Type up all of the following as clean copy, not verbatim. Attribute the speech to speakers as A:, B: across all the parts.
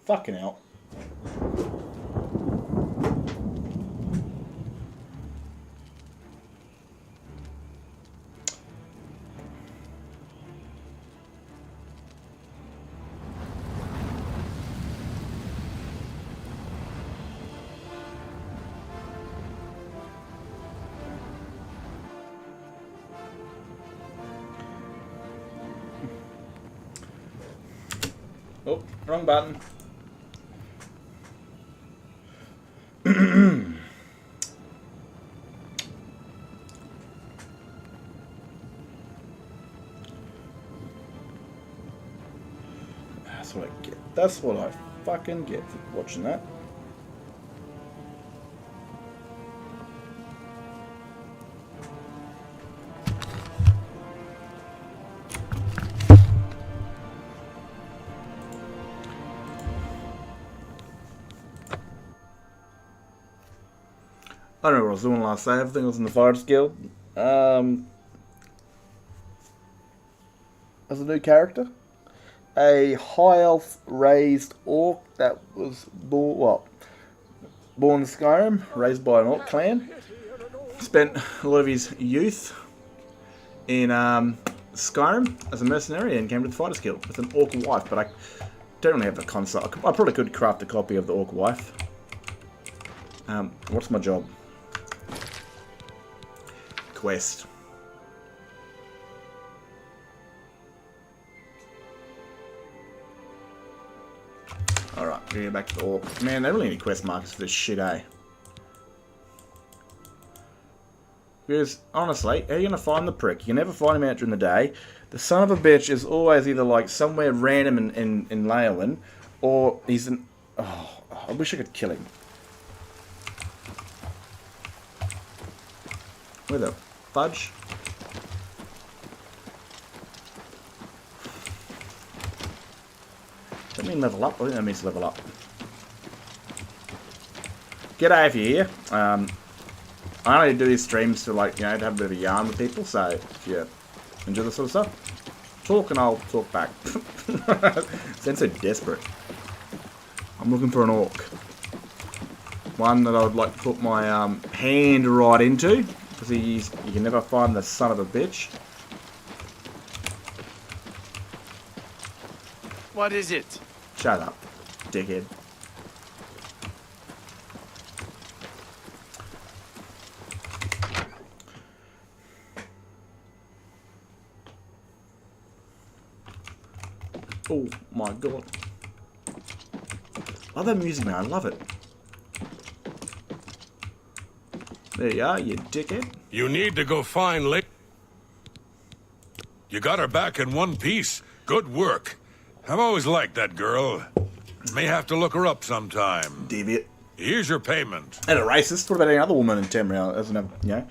A: Fucking hell. Oh, wrong button. That's what I get. That's what I fucking get for watching that. I don't know what I was doing last night. I think I was in the Forest Guild. As a new character. A high elf raised orc that was born in Skyrim, raised by an orc clan. Spent a lot of his youth in Skyrim as a mercenary and came to the Fighters Guild with an orc wife, but I don't really have the console. I probably could craft a copy of the orc wife. What's my job? Quest. Alright, get back to the orc. Man, they really need quest markers for this shit, eh? Because, honestly, how are you going to find the prick? You can never find him out during the day. The son of a bitch is always either, like, somewhere random in Leowin, or he's in... Oh, I wish I could kill him. Where the fudge? Does that mean level up? I think that means level up. G'day if you're here. I only do these streams to, like, you know, to have a bit of a yarn with people, so if you enjoy this sort of stuff, talk and I'll talk back. Sounds so desperate. I'm looking for an orc. One that I would like to put my hand right into, because you can never find the son of a bitch.
B: What is it?
A: Shut up, dickhead. Oh my god. Love that music, man. I love it. There you are, you dickhead.
C: You need to go find Lake. You got her back in one piece. Good work. I've always liked that girl. May have to look her up sometime.
A: Deviant.
C: Here's your payment.
A: And a racist. What about any other woman in Tamriel? Doesn't have, you know,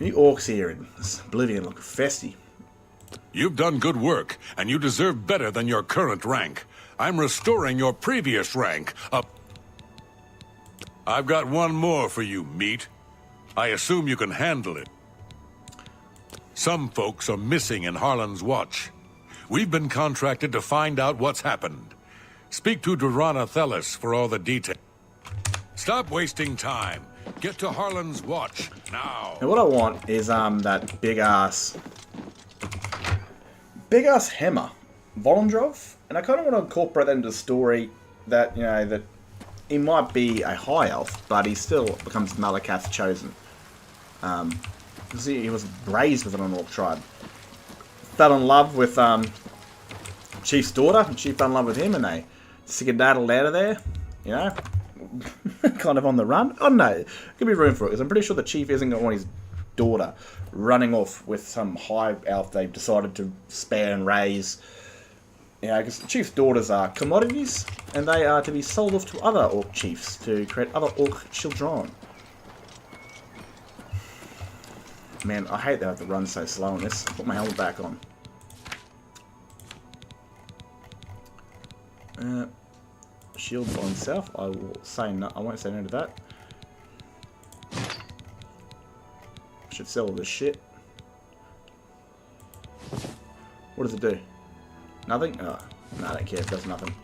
A: any orcs here in Oblivion look festy.
C: You've done good work, and you deserve better than your current rank. I'm restoring your previous rank up. I've got one more for you, meat. I assume you can handle it. Some folks are missing in Harlan's watch. We've been contracted to find out what's happened. Speak to Durana Thelis for all the details. Stop wasting time. Get to Harlan's watch, now.
A: And what I want is, that big-ass hammer. Volendrov. And I kind of want to incorporate that into the story that, you know, that he might be a high elf, but he still becomes Malakath's chosen. Because he was raised within an orc tribe. Fell in love with Chief's daughter, and she fell in love with him, and they skedaddled out of there, you know, kind of on the run. I don't know, there could be room for it, because I'm pretty sure the Chief isn't going to want his daughter running off with some high elf they've decided to spare and raise. You know, because the Chief's daughters are commodities, and they are to be sold off to other orc chiefs to create other orc children. Man, I hate that I have to run so slow on this. Put my helmet back on. Shield by himself. I will say no. I won't say no to that. Should sell all this shit. What does it do? Nothing? Oh, no, I don't care. It does nothing.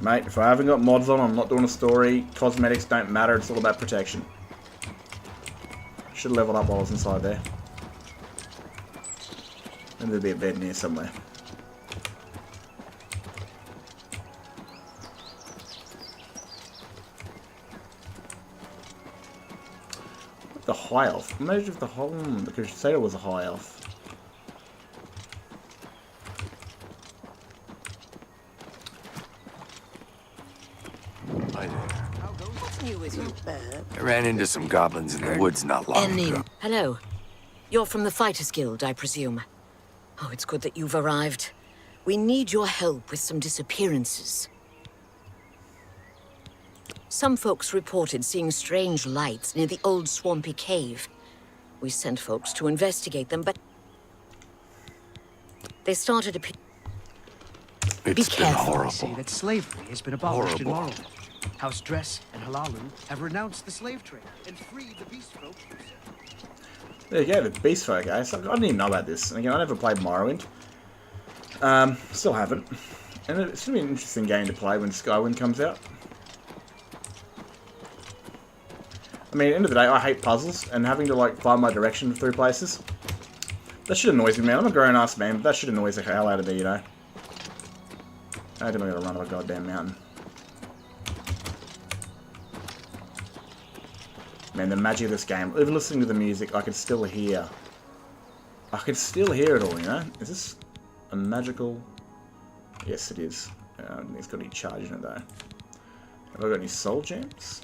A: Mate, if I haven't got mods on, I'm not doing a story. Cosmetics don't matter, it's all about protection. Should have leveled up while I was inside there. And there'll be a bed near somewhere. The high elf. Imagine if the Crusader was a high elf.
B: Hi there.
D: What's new with you, bird?
B: I ran into some goblins in the woods not long ago.
D: Hello. You're from the Fighters Guild, I presume. Oh, it's good that you've arrived. We need your help with some disappearances. Some folks reported seeing strange lights near the old swampy cave. We sent folks to investigate them, but they started to
B: It's been
D: careful.
B: horrible.
E: Say that slavery has been abolished in
B: Horrible.
E: Morrowind. House Dress and Halalu have renounced the slave trade and freed the beast folk.
A: There you go, the Beast Folk, guys. I didn't even know about this. And again, I never played Morrowind. Still haven't. And it's going to be an interesting game to play when Skywind comes out. I mean, at the end of the day, I hate puzzles, and having to, like, find my direction through places. That shit annoys me, man. I'm a grown-ass man, but that shit annoys the hell out of me, you know? I don't gotta run up a goddamn mountain. Man, the magic of this game. Even listening to the music, I can still hear. I can still hear it all, you know? Is this a magical... Yes, it is. I don't think it's got any charge in it, though. Have I got any soul gems?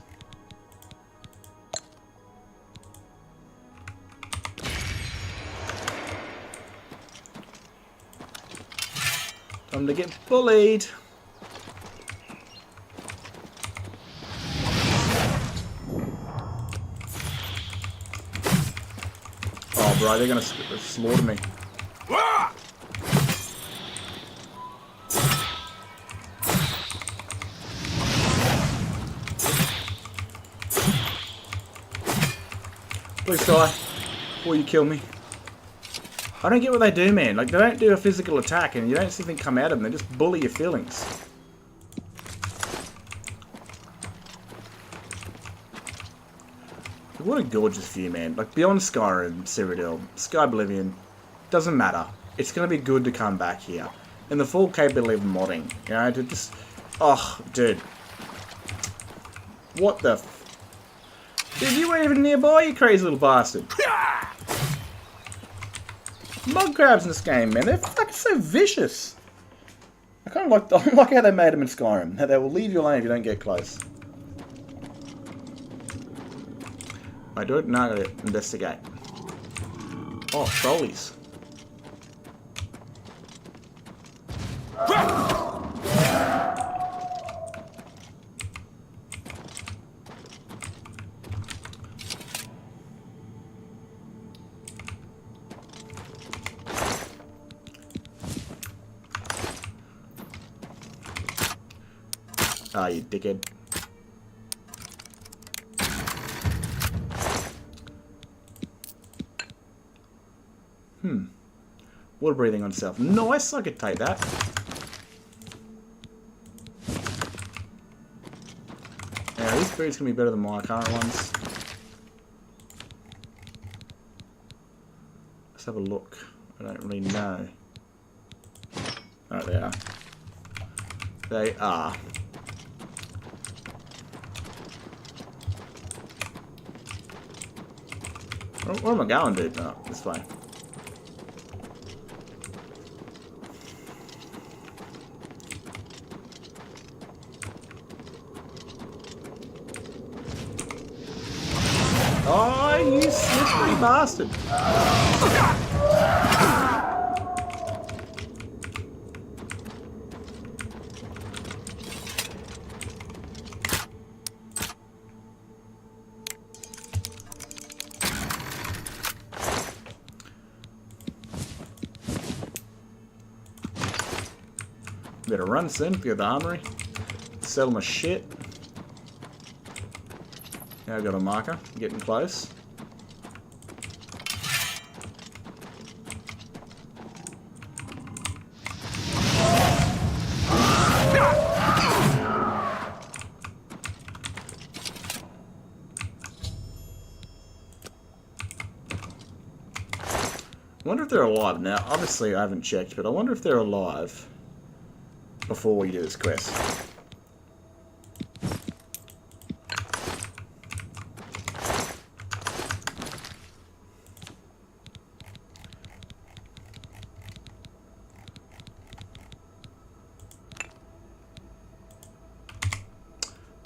A: Time to get bullied. Oh, bro, they're gonna slaughter me. Please die before you kill me. I don't get what they do, man. Like, they don't do a physical attack and you don't see anything come out of them. They just bully your feelings. What a gorgeous view, man. Like, beyond Skyrim, Cyrodiil, Sky Oblivion, doesn't matter. It's going to be good to come back here. And the full capability of modding, you know, to just... Oh, dude. What the... Dude, you weren't even nearby, you crazy little bastard. Mud crabs in this game, man. They're fucking so vicious. I kind of like how they made them in Skyrim. How they will leave you alone if you don't get close. I do it? No, I gotta investigate. Oh, trolleys. Ah, you dickhead. Water breathing on self. Nice, I could take that. Yeah, these food's gonna be better than my current ones. Let's have a look. I don't really know. Oh, they are. They are. Where am I going, dude? No, this way. Oh, you slippery bastard! Better run soon, get the armory, sell my shit. Now I've got a marker, getting close. I wonder if they're alive now. Obviously, I haven't checked, but I wonder if they're alive before we do this quest.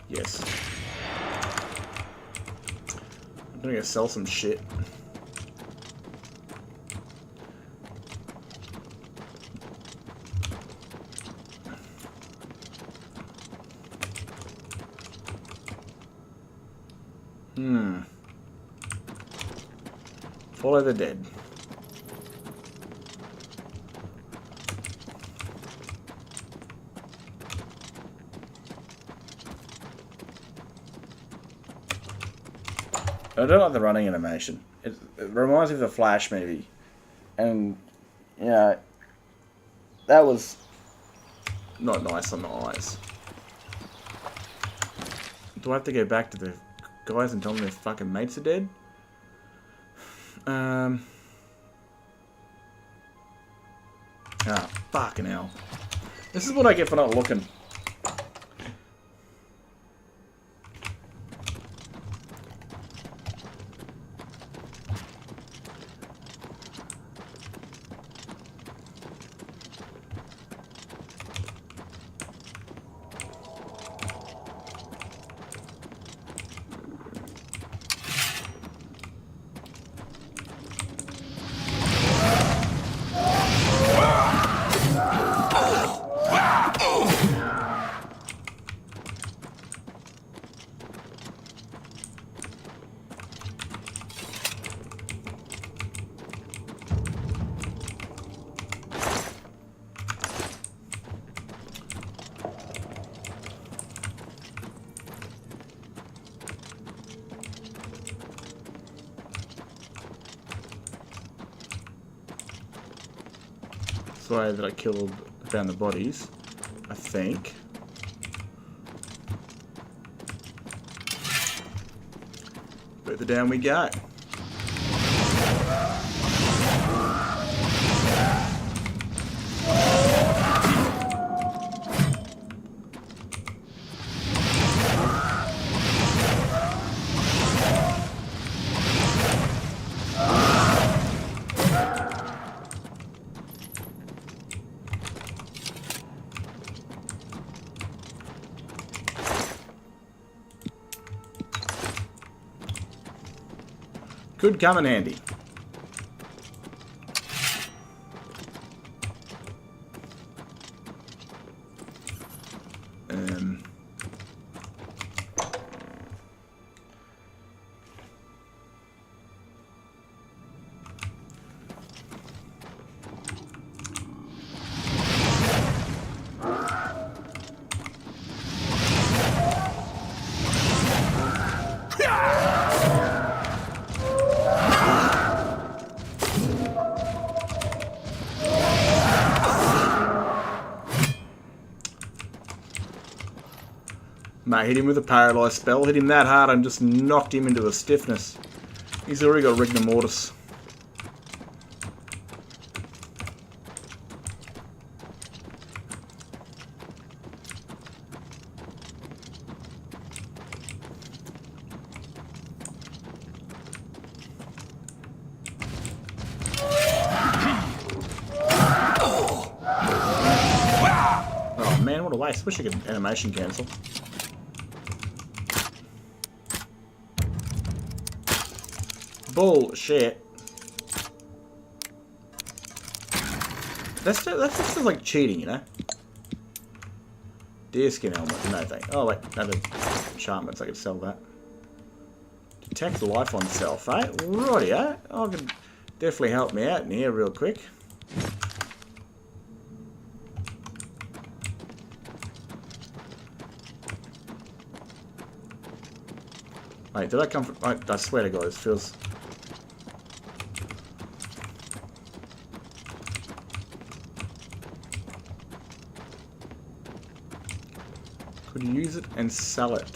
A: Yes. I'm gonna go sell some shit. Follow the dead. I don't like the running animation. It reminds me of the Flash movie. And, you know, that was not nice on the eyes. Do I have to go back to the guys and tell them their fucking mates are dead? Ah, fucking hell. This is what I get for not looking. Way that I found the bodies, I think. Further down we go. Could come in handy. Mate, hit him with a paralyze spell. Hit him that hard and just knocked him into a stiffness. He's already got rigor mortis. Oh man, what a waste. Wish I could animation cancel. Bullshit. That's just like cheating, you know? Deerskin helmet. No thank. Oh wait, that is enchantments. I could sell that. Detect life on self, eh? Righty, eh? I can definitely help me out in here real quick. Wait, did I come from... I swear to God, this feels... Could use it and sell it.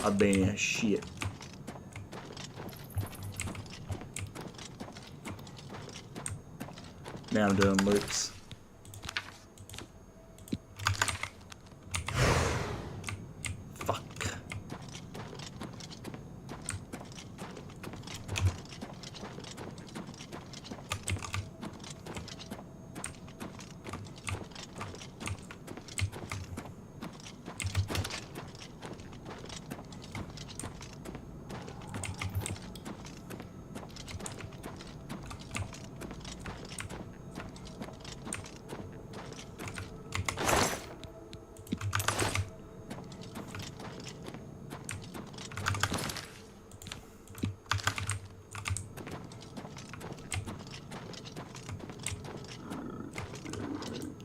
A: I've been here. Shit. Now I'm doing loops. Fuck.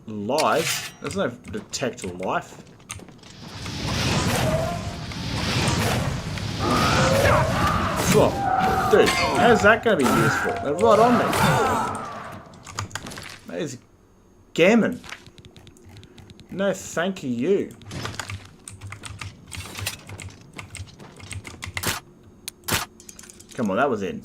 A: Live? There's no detect life. Swap. Dude, how's that going to be useful? They're right on me. That is gammon. No thank you. Come on, that was in.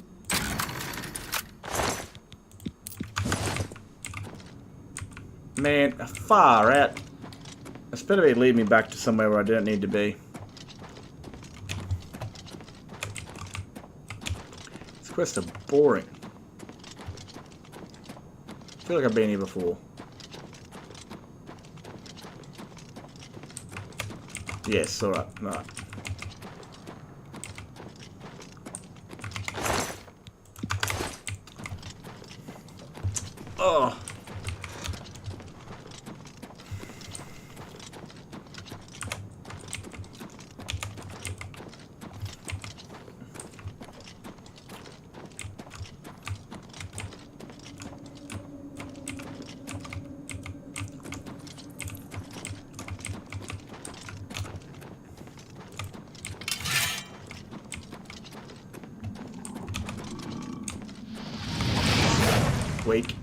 A: Man, far out. This better be leading me back to somewhere where I don't need to be. These quests are boring. I feel like I've been here before. Yes, alright, right. Oh. Weak.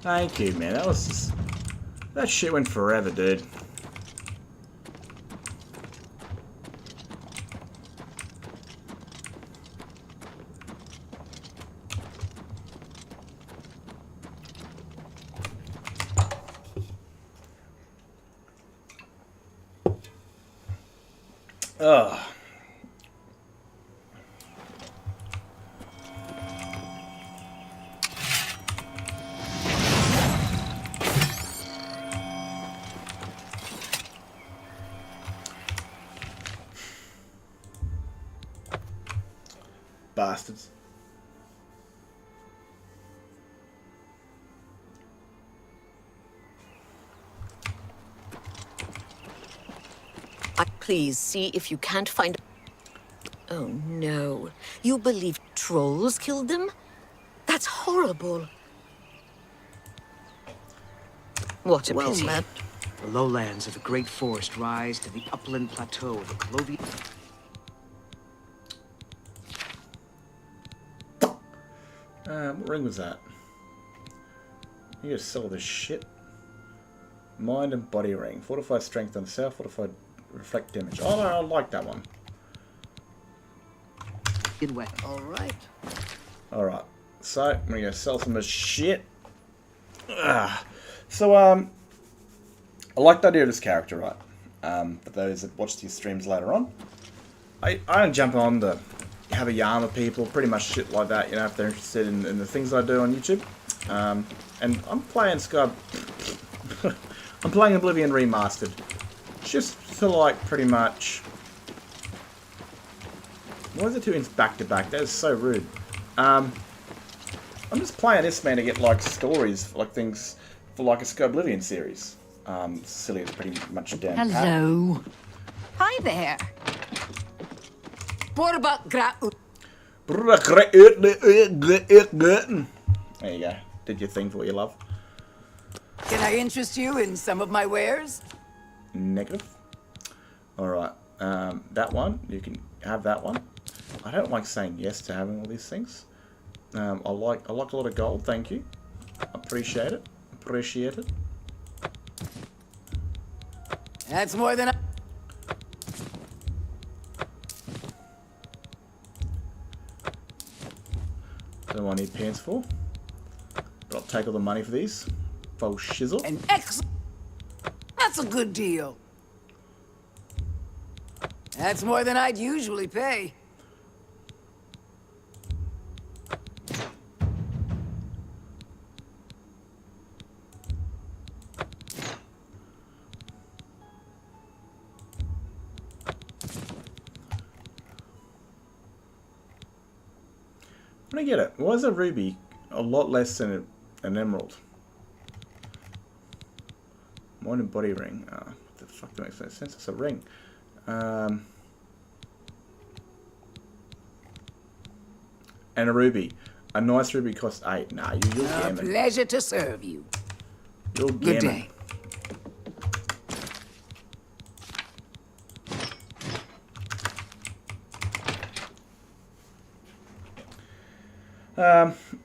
A: Thank you, man. That was just... That shit went forever, dude. Ugh. Bastards.
D: Please see if you can't find... Oh no. You believe trolls killed them? That's horrible. What a pity.
E: Matt. The lowlands of the Great Forest rise to the upland plateau of Oblivion.
A: What ring was that? You gotta sell this shit. Mind and body ring. Fortified strength on the south, fortified reflect damage. Oh, no, I like that one.
E: In wet. Alright.
A: Alright. So, I'm gonna go sell some of this shit. So, I like the idea of this character, right? For those that watch these streams later on. I don't jump on to have a yarn with people, pretty much shit like that, you know, if they're interested in the things I do on YouTube. And I'm playing I'm playing Oblivion Remastered. Just to, like, pretty much... Why is the 2 ends back to back? That is so rude. I'm just playing this, man, to get, like, stories, like, things for, like, a Oblivion series. Silly is pretty much down pat.
F: Hello. Hi there. What about
A: There you go. did your thing for what you love.
F: Can I interest you in some of my wares?
A: Negative. Alright, that one, you can have that one. I don't like saying yes to having all these things. I like a lot of gold, thank you. Appreciate it. Appreciate it.
F: That's more than I...
A: Don't know what I need pants for. But I'll take all the money for these. Full shizzle.
F: An excellent... That's a good deal. That's more than I'd usually pay.
A: I don't get it. Why is a ruby a lot less than an emerald? Modern body ring. What the fuck, that makes no sense. It's a ring. And a ruby. A nice ruby costs 8. Nah, you're
F: A
A: gammon.
F: pleasure to serve you.
A: You're
F: Good
A: gammon.
F: day.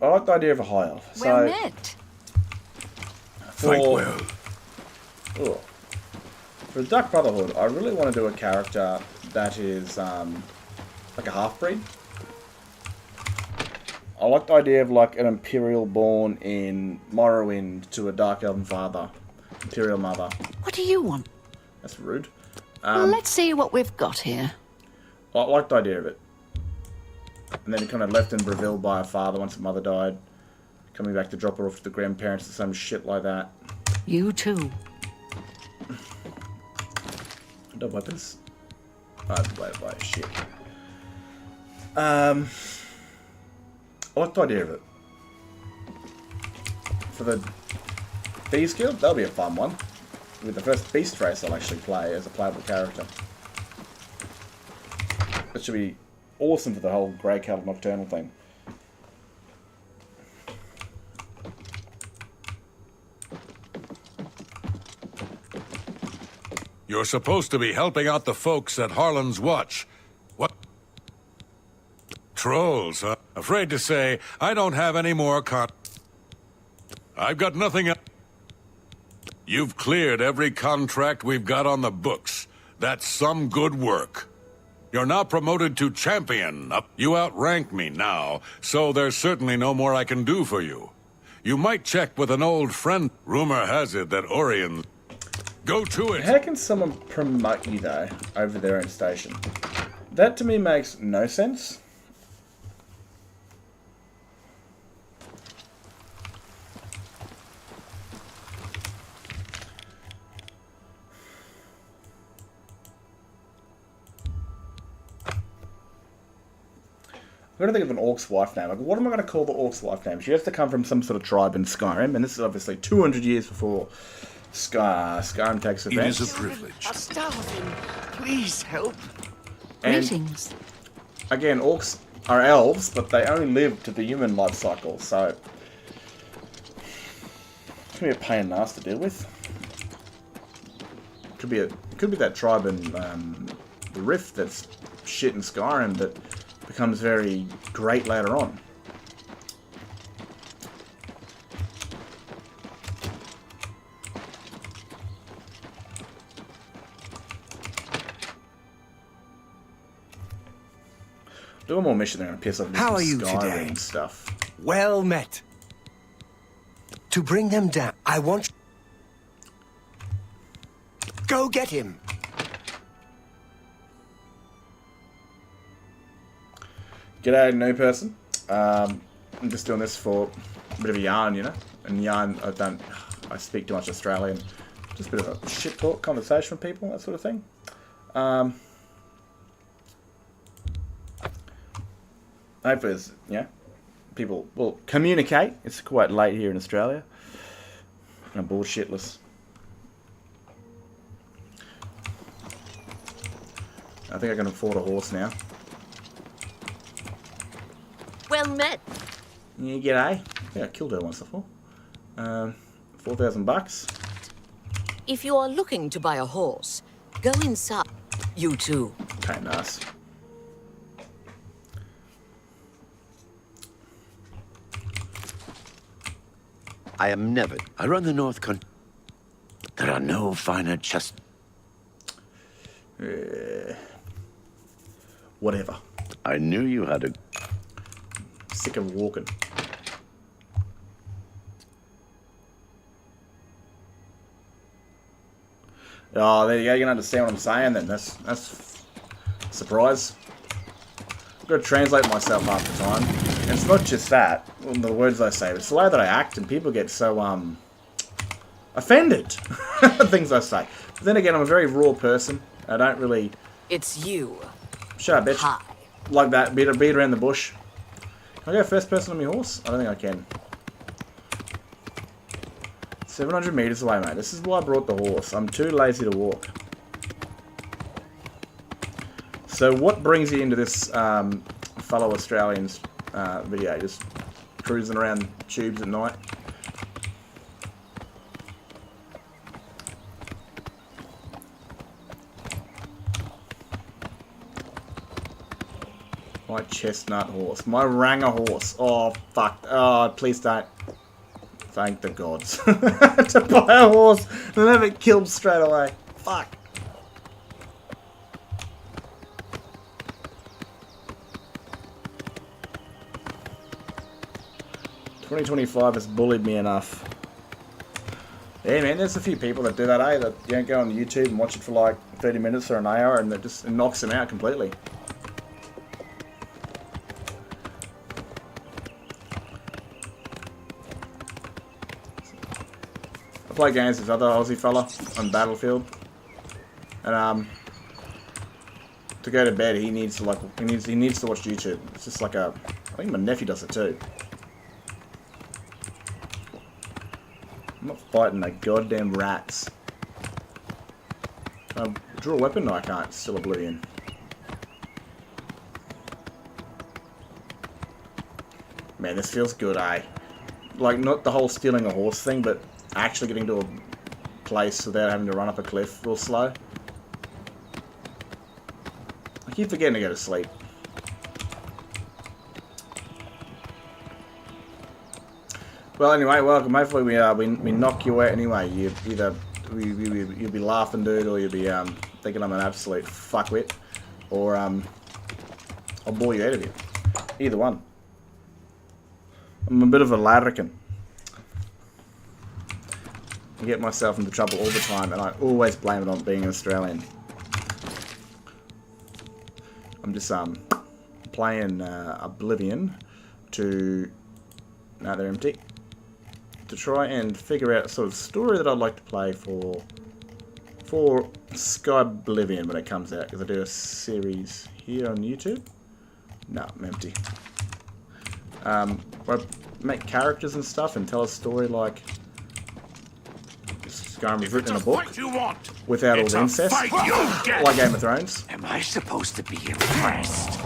A: I like the idea of a high elf. So,
F: Well met.
B: Fight
A: for,
B: well.
A: for the Dark Brotherhood, I really want to do a character that is like a half-breed. I like the idea of like an Imperial born in Morrowind to a Dark Elven father. Imperial mother.
F: What do you want?
A: That's rude.
F: Let's see what we've got here.
A: I like the idea of it. And then kind of left in Breville by her father once her mother died. Coming back to drop her off to the grandparents or some shit like that.
F: You too.
A: No weapons. Wait, shit. I like the idea of it. For the Beast Guild, that'll be a fun one. With the first Beast race I'll actually play as a playable character. That should be awesome for the whole Grey Cattle Nocturnal thing.
C: You're supposed to be helping out the folks at Harlan's Watch. What? Trolls, huh? Afraid to say, I don't have any more I've got nothing else. You've cleared every contract we've got on the books. That's some good work. You're now promoted to champion. You outrank me now, so there's certainly no more I can do for you. You might check with an old friend. Rumor has it that Orion... Go to it!
A: How can someone promote you, though, over their own station? That, to me, makes no sense. I'm going to think of an orc's wife name. Like, what am I going to call the orc's wife name? She has to come from some sort of tribe in Skyrim, and this is obviously 200 years before Skyrim takes
B: It
A: effect.
B: is a privilege.
E: Starving. Please help.
A: And
F: Greetings.
A: again, orcs are elves, but they only live to the human life cycle, so it's going to be a pain in the ass to deal with. Could be that tribe in the Rift that's shit in Skyrim that becomes very great later on. Do one more mission there and piss off this
G: How are you
A: Skyrim
G: today?
A: stuff.
G: Well met. To bring them down, I want... Go get him.
A: G'day, new person. I'm just doing this for a bit of a yarn, you know. And yarn, I speak too much Australian. Just a bit of a shit talk conversation with people, that sort of thing. Hopefully, people will communicate. It's quite late here in Australia. I'm bored shitless. I think I can afford a horse now.
D: Well met.
A: Yeah, g'day. Yeah, I killed her once before. $4,000.
D: If you are looking to buy a horse, go inside. You too.
A: Okay, nice.
B: I am never. I run the North Country. There are no finer chest.
A: Whatever.
B: I knew you had a.
A: Sick of walking. Oh, there you go. You can understand what I'm saying then. That's a surprise. I've got to translate myself half the time. And it's not just that, the words I say, it's the way that I act, and people get so, offended at things I say. But then again, I'm a very raw person. I don't really...
D: It's you.
A: Shut up, bitch.
D: Hi.
A: Like that, beat around the bush. Can I go first person on my horse? I don't think I can. 700 meters away, mate. This is why I brought the horse. I'm too lazy to walk. So what brings you into this fellow Australians video? Just cruising around tubes at night? My chestnut horse. My Ranger horse. Oh, fuck. Oh, please don't. Thank the gods. To buy a horse and have it killed straight away. Fuck. $20.25 has bullied me enough. Yeah, man, there's a few people that do that, eh? That you don't go on YouTube and watch it for like 30 minutes or an hour and it knocks them out completely. I play games with this other Aussie fella on Battlefield, and to go to bed he needs to he needs to watch YouTube. It's just like I think my nephew does it too. I'm not fighting the goddamn rats. Can I draw a weapon? No, I can't. It's still Oblivion. Man, this feels good, eh? Like, not the whole stealing a horse thing, but actually getting to a place without having to run up a cliff real slow. I keep forgetting to go to sleep. Well, anyway, welcome. Hopefully we knock you out anyway. You either you'll be laughing, dude, or you'll be thinking I'm an absolute fuckwit, or I'll bore you out of you. Either one. I'm a bit of a larrikin. I get myself into trouble all the time, and I always blame it on being an Australian. I'm just playing Oblivion to... No, they're empty. To try and figure out a sort of story that I'd like to play for Sky Oblivion when it comes out, because I do a series here on YouTube. No, I'm empty. Where I make characters and stuff and tell a story like Skyrim written in a book without all the incest, like Game of Thrones.
B: Am I supposed to be impressed?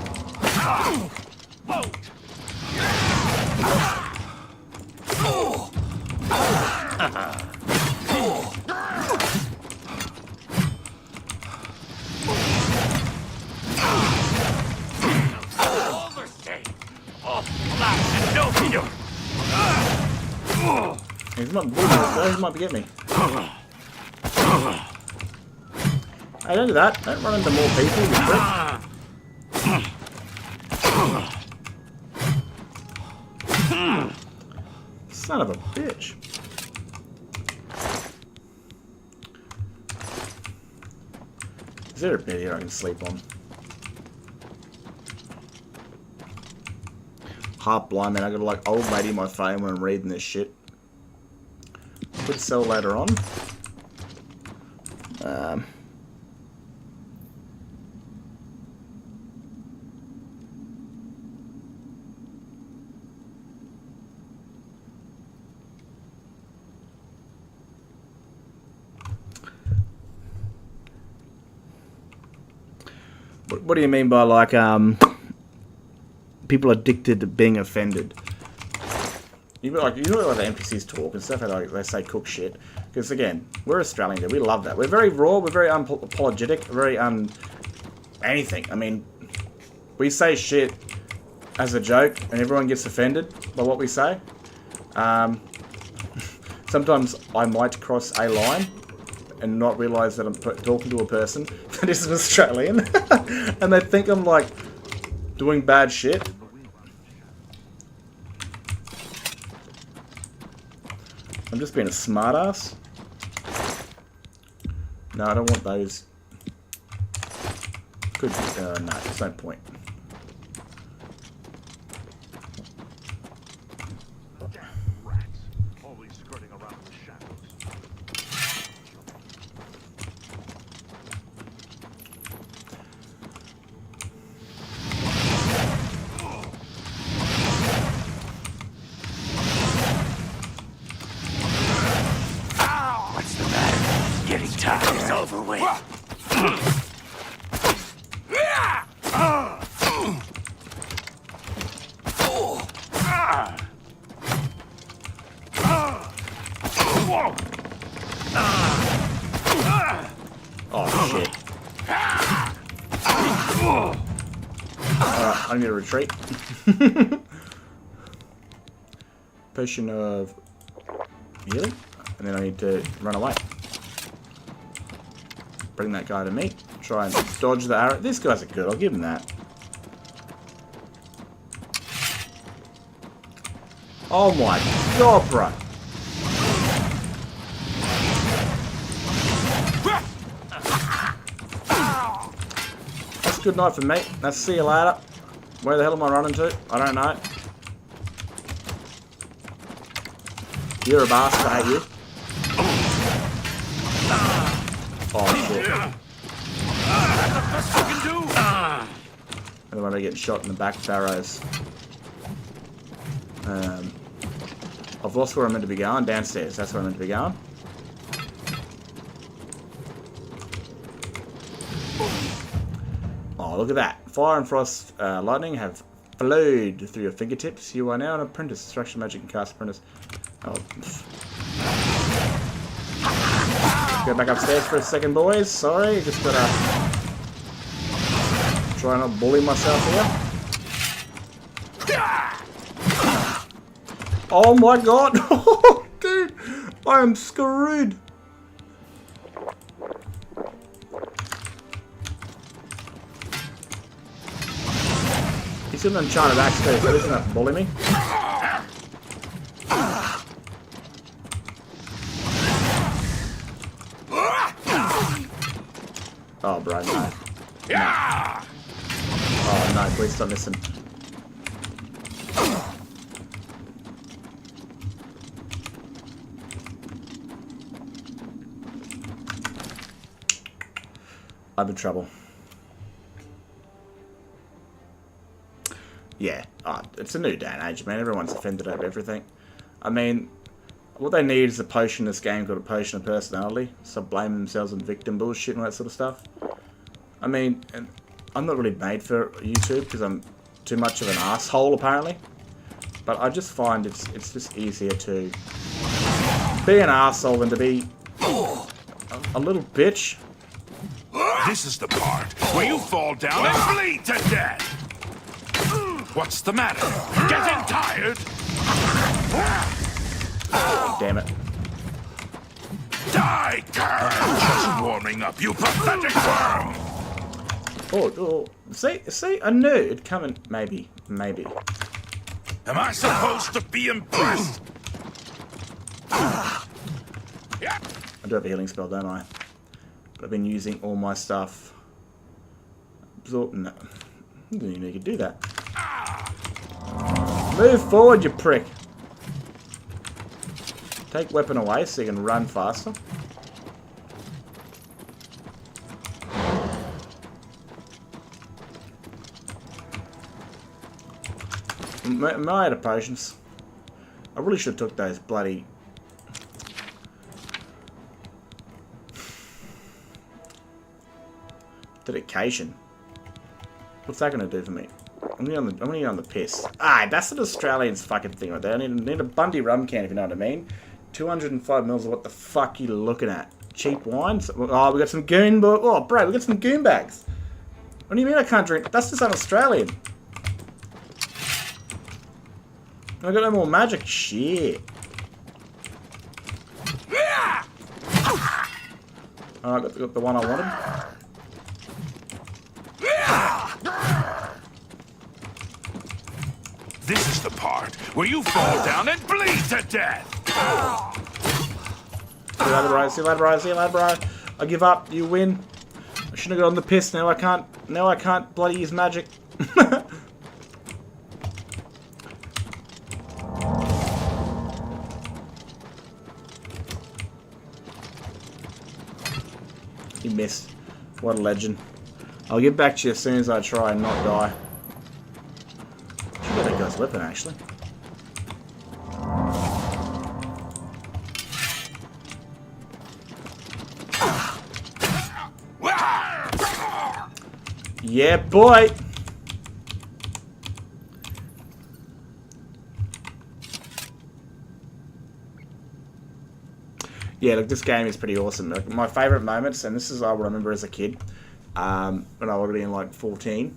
A: He's not bullying us, though. He might be getting me. Hey, don't do that. Don't run into more people, you prick. Son of a bitch. Is there a bed here I can sleep on? Half blind, man. I gotta like old lady my phone when I'm reading this shit. Could sell later on. What do you mean by like people addicted to being offended? You like the NPCs talk and stuff, how they say cook shit. Because again, we're Australian, dude. We love that. We're very raw. We're very unapologetic. Very anything. I mean, we say shit as a joke, and everyone gets offended by what we say. Sometimes I might cross a line and not realise that I'm talking to a person that is an Australian, and they think I'm like doing bad shit. I'm just being a smartass. No, I don't want those. Could be, no, there's no point.
B: It's over with.
A: Oh shit. Alright, I need to retreat. Potion of healing, and then I need to run away. Bring that guy to me. Try and dodge the arrow. These guys are good, I'll give him that. Oh my god, bro. That's a good night for me. Let's see you later. Where the hell am I running to? I don't know. You're a bastard, I hate you. Oh shit. And then when I get shot in the back barrows. I've lost where I'm meant to be going. Downstairs, that's where I'm meant to be going. Oh, look at that. Fire and frost lightning have flowed through your fingertips. You are now an apprentice. Destruction magic and cast apprentice. Oh. Go back upstairs for a second, boys. Sorry, just gotta try not bully myself here. Oh my god! Dude, I am screwed. He's got an enchanted axe too, so doesn't that bully me? Oh, bro, no. No. Oh, no, please stop missing. I'm in trouble. Yeah, it's a new day and age, man. Everyone's offended over everything. I mean, what they need is a potion in this game called a potion of personality. Stop blaming themselves on victim bullshit and all that sort of stuff. I mean, and I'm not really made for YouTube because I'm too much of an asshole apparently. But I just find it's just easier to be an asshole than to be a little bitch.
H: This is the part where you fall down and bleed to death. What's the matter? Getting tired?
A: Damn it.
H: Die, girl! Just warming up, you pathetic worm!
A: Oh, see, I knew it'd come in. Maybe.
H: Am I supposed to be impressed? Yeah.
A: I do have a healing spell, don't I? But I've been using all my stuff. Absorb. No. I didn't even know you could do that. Move forward, you prick. Take weapon away so you can run faster. Am I out of potions? I really should have took those bloody... dedication. What's that going to do for me? I'm gonna get on the piss. Ah, that's an Australian's fucking thing right there. I need a Bundy rum can, if you know what I mean. 205 mils of what the fuck you looking at? Cheap wine? Oh, we got some goon, oh, bro, we got some goon bags. What do you mean I can't drink? That's just un-Australian. I got no more magic. Shit. Alright, got the one I wanted.
H: This is the part where you fall down and bleed to death.
A: See you later, bro. See you later, bro. See you later, bro. I give up. You win. I shouldn't have got on the piss. Now I can't. Now I can't bloody use magic. He missed. What a legend. I'll get back to you as soon as I try and not die. Should get that guy's weapon, actually. Yeah, boy! Yeah, look, this game is pretty awesome. Like, my favourite moments, and this is what I remember as a kid, when I would have been like 14,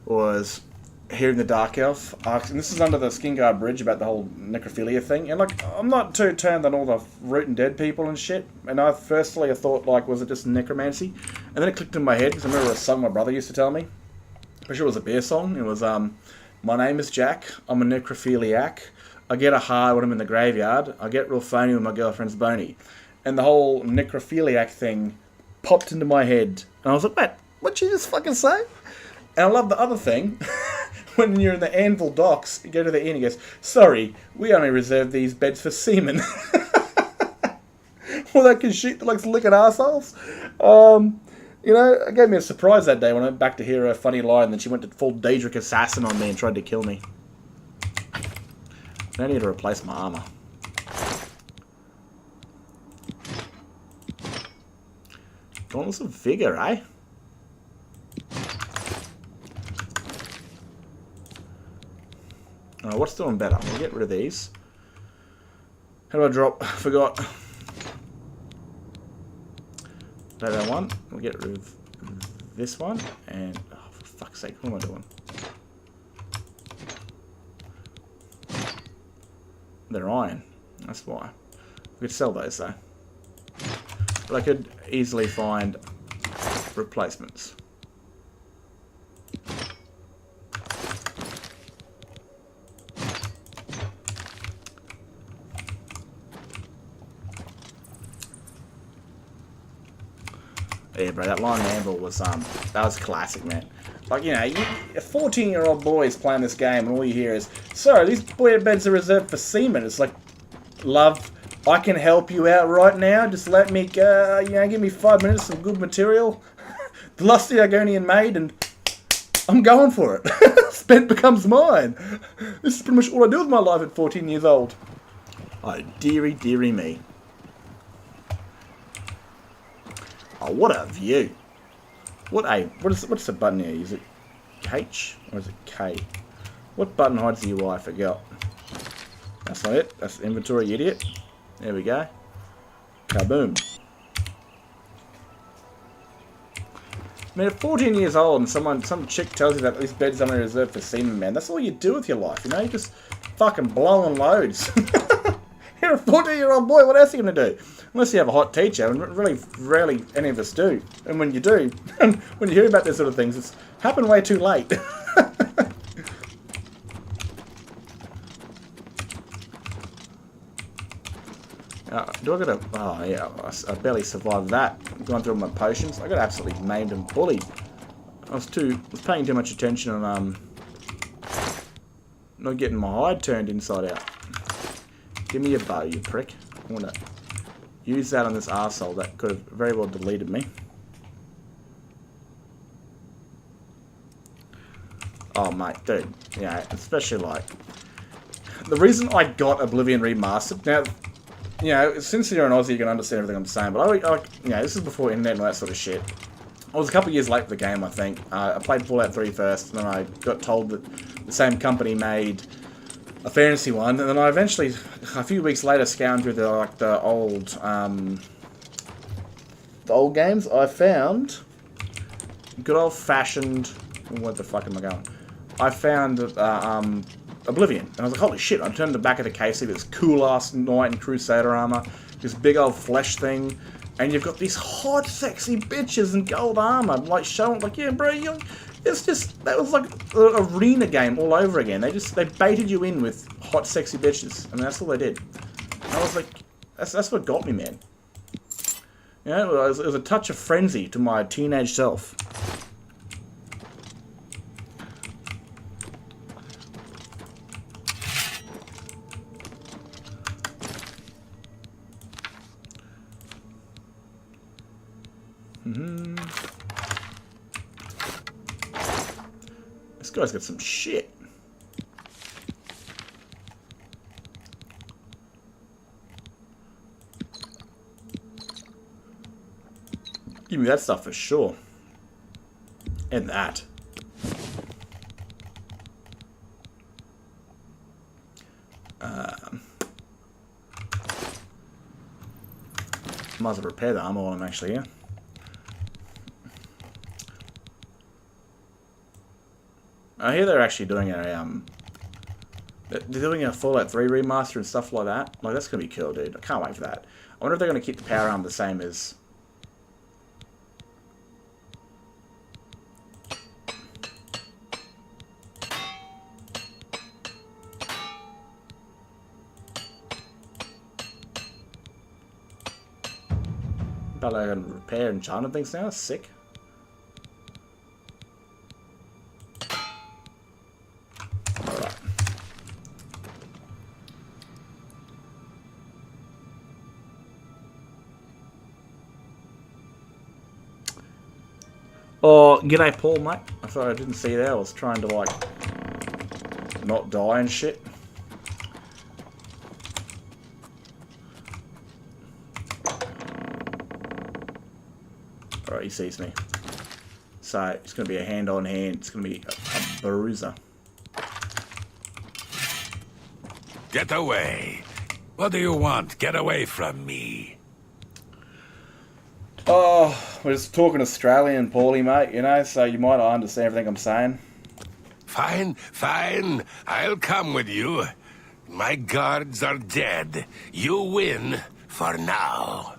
A: was hearing the Dark Elf. And this is under the Skinguard Bridge about the whole necrophilia thing. And like, I'm not too turned on all the rooting dead people and shit. And I thought, like, was it just necromancy? And then it clicked in my head, because I remember a song my brother used to tell me. I'm sure it was a beer song. It was, my name is Jack, I'm a necrophiliac. I get a hard when I'm in the graveyard. I get real phony when my girlfriend's bony. And the whole necrophiliac thing popped into my head. And I was like, Matt, what'd you just fucking say? And I love the other thing. When you're in the Anvil docks, you go to the inn and he goes, sorry, we only reserve these beds for seamen. Well, they can shoot like licking assholes. You know, it gave me a surprise that day when I went back to hear her funny line, and then she went to full Daedric assassin on me and tried to kill me. I need to replace my armor. Gauntlets of Vigor, eh? Alright, what's doing better? We'll get rid of these. How do I drop? Forgot. That one. We'll get rid of this one. And, oh, for fuck's sake, what am I doing? They're iron. That's why. We could sell those though. But I could easily find replacements. Yeah, bro, that Lion Anvil was that was classic, man. Like, you know, a 14-year-old boy is playing this game, and all you hear is, "Sir, these beds are reserved for seamen." It's like, love, I can help you out right now. Just let me, you know, give me 5 minutes of good material. The lusty Argonian maid, and I'm going for it. Spent becomes mine. This is pretty much all I do with my life at 14 years old. Oh, dearie, dearie me. Oh, what a view. What's the button here? Is it H or is it K? What button hides the UI? I forgot. That's not it. That's the inventory, you idiot. There we go. Kaboom. I mean, at 14 years old and some chick tells you that this bed's only reserved for seamen, man, that's all you do with your life, you know? You just fucking blowing loads. You're a 14-year-old boy, what else are you going to do? Unless you have a hot teacher, and really rarely any of us do. And when you do, when you hear about these sort of things, it's happened way too late. Do I got a... Oh, yeah, I barely survived that. Going through my potions. I got absolutely maimed and bullied. I was paying too much attention on, not getting my hide turned inside out. Give me your bow, you prick. I want to use that on this arsehole that could have very well deleted me. Oh, mate, dude. Yeah, especially like... The reason I got Oblivion Remastered... Now, you know, since you're an Aussie, you can understand everything I'm saying, but you know, this is before internet and all that sort of shit. I was a couple of years late for the game, I think. I played Fallout 3 first, and then I got told that the same company made a fantasy one, and then I eventually, a few weeks later, scoured through the old games. I found good old-fashioned. Where the fuck am I going? I found Oblivion, and I was like, holy shit! I turned the back of the case, see this cool-ass Knight and Crusader armor, this big old flesh thing. And you've got these hot, sexy bitches in gold armor, like showing, like, yeah, bro, it's just, that was like an arena game all over again. They baited you in with hot, sexy bitches. I mean, that's all they did. I was like, that's what got me, man. You know, it was a touch of frenzy to my teenage self. This guy's got some shit. Give me that stuff for sure. And that. Might as well repair the armor while I'm actually here. I hear they're actually doing they're doing a Fallout 3 remaster and stuff like that. Like, that's gonna be cool, dude. I can't wait for that. I wonder if they're gonna keep the power armor the same as. But I can repair and charm things now. Sick. Oh, g'day Paul, mate. I thought I didn't see that. I was trying to, like, not die and shit. Alright, he sees me. So, it's going to be a hand-on-hand. It's going to be a bruiser.
H: Get away. What do you want? Get away from me.
A: Oh, we're just talking Australian, Paulie, mate, you know, so you might not understand everything I'm saying.
H: Fine, fine. I'll come with you. My guards are dead. You win for now.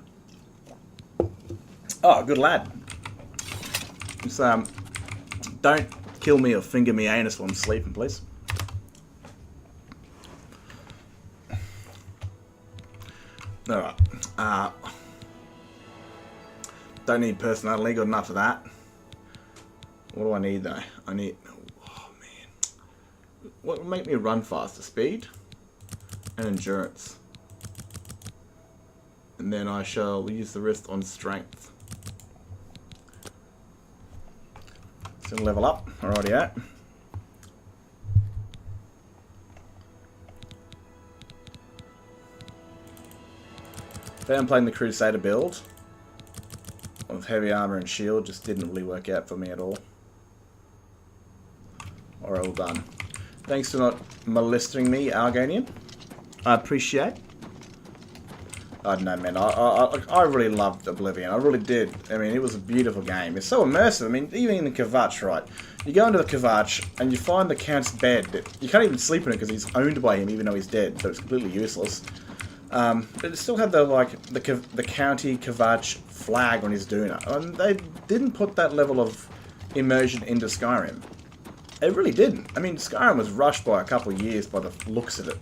A: Oh, good lad. Just, don't kill me or finger me anus while I'm sleeping, please. Alright. Don't need personality, got enough of that. What do I need though? I need, oh man. What will make me run faster? Speed and endurance. And then I shall use the rest on strength. So level up, alrighty at. Then I'm playing the Crusader build. With heavy armor and shield, just didn't really work out for me at all. Alright, all done. Thanks for not molesting me, Arganian. I appreciate. I don't know, man. I really loved Oblivion. I really did. I mean, it was a beautiful game. It's so immersive. I mean, even in the Kvatch, right? You go into the Kvatch and you find the Count's bed. You can't even sleep in it because he's owned by him, even though he's dead. So it's completely useless. But it still had the the county Kvatch flag on his doona. And they didn't put that level of immersion into Skyrim. It really didn't. I mean, Skyrim was rushed by a couple of years by the looks of it.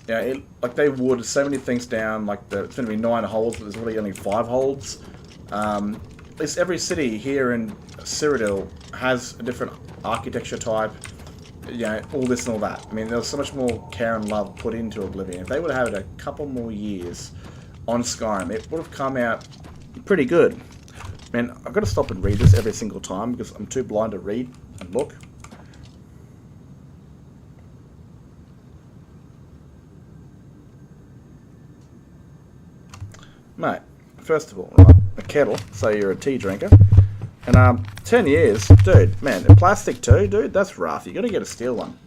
A: Yeah, like they watered so many things down. Like it's going to be 9 holds, but there's really only 5 holds. At least every city here in Cyrodiil has a different architecture type. Yeah, all this and all that. I mean, there was so much more care and love put into Oblivion. If they would have had a couple more years on Skyrim, it would have come out pretty good. Man, I've got to stop and read this every single time because I'm too blind to read and look. Mate, first of all, right, a kettle, so you're a tea drinker. And 10 years, dude, man, plastic too, dude, that's rough. You gotta get a steel one.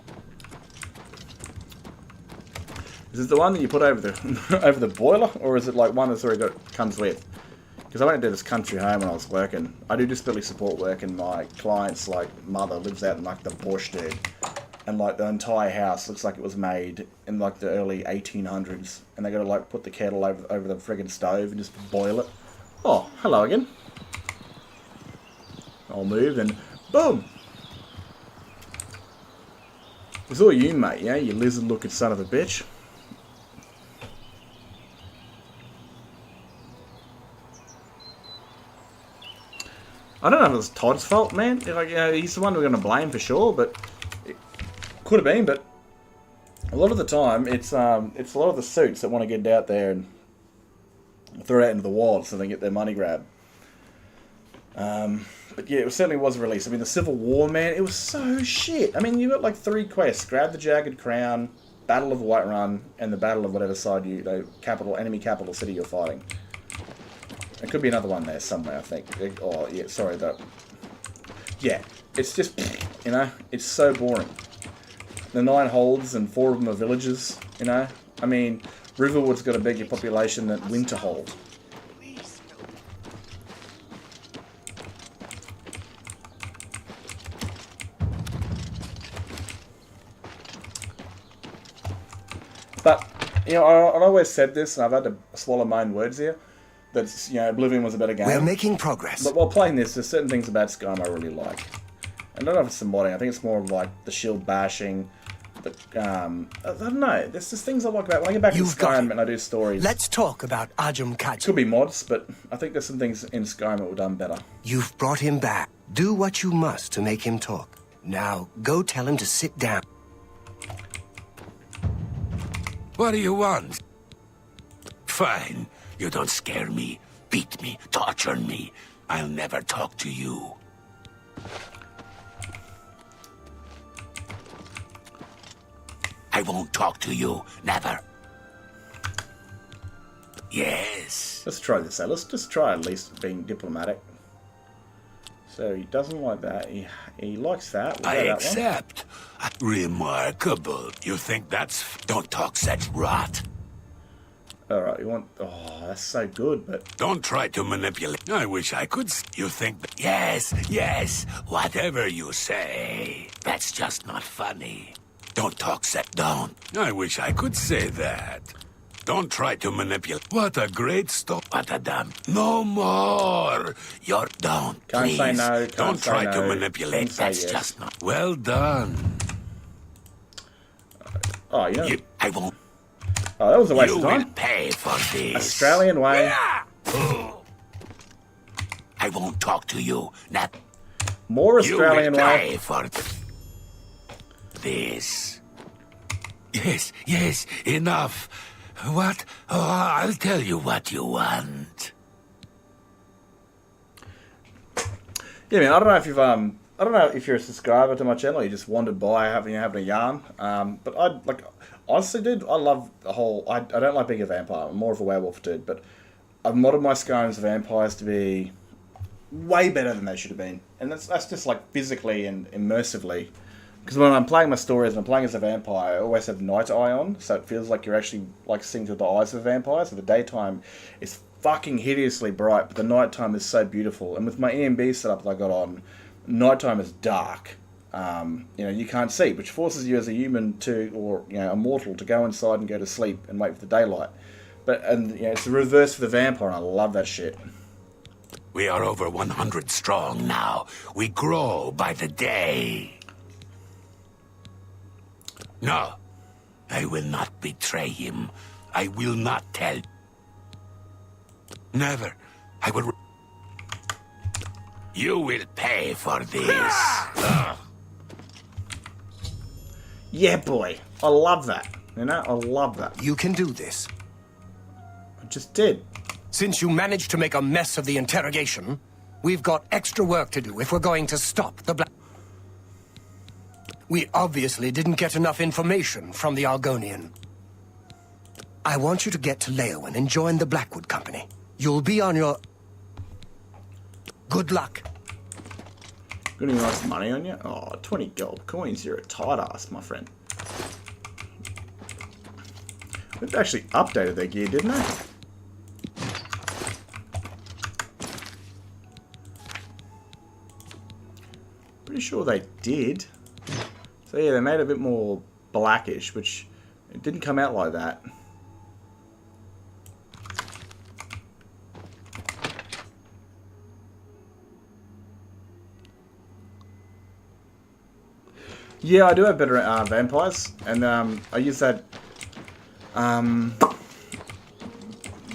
A: Is it the one that you put over the over the boiler, or is it like one that's already comes with? Because I went to do this country home when I was working. I do disability support work, and my client's like mother lives out in like the bush, dude, and like the entire house looks like it was made in like the early 1800s, and they got to like put the kettle over the friggin' stove and just boil it. Oh, hello again. I'll move and boom. It's all you, mate. Yeah, you lizard-looking son of a bitch. I don't know if it was Todd's fault, man. Like, he's the one we're going to blame for sure, but it could have been. But a lot of the time, it's a lot of the suits that want to get out there and throw it out into the wild so they get their money grabbed. But yeah, it certainly was released. I mean, the Civil War, man, it was so shit. I mean, you got like 3 quests: grab the Jagged Crown, Battle of Whiterun, and the Battle of whatever side enemy capital city you're fighting. There could be another one there somewhere, I think. Oh, yeah, sorry, yeah, it's just, you know, it's so boring. The 9 holds and 4 of them are villages, you know. I mean, Riverwood's got a bigger population than Winterhold. But, you know, I've always said this, and I've had to swallow my own words here. That's, you know, Oblivion was a better game.
G: We're making progress.
A: But while playing this, there's certain things about Skyrim I really like. I don't know if it's the modding. I think it's more of like the shield bashing. But, I don't know. There's just things I like about it. When I get back in Skyrim and I do stories.
G: Let's talk about Ajum Kaj.
A: Could be mods, but I think there's some things in Skyrim that were done better.
G: You've brought him back. Do what you must to make him talk. Now, go tell him to sit down.
H: What do you want? Fine. You don't scare me, beat me, torture me. I'll never talk to you. I won't talk to you, never. Yes.
A: Let's try this out. Let's just try at least being diplomatic. So he doesn't like that. He likes that. We'll
H: I
A: that
H: accept. Remarkable. You think that's... Don't talk such rot.
A: Alright, you want... Oh, that's so good, but...
H: Don't try to manipulate. I wish I could... You think... Yes, yes, whatever you say. That's just not funny. Don't talk such... Don't. I wish I could say that. Don't try to manipulate. What a great story. What a damn... No more. You're... Don't,
A: Can't
H: please.
A: say no.
H: Don't try
A: no.
H: to manipulate. That's
A: yes.
H: just not... Well done.
A: Oh, you know...
H: I won't...
A: Oh, that was a waste of time.
H: You will pay for this.
A: Australian way.
H: I won't talk to you. Not...
A: More Australian
H: you will
A: way.
H: pay for this. Yes, yes, enough. What? Oh, I'll tell you what you want.
A: Yeah, man. I don't know if you've I don't know if you're a subscriber to my channel. Or you just wandered by having a yarn. But I like. Honestly, dude, I love the whole... I don't like being a vampire. I'm more of a werewolf dude, but I've modded my Skyrim's vampires to be way better than they should have been. And that's just like physically and immersively. Because when I'm playing my stories and I'm playing as a vampire, I always have night eye on, so it feels like you're actually like seeing through the eyes of a vampire. So the daytime is fucking hideously bright, but the nighttime is so beautiful. And with my EMB setup that I got on, nighttime is dark. You know, you can't see, which forces you as a human to, or, you know, a mortal, to go inside and go to sleep and wait for the daylight. And you know, it's the reverse for the vampire, and I love that shit.
H: We are over 100 strong now. We grow by the day. No, I will not betray him. I will not tell. Never. I will... You will pay for this.
A: Yeah, boy. I love that. You know, I love that.
G: You can do this.
A: I just did.
G: Since you managed to make a mess of the interrogation, we've got extra work to do if we're going to stop the Black... We obviously didn't get enough information from the Argonian. I want you to get to Leowen and join the Blackwood Company. You'll be on your... Good luck.
A: Got any nice money on you? Oh, 20 gold coins. You're a tight ass, my friend. They've actually updated their gear, didn't they? Pretty sure they did. So yeah, they made it a bit more blackish, which it didn't come out like that. Yeah, I do have better vampires, and I use that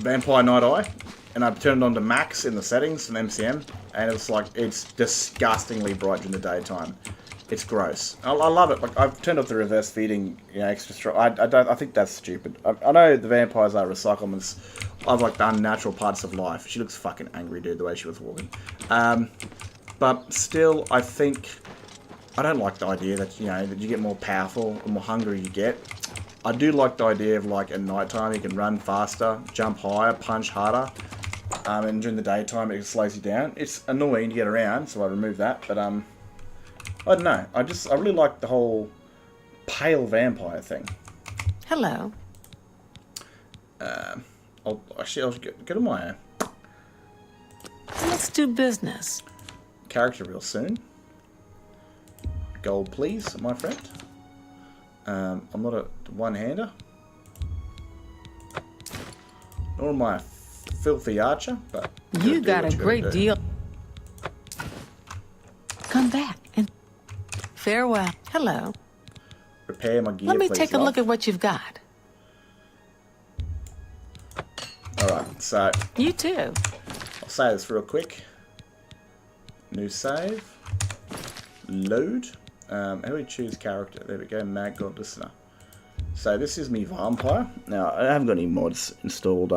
A: Vampire Night Eye, and I've turned it on to max in the settings in MCM, and it's like, it's disgustingly bright during the daytime. It's gross. I love it. Like, I've turned off the reverse feeding, you know, extra strong. I think that's stupid. I know the vampires are recyclements of like the unnatural parts of life. She looks fucking angry, dude, the way she was walking. But still, I think I don't like the idea that, you know, that you get more powerful the more hungry you get. I do like the idea of, like, at night time you can run faster, jump higher, punch harder, and during the daytime it slows you down. It's annoying to get around, so I remove that, but I don't know. I really like the whole pale vampire thing.
F: Hello.
A: I'll go to my
F: Let's do business.
A: character real soon. Gold, please, my friend. I'm not a one-hander. Nor am I a filthy archer, but...
F: You got a great deal. Come back and... Farewell. Hello.
A: Repair my gear,
F: Let me
A: please,
F: take a look at what you've got.
A: Alright, so...
F: You too.
A: I'll say this real quick. New save. Load. How do we choose character? There we go, Mag God Listener. So this is me vampire. Now, I haven't got any mods installed.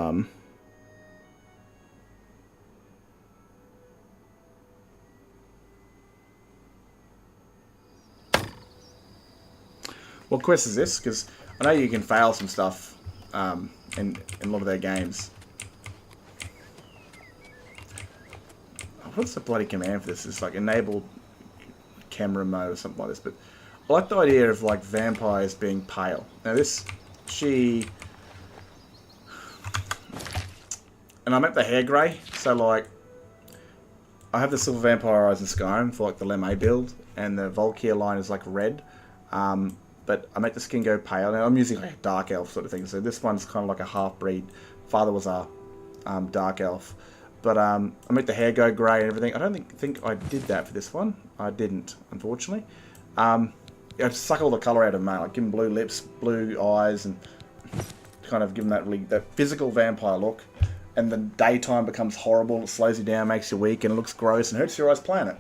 A: What quest is this? Because I know you can fail some stuff in a lot of their games. What's the bloody command for this? It's like enable camera mode or something like this, but I like the idea of like vampires being pale. Now this, and I meant the hair grey, so like I have the silver vampire eyes in Skyrim for like the Lemme build, and the Volkir line is like red, but I make the skin go pale. Now I'm using like a dark elf sort of thing, so this one's kind of like a half breed. Father was a dark elf. But I make the hair go grey and everything. I don't think I did that for this one. I didn't, unfortunately. I just suck all the colour out of him, mate. Like give him blue lips, blue eyes, and kind of give him that physical vampire look. And the daytime becomes horrible. It slows you down, makes you weak, and it looks gross and hurts your eyes playing it.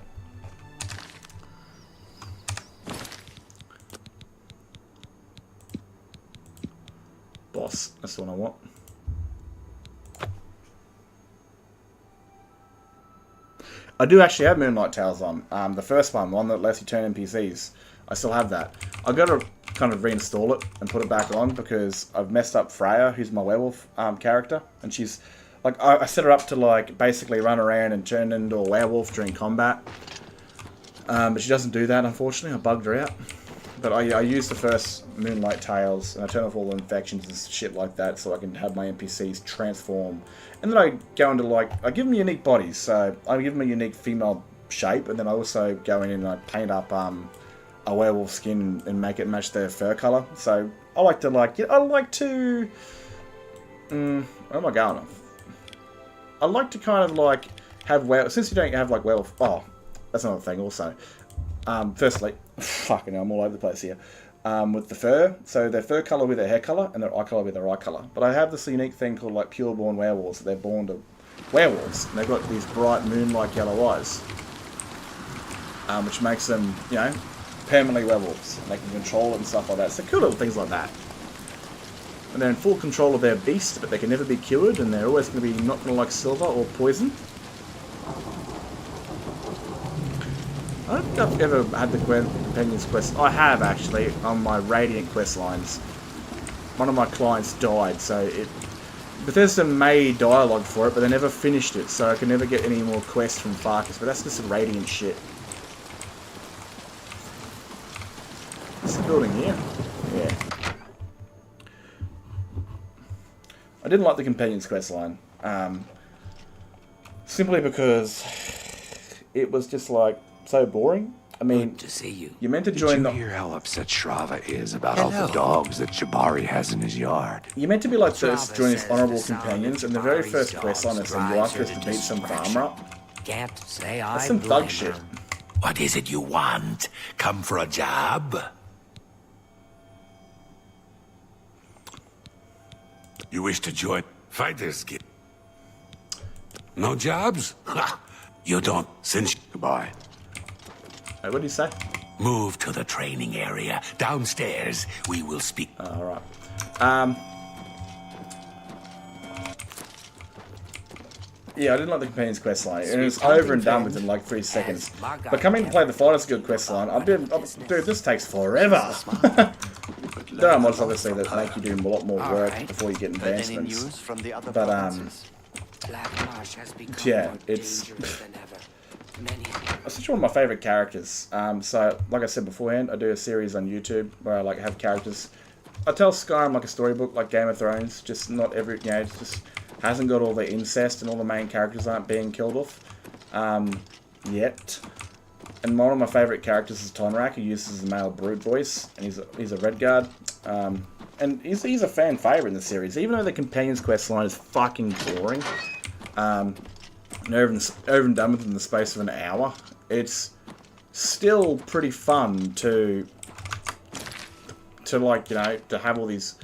A: Boss, that's the one I want. I do actually have Moonlight Tales on. The first one that lets you turn NPCs. I still have that. I've got to kind of reinstall it and put it back on because I've messed up Freya, who's my werewolf character. And she's, like, I set her up to, like, basically run around and turn into a werewolf during combat. But she doesn't do that, unfortunately. I bugged her out. But I use the first Moonlight Tales and I turn off all the infections and shit like that so I can have my NPCs transform. And then I go into like, I give them unique bodies, so I give them a unique female shape, and then I also go in and I paint up a werewolf skin and make it match their fur colour. So I like to where am I going? I like to kind of like have since you don't have like werewolf, oh, that's another thing also. Firstly, fucking hell, I'm all over the place here. With the fur, so their fur colour with their hair colour, and their eye colour with their eye colour. But I have this unique thing called like pure-born werewolves. They're born to werewolves, and they've got these bright moon-like yellow eyes, which makes them, you know, permanently werewolves. And they can control it and stuff like that. So cool little things like that. And they're in full control of their beast, but they can never be cured, and they're always going to be not going to like silver or poison. I don't think I've ever had the Companion's quest. I have, actually, on my Radiant quest lines. One of my clients died, so Bethesda made dialogue for it, but they never finished it, so I can never get any more quests from Farkas, but that's just some Radiant shit. building here? Yeah. I didn't like the Companion's quest line. Simply because it was just like so boring. I mean,
H: Good to see you.
A: you're meant to
I: Did
A: join
I: you
A: the.
I: hear how upset Shravas is about all the dogs that Jabari has in his yard?
A: You're meant to be like this,
E: Shravas
A: join his
E: says
A: honorable
E: the sound of
A: companions, and the very
E: Jabari's
A: first quest line
E: dogs
A: is saying you
E: drives
A: ask
E: her
A: us to
E: to
A: beat some
E: distraction.
A: farmer up.
E: Can't say
A: That's
E: I
A: some
E: blame
A: thug shit.
E: her.
H: What is it you want? Come for a job? You wish to join Fighters Guild? No jobs? Ha! You don't, since...
I: Goodbye.
A: Hey, what did he say?
H: Move to the training area. Downstairs, we will speak.
A: Alright. Yeah, I didn't like the Companion's quest line. And it was over and done within like 3 seconds. But coming to play the Fighters Guild quest line, dude, this takes forever. There are mods obviously that make you do a lot more work before you get advancements. But yeah, it's such one of my favourite characters. So, like I said beforehand, I do a series on YouTube where I like have characters. I tell Skyrim like a storybook, like Game of Thrones. Just not every, you know, it's just hasn't got all the incest and all the main characters aren't being killed off yet. And one of my favourite characters is Tonrak, who uses the male brute voice, and he's a Redguard. And he's a fan favourite in the series, even though the Companion's quest line is fucking boring. And over and done within the space of an hour. It's still pretty fun to like, you know, to have all these.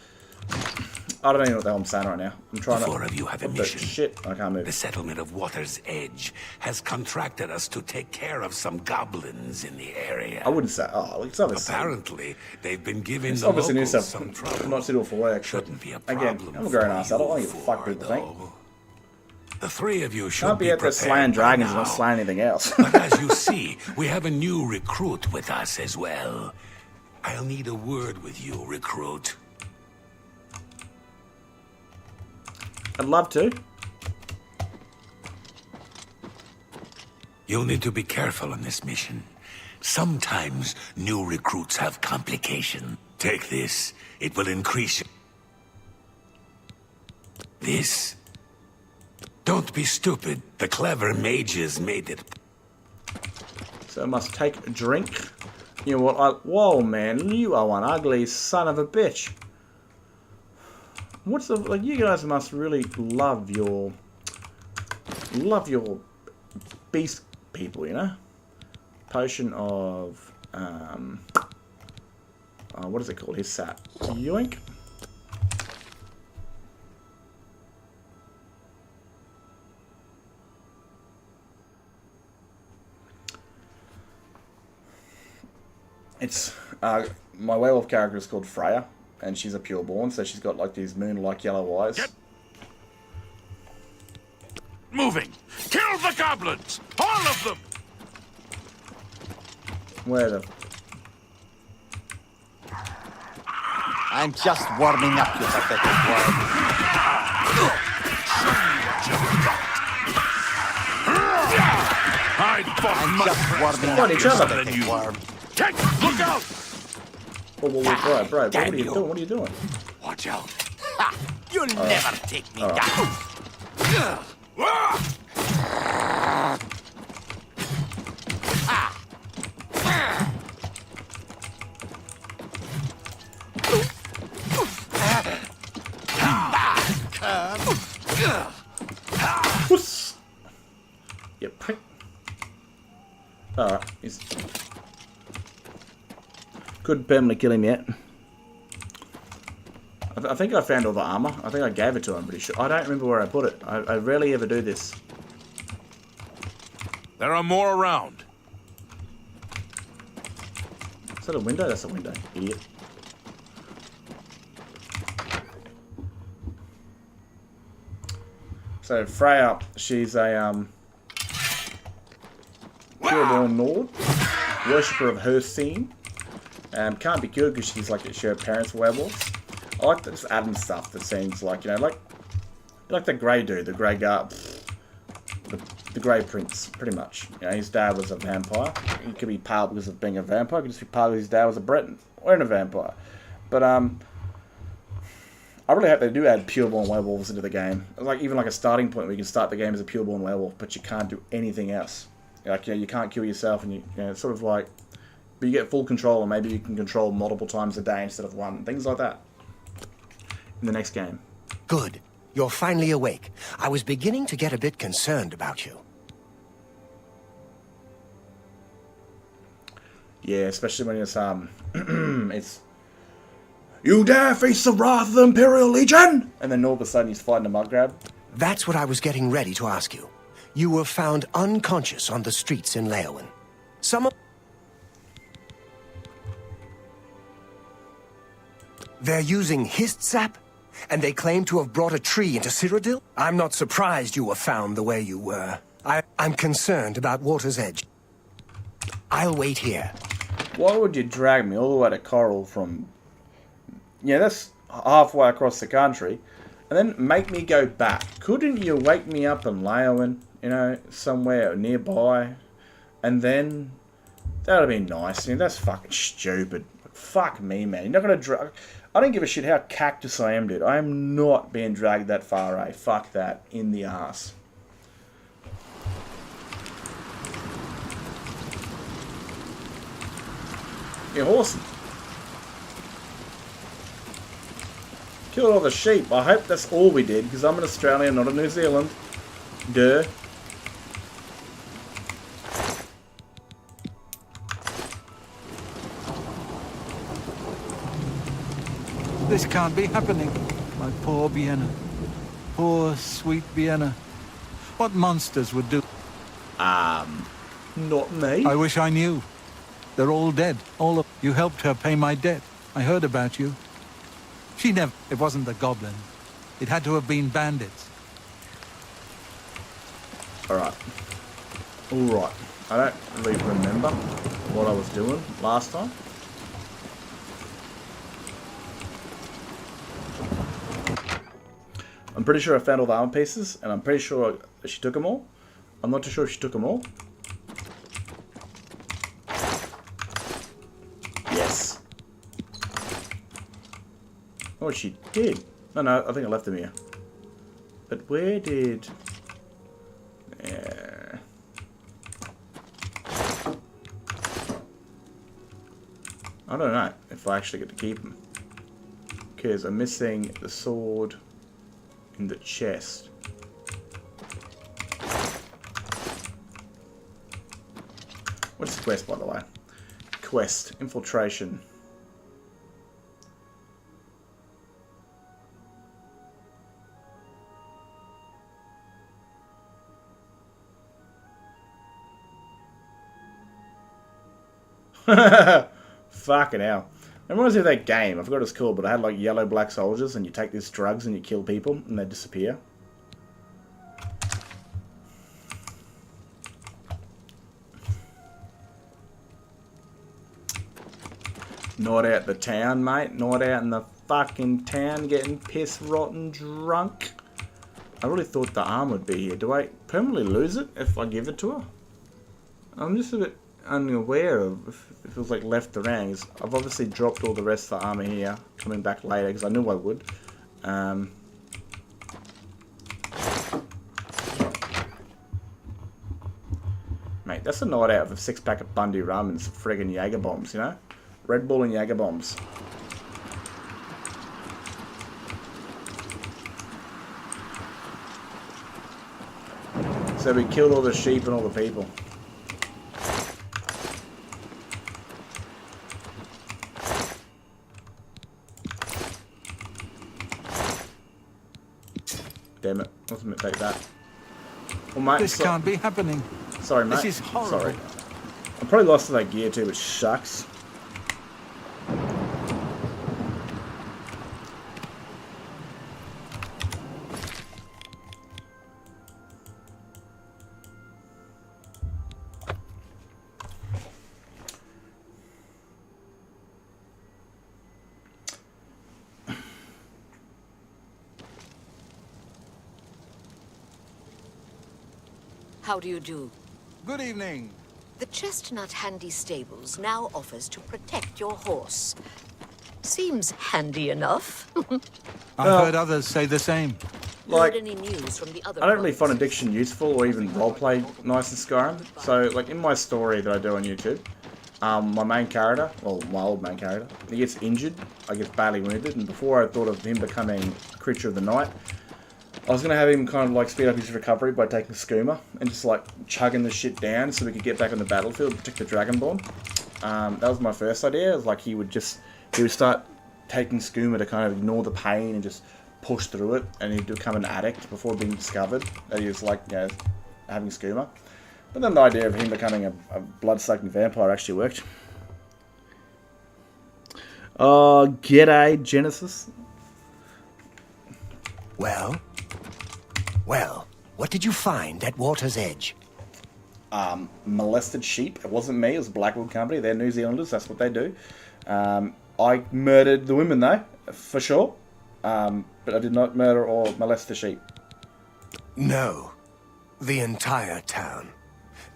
A: I don't even know what the hell I'm saying right now. I'm trying
H: The
A: to.
H: four of you have a
A: what the
H: mission.
A: shit, I can't move.
H: The settlement of Water's Edge has contracted us to take care of some goblins in the area.
A: I wouldn't say. Oh, it's obviously.
H: Apparently, they've been giving
A: It's
H: the
A: obviously new
H: locals
A: stuff.
H: some trouble.
A: Not suitable for work.
H: Shouldn't be a
A: Again,
H: problem
A: I'm a grown
H: for
A: ass. I don't
H: you
A: give a fuck
H: four,
A: people think.
H: though. The three of you should
A: Can't be out there
H: prepared
A: slaying
H: by
A: dragons and
H: now.
A: not slaying anything else.
H: But as you see, we have a new recruit with us as well. I'll need a word with you, recruit.
A: I'd love to.
H: You'll need to be careful on this mission. Sometimes new recruits have complication. Take this. It will increase your... This. Don't be stupid. The clever mages made it.
A: So I must take a drink. You know what? Whoa, man! You are one ugly son of a bitch. What's the like? You guys must really love your beast people, you know. Potion of what is it called? His sap. Yoink. It's my werewolf character is called Freya, and she's a pureborn, so she's got like these moon-like yellow eyes.
H: Moving! Kill the goblins! All of them!
A: Where the?
J: I'm just warming up, you pathetic worm. I'm just warming up,
A: each
J: you
A: other.
J: pathetic worm.
H: Look out!
A: Whoa, bro, what are you doing? What are you doing?
H: Watch out.
J: Ha! You'll never take me down.
A: Whoosh. You prick. Alright, he's... Couldn't permanently kill him yet. I think I found all the armor. I think I gave it to him, I'm pretty sure. I don't remember where I put it. I rarely ever do this.
C: There are more around.
A: Is that a window? That's a window, idiot. So Freya, she's a pureborn Nord, worshipper of her scene. Can't be good because she's like her parents were werewolves. I like just adding stuff that seems like, you know, like the grey dude, the grey guard, the Grey Prince, pretty much. You know, his dad was a vampire. He could be pale because of being a vampire. He could just be pale because his dad was a Breton or a vampire. But I really hope they do add pureborn werewolves into the game. Like even like a starting point where you can start the game as a pureborn werewolf, but you can't do anything else. Like you can't kill yourself, and you know, it's sort of like, but you get full control, and maybe you can control multiple times a day instead of one. Things like that. In the next game.
G: Good. You're finally awake. I was beginning to get a bit concerned about you.
A: Yeah, especially when it's it's you dare face the wrath of the Imperial Legion, and then all of a sudden he's fighting a mud grab.
G: That's what I was getting ready to ask you. You were found unconscious on the streets in Leyawen. They're using hist sap? And they claim to have brought a tree into Cyrodiil? I'm not surprised you were found the way you were. I'm concerned about Water's Edge. I'll wait here.
A: Why would you drag me all the way to Coral from... Yeah, that's halfway across the country. And then make me go back. Couldn't you wake me up in Leyawen, you know, somewhere nearby? And then... That would have been nice. I mean, that's fucking stupid. Fuck me, man. You're not going to drag... I don't give a shit how cactus I am, dude. I am not being dragged that far, eh? Fuck that. In the ass. You're horsey. Killed all the sheep. I hope that's all we did, because I'm in Australia, not in New Zealand. Duh.
K: This can't be happening. My poor Vienna. Poor, sweet Vienna. What monsters would do...
A: Not me.
K: I wish I knew. They're all dead. All of... You helped her pay my debt. I heard about you. She never... It wasn't the goblin. It had to have been bandits.
A: Alright. Alright. I don't really remember what I was doing last time. I'm pretty sure I found all the armor pieces, and I'm pretty sure she took them all. I'm not too sure if she took them all. Yes. Oh, she did. No, I think I left them here. But where did... I don't know if I actually get to keep them. Because I'm missing the sword in the chest. What's the quest, by the way? Quest. Infiltration. Fucking hell. It reminds me of that game. I forgot what it's called, but I had like yellow black soldiers, and you take these drugs and you kill people, and they disappear. Not out the town, mate. Not out in the fucking town getting piss rotten drunk. I really thought the arm would be here. Do I permanently lose it if I give it to her? I'm just a bit unaware of if it was like left around. I've obviously dropped all the rest of the armor here, coming back later because I knew I would. Mate, that's a night out of a 6-pack of Bundy rum and some friggin' Jaeger bombs, you know? Red Bull and Jaeger bombs. So we killed all the sheep and all the people. Damn it. I wasn't meant to take that. Well, mate,
K: This can't be happening.
A: Sorry, mate.
K: This is horrible.
A: Sorry. I probably lost all that gear too, which sucks.
D: How do you do?
K: Good evening.
D: The Chestnut Handy Stables now offers to protect your horse. Seems handy enough.
K: I've heard others say the same.
A: Like,
D: Heard any news from the other
A: I don't really find
D: provinces?
A: addiction useful or even roleplay nice in Skyrim. So, like, in my story that I do on YouTube, my main character, well, my old main character, he gets injured, I get badly wounded, and before I thought of him becoming a creature of the night, I was going to have him kind of like speed up his recovery by taking skooma and just like chugging the shit down so we could get back on the battlefield and protect the Dragonborn. That was my first idea. It was like he would start taking skooma to kind of ignore the pain and just push through it, and he'd become an addict before being discovered that he was like, you know, having skooma. But then the idea of him becoming a blood-sucking vampire actually worked. Oh, g'day, Genesis.
G: Well, what did you find at Water's Edge?
A: Molested sheep. It wasn't me, it was a Blackwood company. They're New Zealanders, that's what they do. I murdered the women though, for sure. But I did not murder or molest the sheep.
G: No, the entire town.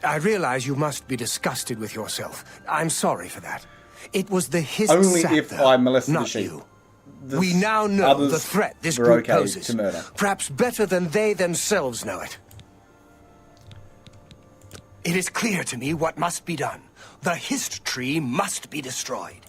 G: I realize you must be disgusted with yourself. I'm sorry for that. It was the Hist
A: Only
G: sap,
A: if
G: though,
A: I molested the
G: not
A: sheep.
G: you. We now know the threat this group
A: okay
G: poses.
A: to murder.
G: Perhaps better than they themselves know it. It is clear to me what must be done. The Hist tree must be destroyed.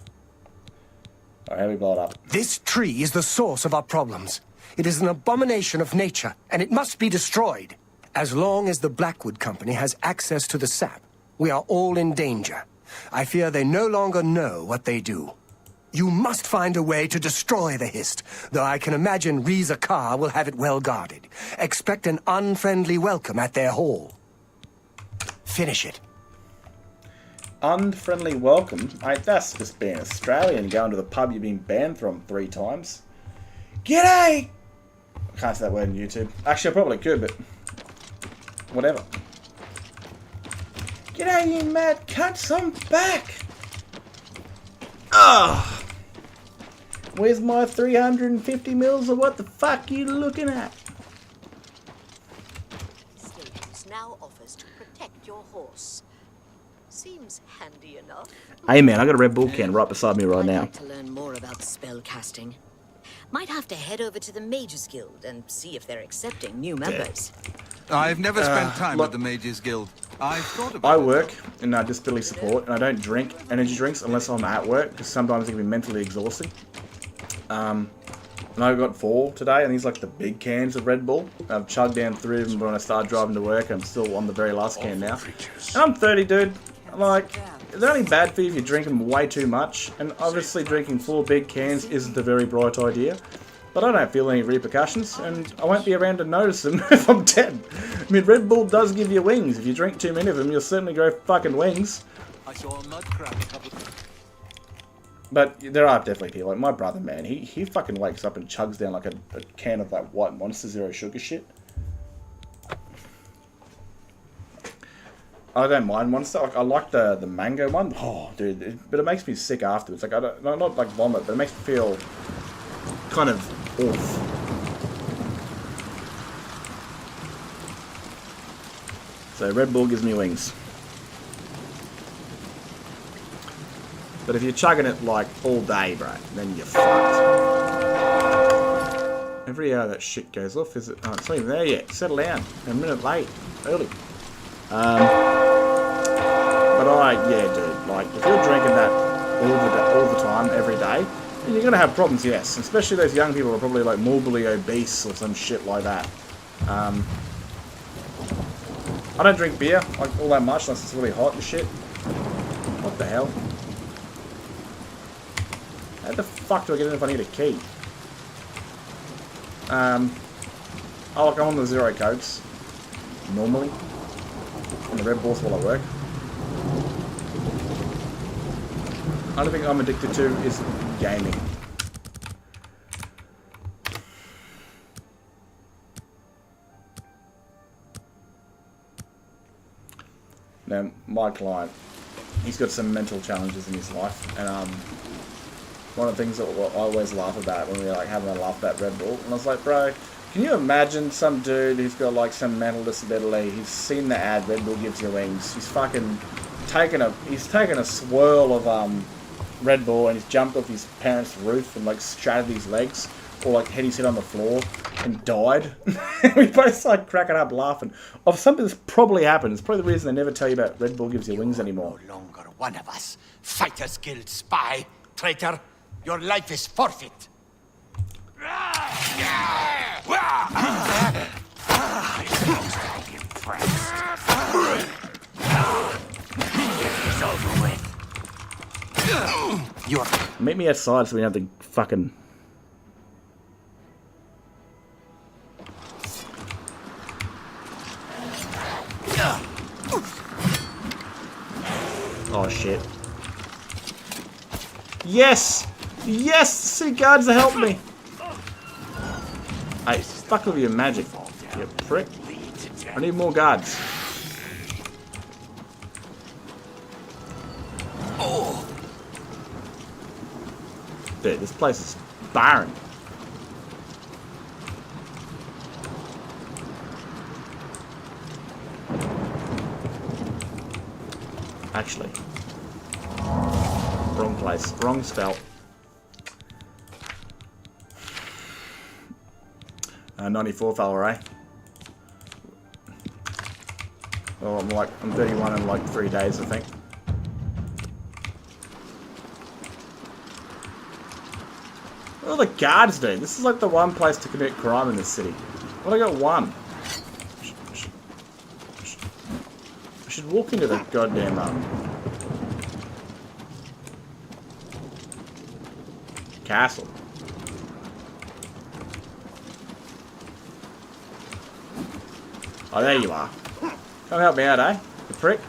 A: Alright, how do we blow it up?
G: This tree is the source of our problems. It is an abomination of nature, and it must be destroyed. As long as the Blackwood Company has access to the sap, we are all in danger. I fear they no longer know what they do. You must find a way to destroy the Hist, though I can imagine Reza Kar will have it well guarded. Expect an unfriendly welcome at their hall. Finish it.
A: Unfriendly welcome? Mate, that's just being Australian, going to the pub you've been banned from 3 times. G'day! I can't say that word on YouTube. Actually, I probably could, but whatever. G'day, you mad cunts, I'm back! Ugh! Where's my 350 mils, or what the fuck you looking at?
D: Stables now offers to protect your horse. Seems handy enough.
A: Hey man, I got a Red Bull can right beside me right
D: I'd
A: now.
D: like to learn more about spell casting. Might have to head over to the Mages Guild and see if they're accepting new members.
K: I've never spent time
A: look,
K: with the Mages Guild. I've thought about
A: I
K: it,
A: work
K: though.
A: in disability support, and I don't drink energy drinks unless I'm at work, because sometimes it can be mentally exhausting. And I got 4 today, and these like the big cans of Red Bull. I've chugged down 3 of them when I started driving to work, and I'm still on the very last can now. And I'm 30, dude. Like, it's only bad for you if you drink them way too much, and obviously drinking 4 big cans isn't a very bright idea. But I don't feel any repercussions, and I won't be around to notice them if I'm dead. I mean, Red Bull does give you wings. If you drink too many of them, you'll certainly grow fucking wings.
K: I saw a mud crab a couple of...
A: But there are definitely people, like my brother, man, he fucking wakes up and chugs down like a can of that white Monster Zero sugar shit. I don't mind Monster. Like, I like the mango one. Oh, dude, but it makes me sick afterwards. Like, I don't, not like vomit, but it makes me feel kind of off. So Red Bull gives me wings. But if you're chugging it like all day, bro, then you're fucked. Every hour that shit goes off, is it? Oh, it's not even there yet. Settle down. A minute late. Early. But yeah, dude, like, if you're drinking that all the time, every day, then you're gonna have problems, yes. Especially those young people who are probably like morbidly obese or some shit like that. I don't drink beer like all that much unless it's really hot and shit. What the hell? How the fuck do I get in if I need a key? Oh, look, I'm on the 0 codes. Normally. And the Red Bulls while I work. The only thing I'm addicted to is gaming. Now, my client, he's got some mental challenges in his life, and one of the things that I always laugh about when we're like having a laugh about Red Bull, and I was like, bro, Can you imagine some dude who's got like some mental disability? He's seen the ad, Red Bull gives you wings. He's fucking taken a swirl of Red Bull and he's jumped off his parents' roof and like shattered his legs, or like hit his head on the floor and died. We both started cracking up laughing. Of something that's probably happened. It's probably the reason they never tell you about Red Bull gives you wings anymore.
J: No longer one of us. Fighters Guild spy, traitor. Your life is forfeit.
A: Meet me outside so we don't have to fucking... Oh shit. Yes! Yes! Sea guards to help me! Hey, fuck with your magic, you prick. I need more guards. Dude, this place is barren. Actually. Wrong place. Wrong spell. 94 fella, eh? Well, I'm 31 in like 3 days, I think. What do the guards do? This is like the one place to commit crime in this city. What, I got one? I should walk into the goddamn castle. Oh, there you are. Come help me out, eh? You prick.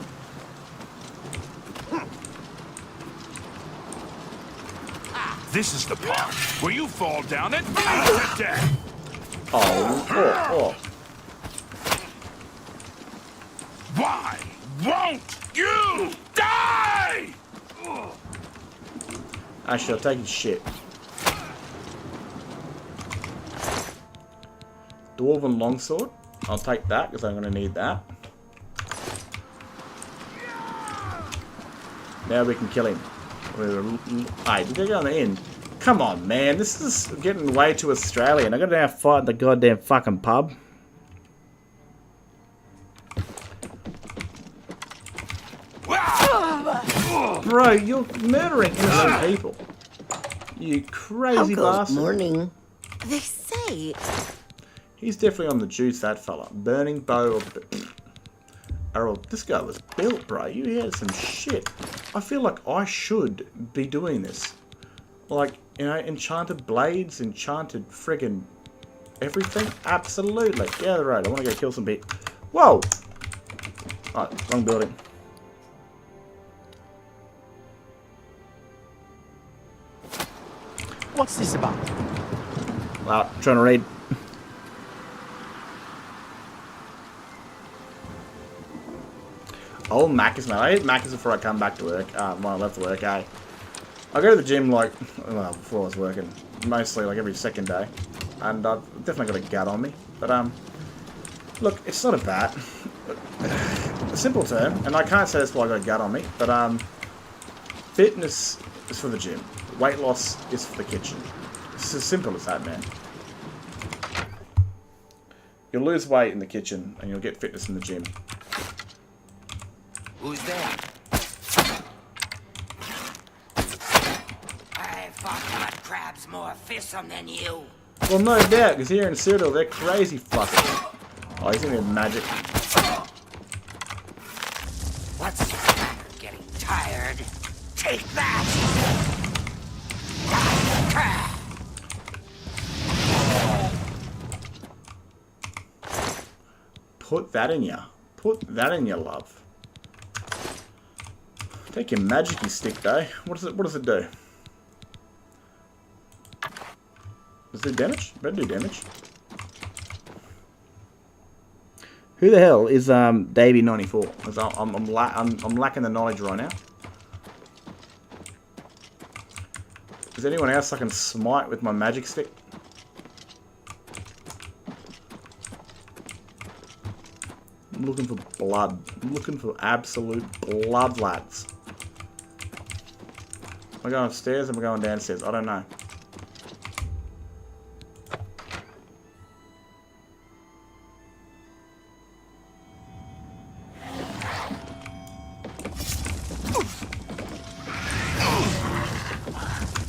H: This is the part where you fall down and bleed to death.
A: Oh.
H: Why won't you die?
A: Actually, I'll take his shit. Dwarven longsword. I'll take that because I'm going to need that. Now we can kill him. Hey, did they go on the end? Come on, man. This is getting way too Australian. I got to now fight in the goddamn fucking pub. Bro, you're murdering innocent people. You crazy bastard.
D: Morning. They say...
A: He's definitely on the juice, that fella. Burning bow of... Errol, this guy was built, bro. You had some shit. I feel like I should be doing this. Like, you know, enchanted blades, enchanted friggin' everything. Absolutely. Yeah, the road. I want to go kill some people. Whoa! Alright, wrong building.
J: What's this about?
A: Well, trying to read. Oh, Macca's, man. I ate Macca's before I come back to work. When I left work, I go to the gym, like, well, before I was working. Mostly, like, every second day. And I've definitely got a gut on me. But, look, it's not a bat. A simple term, and I can't say that's why I got a gut on me, but, fitness is for the gym. Weight loss is for the kitchen. It's as simple as that, man. You'll lose weight in the kitchen, and you'll get fitness in the gym.
J: Who's there? I fought mud crabs more fearsome than you.
A: Well, no doubt, because here in Cyrodiil, they're crazy fuckers. Oh, he's gonna be magic.
J: What's the matter? Getting tired? Take that!
A: Put that in ya. Put that in ya, love. Take your magic-y stick, though. What does it do? Does it do damage? Better do damage. Who the hell is Davey94? Because I'm lacking the knowledge right now. Is anyone else I can smite with my magic stick? I'm looking for blood. I'm looking for absolute blood, lads. Am I going upstairs or am I going downstairs? I don't know.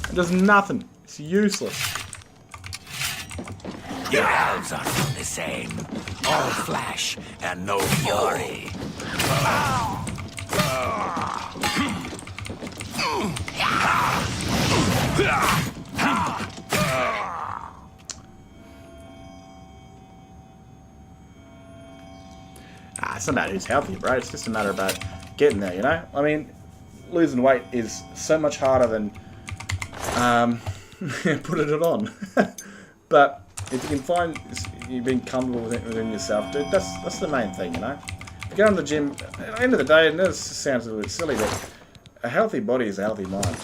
A: It does nothing. It's useless.
H: Your elves are not the same. All flesh and no fury.
A: It's not about who's healthy, bro. It's just a matter about getting there, you know? I mean, losing weight is so much harder than putting it on. But if you can find you being comfortable within yourself, dude, that's the main thing, you know? If you go to the gym, at the end of the day, and this sounds a little bit silly, but a healthy body is a healthy mind.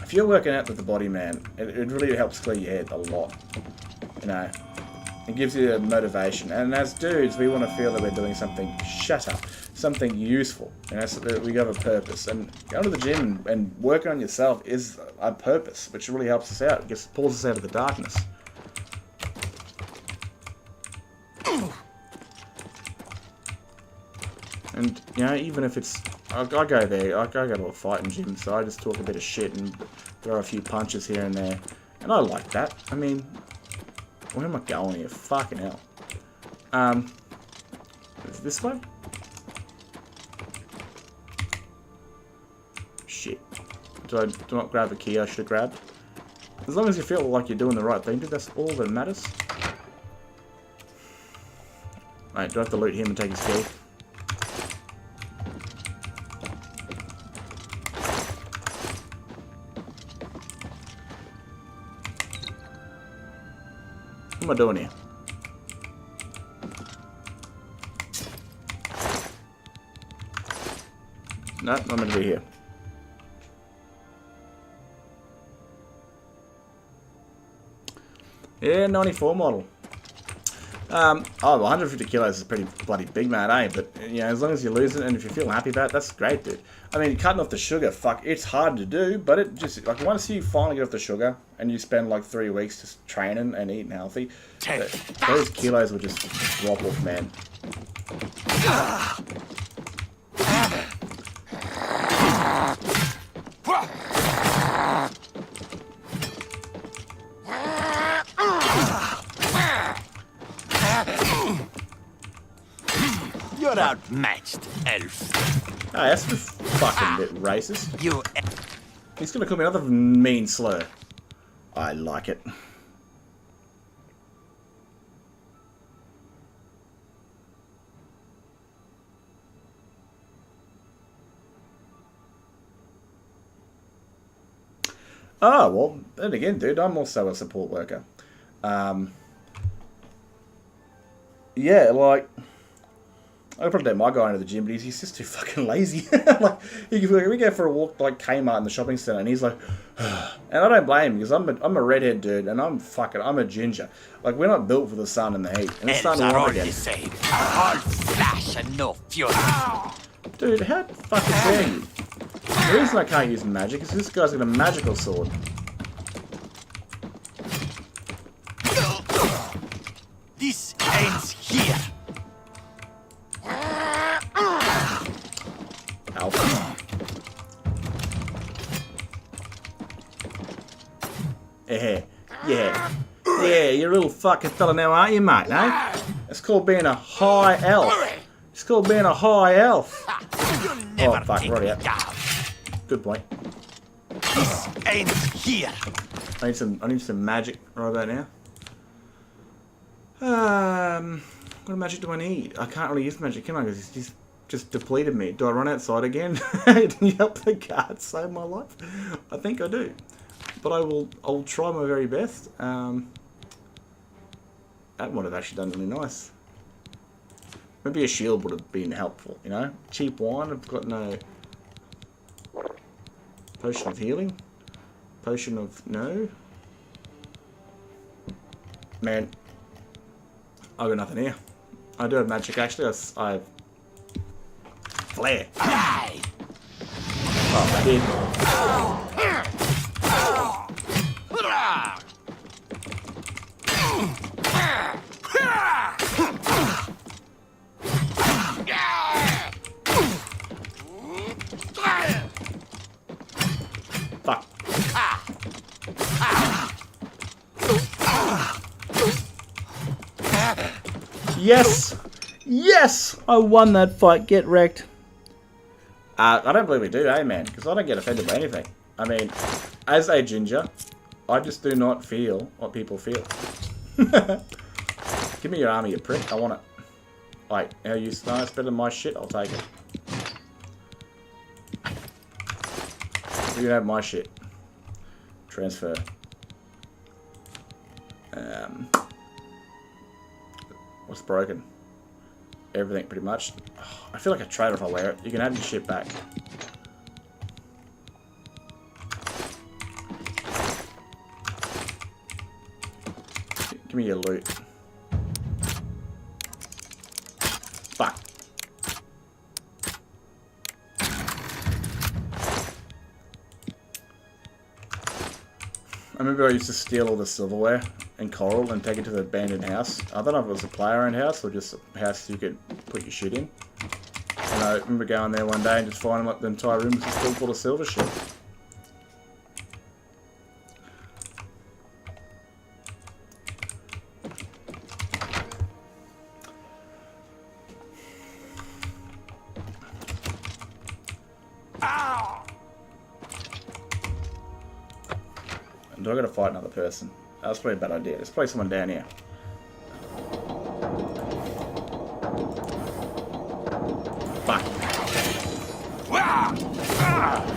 A: If you're working out with the body, man, it really helps clear your head a lot, you know? It gives you a motivation, and as dudes, we want to feel that we're doing something, something useful, you know, so that we have a purpose. And going to the gym and working on yourself is a purpose, which really helps us out. It just pulls us out of the darkness. And, you know, even if it's... I go there, I go to a fighting gym, so I just talk a bit of shit and throw a few punches here and there. And I like that. I mean, where am I going here? Fucking hell. Is it this way? Shit. Do I not grab the key I should have grabbed? As long as you feel like you're doing the right thing, dude, that's all that matters. Right, do I have to loot him and take his key? What am I doing here? No, I'm going to be here. Yeah, 94 model. Oh, 150 kilos is pretty bloody big, man, eh? But, you know, as long as you lose it and if you're feeling happy about it, that's great, dude. I mean, cutting off the sugar, fuck, it's hard to do, but it just, like, once you finally get off the sugar and you spend, like, 3 weeks just training and eating healthy, those kilos will just drop off, man.
H: You're outmatched, elf.
A: Oh, that's just fucking bit racist.
H: You.
A: He's gonna call me another mean slur. I like it. Oh, well, then again, dude, I'm also a support worker. Yeah, like, I probably don't mind going to the gym, but he's just too fucking lazy. Like, we go for a walk like Kmart in the shopping centre, and he's like, and I don't blame him because I'm a redhead dude, and I'm a ginger. Like, we're not built for the sun and the heat, and it's starting to warm again.
H: Same. All flash and no fury.
A: Dude, how fucking dare you? The reason I can't use magic is this guy's got a magical sword.
H: This ends here.
A: Alpha. Yeah, you're a little fucking fella now, aren't you, mate, eh? It's called being a high elf. It's called being a high elf. Oh, fuck, right out. Good point.
H: This ends here.
A: I need some magic right about now. What magic do I need? I can't really use magic, can I? Because he's just depleted me. Do I run outside again? Help the guard save my life? I think I do. But I'll try my very best. That would have actually done really nice. Maybe a shield would have been helpful, you know? Cheap wine, I've got no... Potion of healing? Potion of... no? Man. I've got nothing here. I do have magic actually. I have flare. Oh, I did. Fuck. Yes! Yes! I won that fight. Get wrecked. I don't believe we do, eh, man? Because I don't get offended by anything. I mean, as a ginger, I just do not feel what people feel. Give me your armor, you prick. I want it. Like, how you know it's better than my shit? I'll take it. You can have my shit. Transfer. What's broken? Everything, pretty much. Oh, I feel like a traitor if I wear it. You can have your shit back. Give me your loot. Fuck. I remember I used to steal all the silverware and coral and take it to the abandoned house. I don't know if it was a player-owned house or just a house you could put your shit in. And I remember going there one day and just finding like the entire room was just filled full of silver shit. Do I gotta fight another person? That's probably a bad idea. Let's play someone down here. Fuck.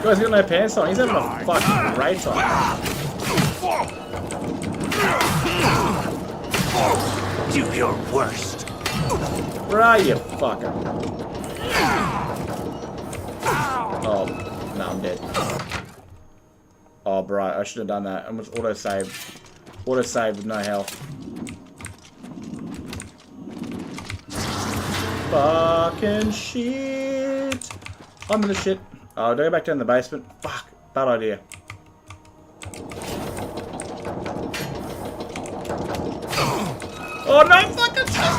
A: Guy's got no pants on. He's having a fucking great time.
B: Do your worst.
A: Where are you, fucker? Oh, no, I'm dead. Oh, bro, I should have done that. I must auto-save. Auto-save with no health. Fucking shit. I'm in the shit. Oh, do I go back down the basement? Fuck. Bad idea. Oh, no fucking shit.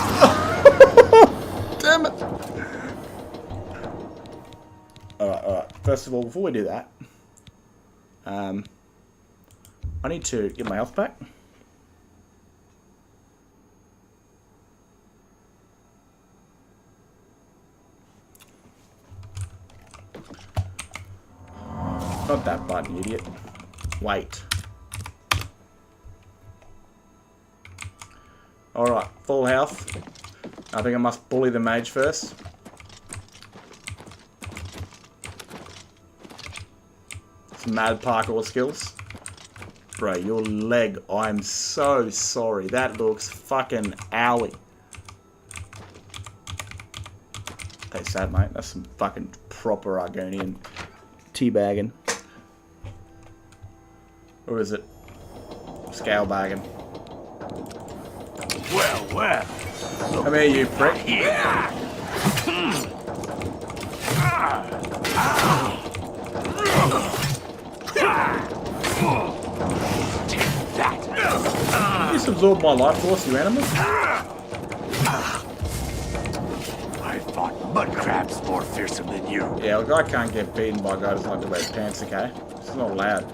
A: Damn it. Alright. First of all, before we do that, I need to get my health back. Not that button, idiot. Wait. Alright, full health. I think I must bully the mage first. Some mad parkour skills. Bro, your leg, I'm so sorry. That looks fucking owie. That's sad, mate. That's some fucking proper Argonian teabagging. Or is it scale bagging?
B: Well.
A: Come here, you prick. You just absorbed my life force, you animal.
B: I fought mud crabs more fearsome than you.
A: Yeah, look, I can't get beaten by guys who like to wear pants, okay? It's not allowed.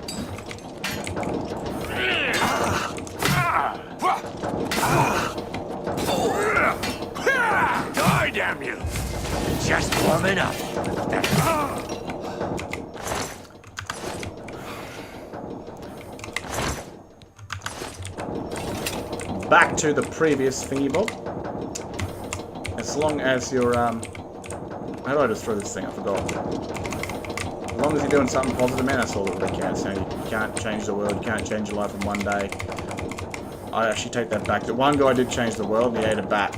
B: Die, damn you! Just warming up.
A: Back to the previous thingy bob. As long as you're how do I destroy this thing? I forgot. As long as you're doing something positive, man, that's all that really counts. You can't change the world, you can't change your life in one day. I actually take that back. The one guy did change the world and he ate a bat.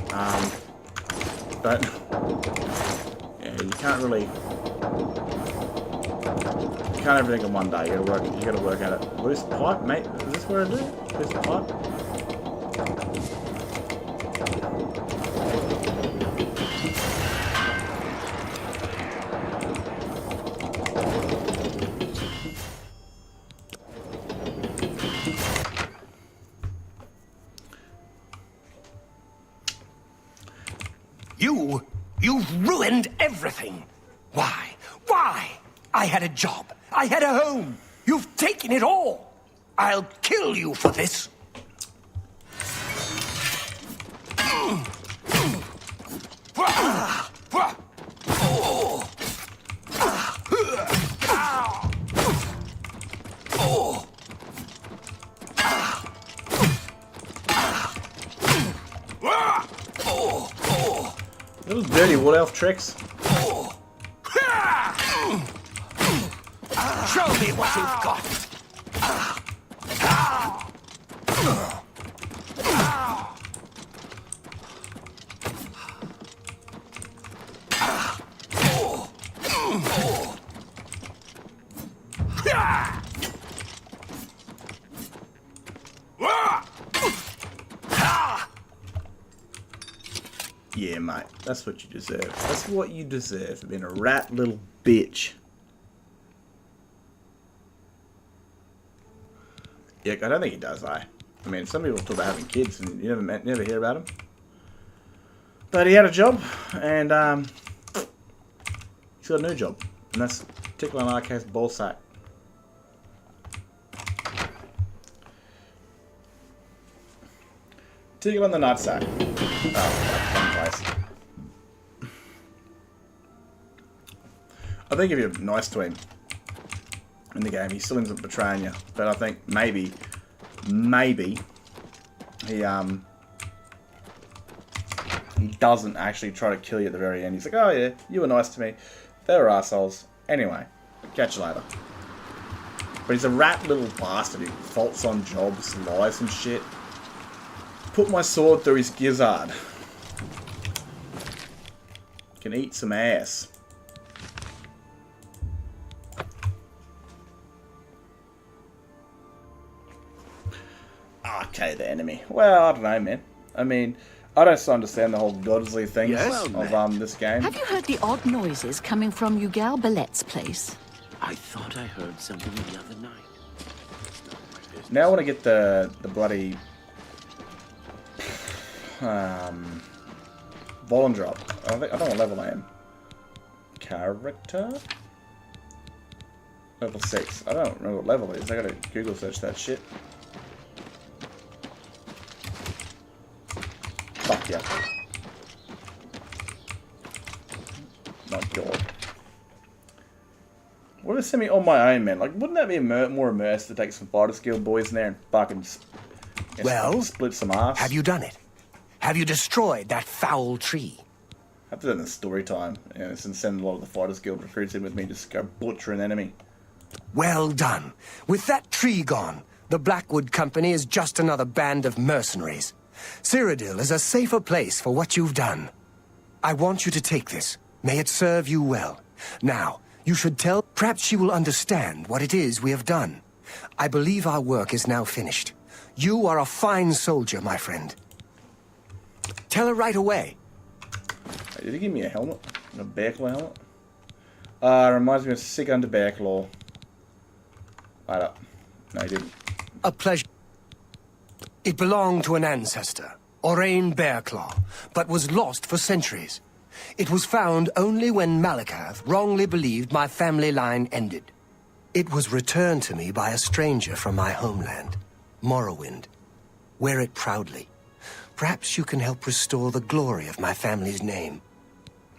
A: But yeah, you can't really have everything in one day. You gotta work at it. Loose pipe, mate. Is this where I do? Loose pipe?
G: You've ruined everything. Why? Why? I had a job. I had a home. You've taken it all. I'll kill you for this.
A: Little dirty wood elf tricks.
G: Show me what you've got.
A: Yeah, mate. That's what you deserve. That's what you deserve for being a rat little bitch. Yeah, I don't think he does, though. I mean, some people talk about having kids and you never hear about him. But he had a job, and he's got a new job. And that's tickling our case ballsack. Tickle on the nutsack. Oh, wrong place. I think if you're nice to him in the game, he still ends up betraying you. But I think maybe he doesn't actually try to kill you at the very end. He's like, oh yeah, you were nice to me. They were assholes. Anyway, catch you later. But he's a rat little bastard who faults on jobs, lies and shit. Put my sword through his gizzard. Can eat some ass. Okay, the enemy. Well, I don't know, man. I mean, I don't understand the whole Godsley thing of this game.
L: Have you heard the odd noises coming from Ugal Ballet's place?
B: I thought I heard something the other night.
A: Now I want to get the bloody Vol and drop. I don't know what level I am. Character? Level 6. I don't remember what level it is. I gotta Google search that shit. Fuck yeah. My god. What if I send me on my own, man? Like, wouldn't that be more immersive to take some fighter skill boys in there and fucking split some ass?
G: Have you done it? Have you destroyed that foul tree?
A: I've done the story time. You know, and send a lot of the Fighters Guild recruits in with me just to go butcher an enemy.
G: Well done. With that tree gone, the Blackwood Company is just another band of mercenaries. Cyrodiil is a safer place for what you've done. I want you to take this. May it serve you well. Now, you should tell... Perhaps she will understand what it is we have done. I believe our work is now finished. You are a fine soldier, my friend. Tell her right away.
A: Did he give me a helmet? A bear claw helmet? Reminds me of Sick Under Bear Claw. Right up. No, he didn't.
G: A pleasure. It belonged to an ancestor, Orain Bearclaw, but was lost for centuries. It was found only when Malakath wrongly believed my family line ended. It was returned to me by a stranger from my homeland, Morrowind. Wear it proudly. Perhaps you can help restore the glory of my family's name.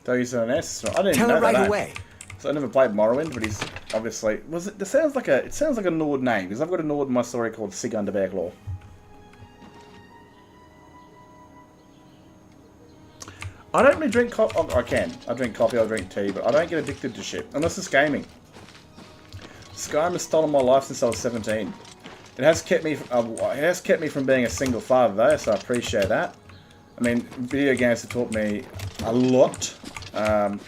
A: So he's an ancestor. I didn't
G: Tell
A: know
G: her right
A: that.
G: away.
A: So I never played Morrowind, but he's obviously it sounds like a Nord name because I've got a Nord in my story called Sig Under Bearclaw. I don't really drink coffee. Oh, I can. I drink coffee. I drink tea, but I don't get addicted to shit unless it's gaming. Skyrim has stolen my life since I was 17. It has kept me from being a single father though, so I appreciate that. I mean, video games have taught me a lot, and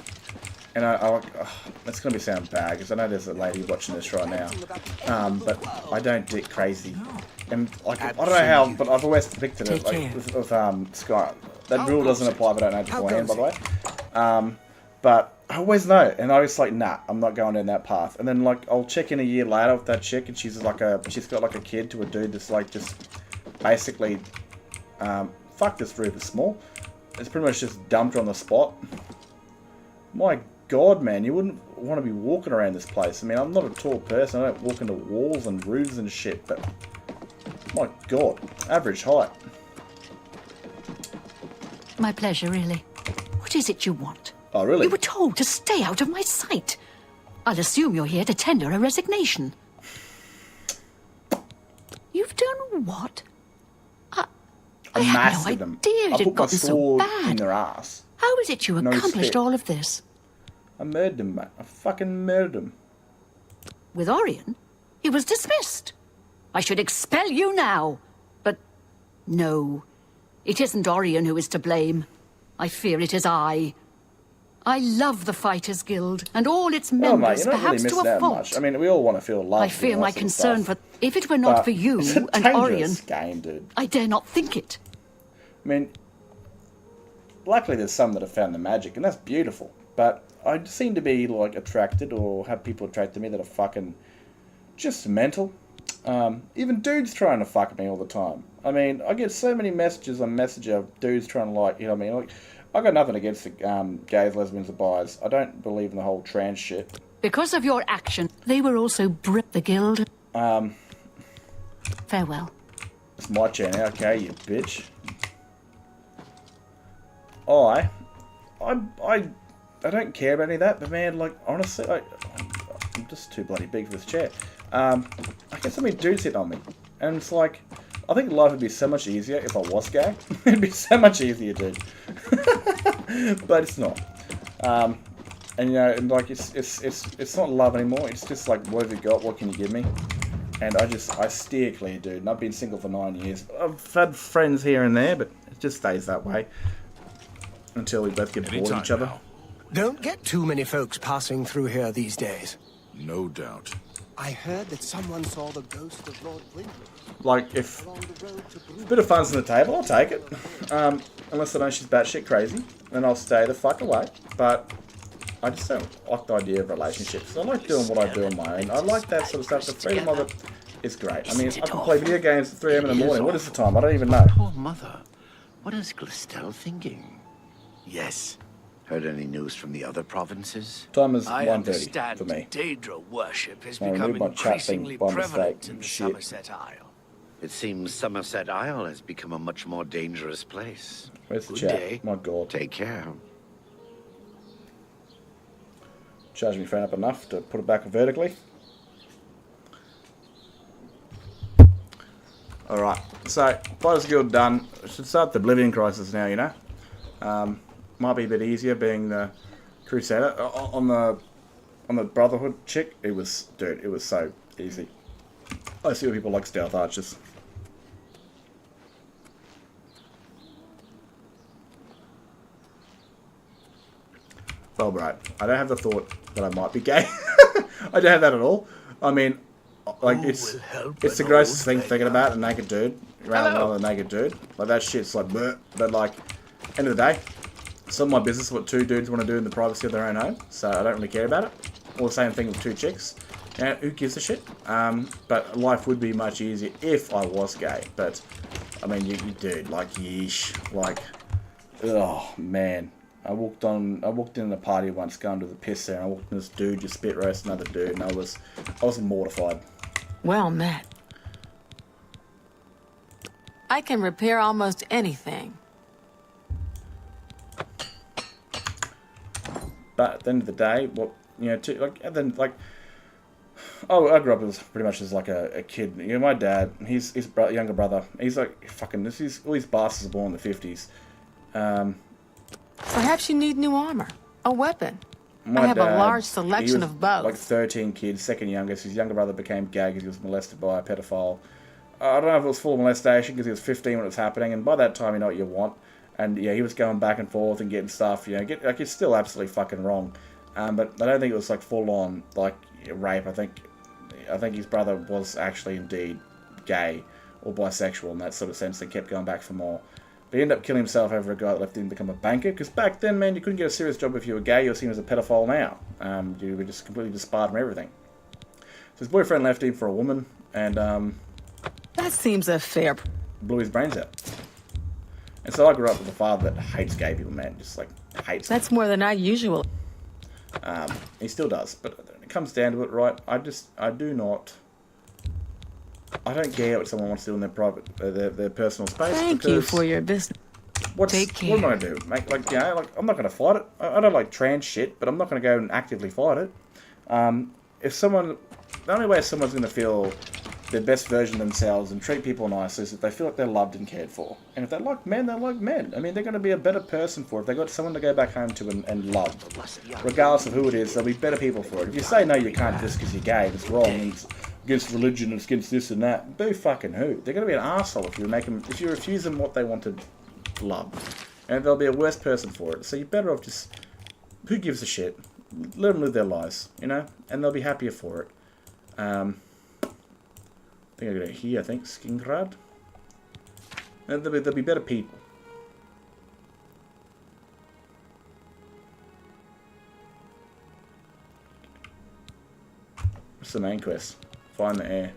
A: it's gonna sound bad because I know there's a lady watching this right now, but I don't get crazy, and like I don't know how, but I've always predicted it like with Skyrim. That rule doesn't apply if I don't know beforehand, by the way. But I always know, and I was like, nah, I'm not going down that path. And then like I'll check in a year later with that chick, and she's got like a kid to a dude that's like just basically, fuck this roof is small. It's pretty much just dumped her on the spot. My God, man, you wouldn't want to be walking around this place. I mean, I'm not a tall person. I don't walk into walls and roofs and shit, but my God, average height.
L: My pleasure, really. What is it you want?
A: Oh, really?
L: You were told to stay out of my sight. I'll assume you're here to tender a resignation. You've done what? I had no idea it had gotten so bad.
A: In their ass.
L: How is it you accomplished all of this?
A: I murdered him, mate. I fucking murdered him.
L: With Orion? He was dismissed. I should expel you now. But no, it isn't Orion who is to blame. I fear it is I. I love the Fighters Guild and all its members,
A: you're not
L: perhaps
A: really
L: to a fault.
A: much. I mean, we all want to feel loved.
L: I fear my concern for... If it were not for you and Orion...
A: Game, dude.
L: I dare not think it.
A: I mean, luckily there's some that have found the magic, and that's beautiful. But I seem to be, like, attracted, or have people attracted to me that are fucking just mental. Even dudes trying to fuck me all the time. I mean, I get so many messages on Messenger of dudes trying to, like, you know what I mean? Like, I've got nothing against the gays, lesbians, or bis. I don't believe in the whole trans shit.
L: Because of your action, they were also the guild. Farewell.
A: It's my turn now, okay, you bitch. I don't care about any of that, but man, like, honestly, I'm just too bloody big for this chair. I get so many dudes hitting on me, and it's like, I think life would be so much easier if I was gay. It'd be so much easier, dude. But it's not. And you know, and like it's not love anymore. It's just like, what have you got? What can you give me? And I steer clear, dude. And I've been single for 9 years. I've had friends here and there, but it just stays that way until we both get bored of each other.
G: Don't get too many folks passing through here these days.
C: No doubt.
G: I heard that someone saw the ghost of Lord Flint.
A: Like, if a bit of fun's on the table, I'll take it. Unless I know she's batshit crazy, then I'll stay the fuck away. But I just don't like the idea of relationships. I like doing what I do on my own. I like that sort of stuff. The freedom of it is great. I mean, I can play video games at 3 AM in the morning. What is the time? I don't even know.
B: Poor mother. What is Glistel thinking? Yes. Heard any news from the other provinces?
A: Time is
E: I
A: 1:30
E: understand
A: for me.
E: Daedra worship has
A: I
E: become
A: removed my chat thing
E: increasingly
A: by
E: prevalent
A: mistake.
E: in the
A: Shit.
E: Somerset Isle.
B: It seems Somerset Isle has become a much more dangerous place.
A: Where's the
B: Good
A: chat?
B: day.
A: My God.
B: Take care.
A: Charged me phone up enough to put it back vertically. Alright, so Fighters Guild done. I should start the Oblivion Crisis now, you know. Might be a bit easier being the Crusader. On the Brotherhood chick, it was so easy. I see what people like stealth archers. Well, right. I don't have the thought that I might be gay. I don't have that at all. I mean, like, it's the grossest thing thinking about a naked dude around another naked dude. Like, that shit's like, bleh. But like, end of the day, it's not my business what two dudes want to do in the privacy of their own home, so I don't really care about it. Or the same thing with two chicks. Yeah, who gives a shit? But life would be much easier if I was gay. But, I mean, you dude, like, yeesh. Like, oh, man. I walked in a party once, going to the piss there, and I walked in this dude just spit roast another dude, and I was mortified.
M: Well met. I can repair almost anything.
A: But at the end of the day, what, you know, I grew up as pretty much as like a kid. You know, my dad, his younger brother, he's like fucking all these bastards are born in the 50s.
M: Perhaps you need new armor, a weapon.
A: My
M: I have
A: dad,
M: a large selection
A: he was
M: of both.
A: Like 13 kids, second youngest. His younger brother became gay because he was molested by a pedophile. I don't know if it was full molestation because he was 15 when it was happening, and by that time you know what you want. And yeah, he was going back and forth and getting stuff. You know, like, it's still absolutely fucking wrong. But I don't think it was like full on like rape. I think his brother was actually indeed gay or bisexual in that sort of sense. They kept going back for more. But he ended up killing himself over a guy that left him to become a banker. Because back then, man, you couldn't get a serious job if you were gay. You were seen as a pedophile now. You were just completely disbarred from everything. So his boyfriend left him for a woman, and
M: that seems a fair.
A: Blew his brains out. And so I grew up with a father that hates gay people, man. Just like hates them.
M: That's more than I usually.
A: He still does, but when it comes down to it, right? I don't care what someone wants to do in their private, their personal space.
M: Thank you for your business. Take care.
A: What am I going to do? I'm not going to fight it. I don't like trans shit, but I'm not going to go and actively fight it. The only way someone's going to feel their best version of themselves and treat people nice is if they feel like they're loved and cared for. And if they like men, they like men. I mean, they're going to be a better person for it. If they've got someone to go back home to and love. Regardless of who it is, they'll be better people for it. If you say, no, you can't just because you're gay, it's wrong, and it's against religion, it's against this and that, boo fucking who? They're going to be an arsehole if you refuse them what they want to love. And they'll be a worse person for it. So you're better off just, who gives a shit? Let them live their lives, you know? And they'll be happier for it. I think I got it here, Skingrad. And they'll be better people. What's the main quest? Find the air.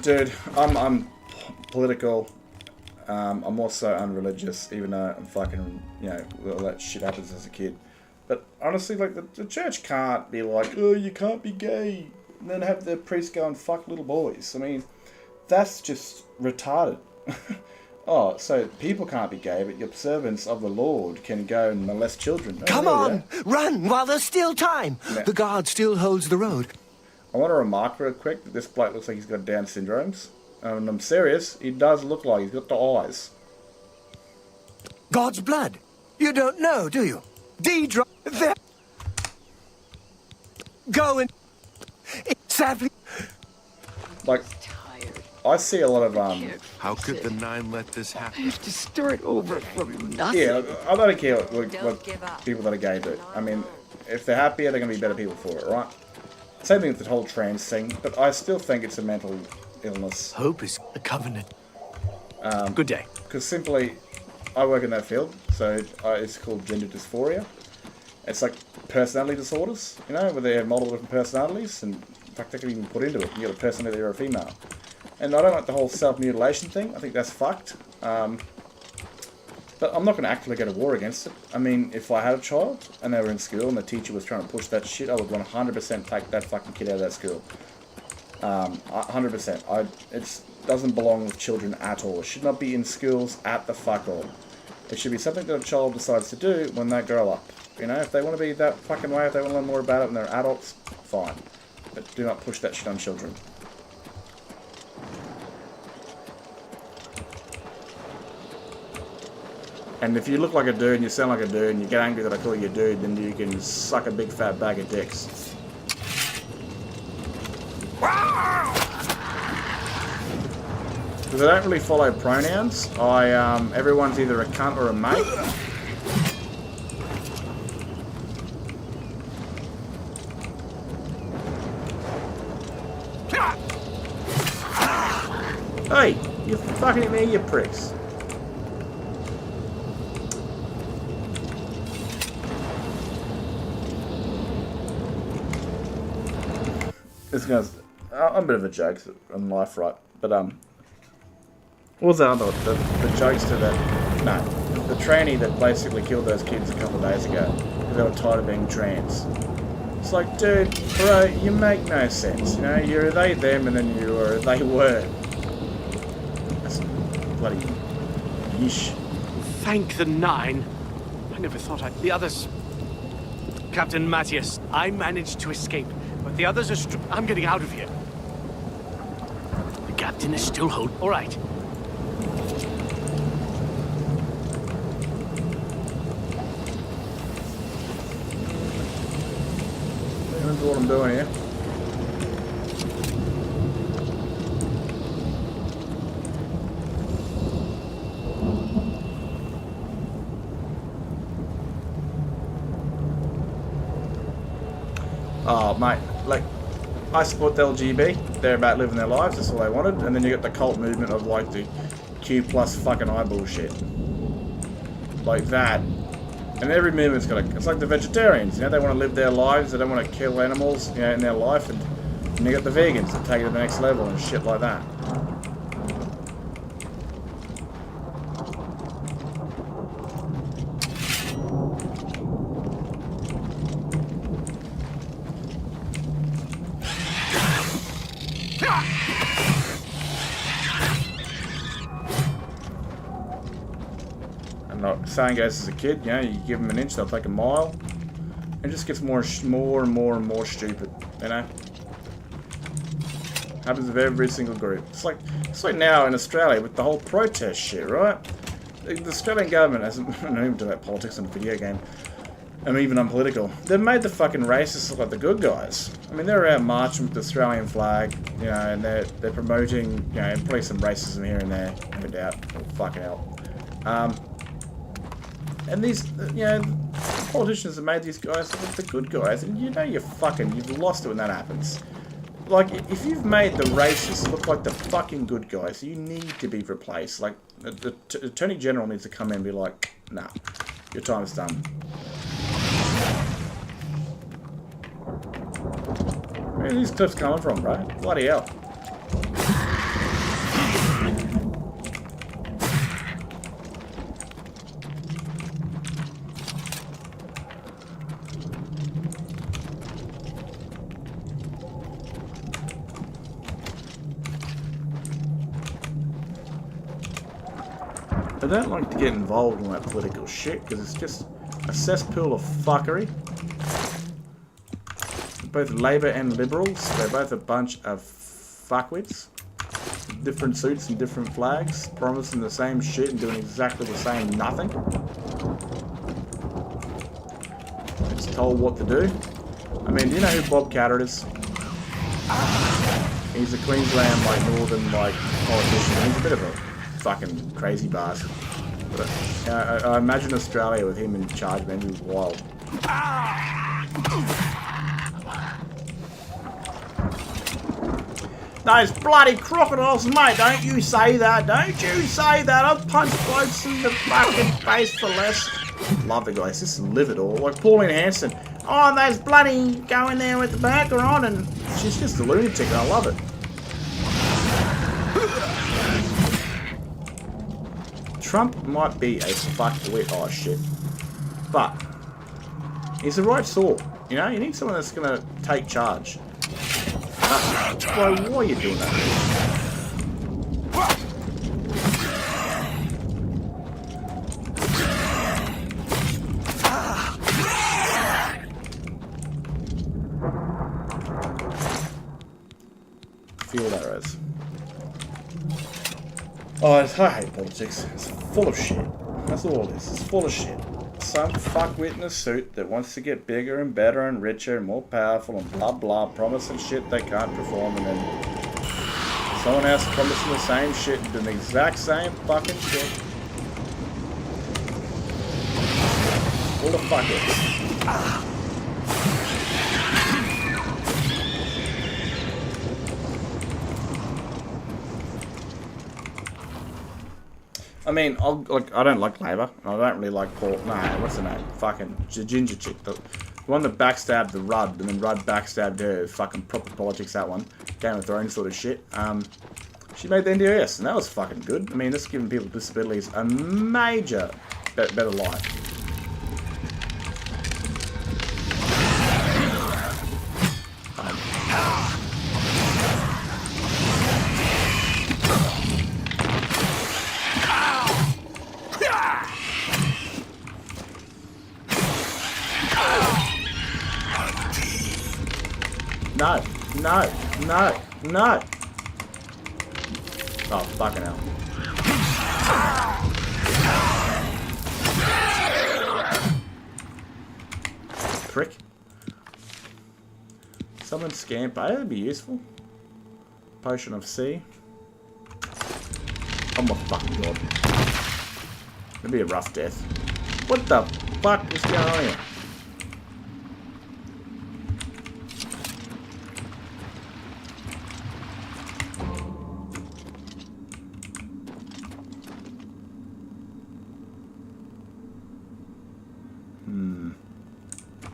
A: Dude, I'm political. I'm also unreligious, even though I'm fucking, all that shit happens as a kid. But honestly, like, the church can't be like, oh, you can't be gay, and then have the priest go and fuck little boys. I mean, that's just retarded. Oh, so people can't be gay, but your servants of the Lord can go and molest children. Oh,
G: Come on! Run while there's still time! Yeah. The guard still holds the road.
A: I want to remark real quick that this bloke looks like he's got Down syndromes. And I'm serious, he does look like he's got the eyes.
G: God's blood? You don't know, do you? D-drop there. Go and... sadly...
A: Like, I see a lot of,
I: How could the Nine let this happen?
F: I have to start over from nothing.
A: Yeah, I don't care what people that are gay do. I mean, if they're happier, they're going to be better people for it, right? Same thing with the whole trans thing, but I still think it's a mental illness.
E: Hope is a covenant. Good day.
A: Because simply, I work in that field, so it's called gender dysphoria. It's like personality disorders, where they have multiple different personalities, and in fact, they can even put into it. You get a personality that you're a female. And I don't like the whole self-mutilation thing. I think that's fucked. But I'm not going to actively go to war against it. I mean, if I had a child and they were in school and the teacher was trying to push that shit, I would 100% take that fucking kid out of that school. 100%. It doesn't belong with children at all. It should not be in schools at the fuck all. It should be something that a child decides to do when they grow up. If they want to be that fucking way, if they want to learn more about it when they're adults, fine. But do not push that shit on children. And if you look like a dude and you sound like a dude and you get angry that I call you a dude, then you can suck a big fat bag of dicks. Because I don't really follow pronouns. Everyone's either a cunt or a mate. Hey, you're fucking at me, you pricks. I'm a bit of a joke in life, right? But, what was that other? The jokes to that? No. The tranny that basically killed those kids a couple of days ago because they were tired of being trans. It's like, dude, bro, you make no sense. You're they, them, and then you are they were. That's bloody yeesh.
E: Thank the Nine. I never thought The others... Captain Matthias, I managed to escape. But the others are I'm getting out of here. The captain is still holding. All right.
A: That's what I'm doing here. Oh, mate. Like, I support the LGB. They're about living their lives. That's all they wanted. And then you got the cult movement of, like, the Q plus fucking I bullshit. Like that. And every movement's got a... It's like the vegetarians, they want to live their lives. They don't want to kill animals, in their life. And And you got the vegans that take it to the next level and shit like that. And like saying goes as a kid, you know, you give them an inch, they'll take a mile. It just gets more and more stupid, you know. Happens with every single group. It's like now in Australia with the whole protest shit, right? The Australian government hasn't. I don't even do that politics in a video game. I'm even unpolitical. They've made the fucking racists look like the good guys. I mean, they're out marching with the Australian flag, you know, and they're promoting, you know, probably some racism here and there, no doubt. Oh, fucking hell. And these, you know, politicians have made these guys look like the good guys, and you know you've lost it when that happens. Like, if you've made the racists look like the fucking good guys, you need to be replaced. Like, the Attorney General needs to come in and be like, nah, your time's done. Where are these clips coming from, bro? Bloody hell. I don't like to get involved in that political shit because it's just a cesspool of fuckery. Both Labour and Liberals, they're both a bunch of fuckwits. Different suits and different flags, promising the same shit and doing exactly the same nothing. It's told what to do. I mean, do you know who Bob Catter is? He's a Queensland, like, northern, like, politician. He's a bit of a fucking crazy bastard. But I imagine Australia with him in charge, man, he was wild. Those bloody crocodiles, mate, don't you say that. Don't you say that. I've punched blokes in the fucking face for less. Love the guys, just live it all. Like Pauline Hanson. Oh, and those bloody going there with the burger on, and she's just a lunatic, and I love it. Trump might be a fuckwit, oh shit, but he's the right sort. You know, you need someone that's gonna take charge. Bro, why are you doing that? Feel that, Rose. Oh, I hate politics. It's full of shit. That's all it is. It's full of shit. Some fuckwit in a suit that wants to get bigger and better and richer and more powerful and blah blah, promising shit they can't perform, and then someone else promising the same shit and doing the exact same fucking shit. Full of fuckwits. I mean, I don't like Labour. I don't really like Paul. No, what's her name? Fucking ginger chick. The one that backstabbed the Rudd, and then Rudd backstabbed her. Fucking proper politics, that one. Game of Thrones sort of shit. She made the NDIS, and that was fucking good. I mean, this is giving people with disabilities a major better life. No, no, no, no. Oh, fucking hell. Prick. Summon Scamp. That'd be useful. Potion of Sea. Oh my fucking god. That'd be a rough death. What the fuck is going on here?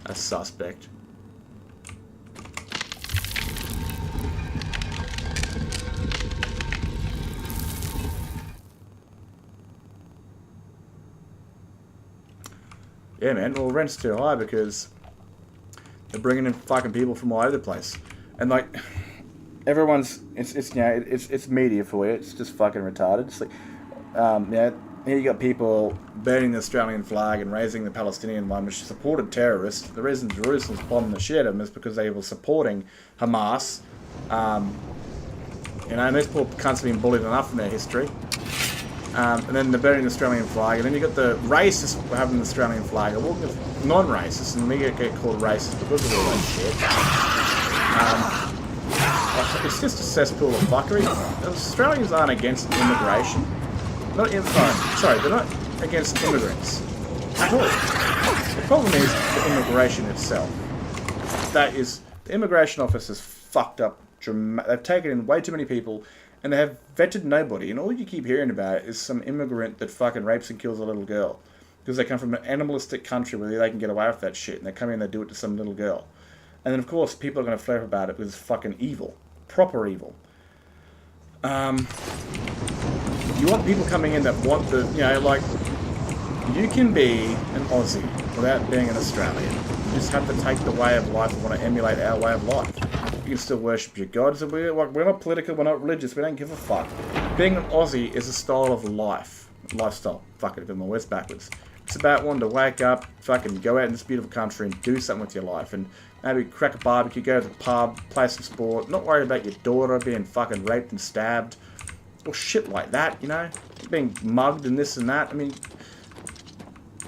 A: A suspect. Yeah, man. Well, rent's too high because they're bringing in fucking people from all over the place, and like everyone's it's media for you. It's just fucking retarded. It's like here you got people burning the Australian flag and raising the Palestinian one, which supported terrorists. The reason Jerusalem's bombing the shit out of them is because they were supporting Hamas. And these poor cunts have been bullied enough in their history. And then they're burning the Australian flag, and then you got the racists having the Australian flag, or non-racists, and we get called racist because of all that shit. It's just a cesspool of fuckery. Australians aren't against immigration. They're not against immigrants at all. The problem is the immigration itself. The immigration office is fucked up. They've taken in way too many people, and they have vetted nobody, and all you keep hearing about is some immigrant that fucking rapes and kills a little girl. Because they come from an animalistic country where they can get away with that shit, and they come in and they do it to some little girl. And then, of course, people are going to flare about it because it's fucking evil. Proper evil. You want people coming in that want the, you can be an Aussie without being an Australian. You just have to take the way of life and want to emulate our way of life. You can still worship your gods. We're not political, we're not religious, we don't give a fuck. Being an Aussie is a style of lifestyle. Fuck it, I got my words backwards. It's about wanting to wake up, fucking go out in this beautiful country and do something with your life. And maybe crack a barbecue, go to the pub, play some sport, not worry about your daughter being fucking raped and stabbed. Or shit like that, being mugged and this and that. I mean,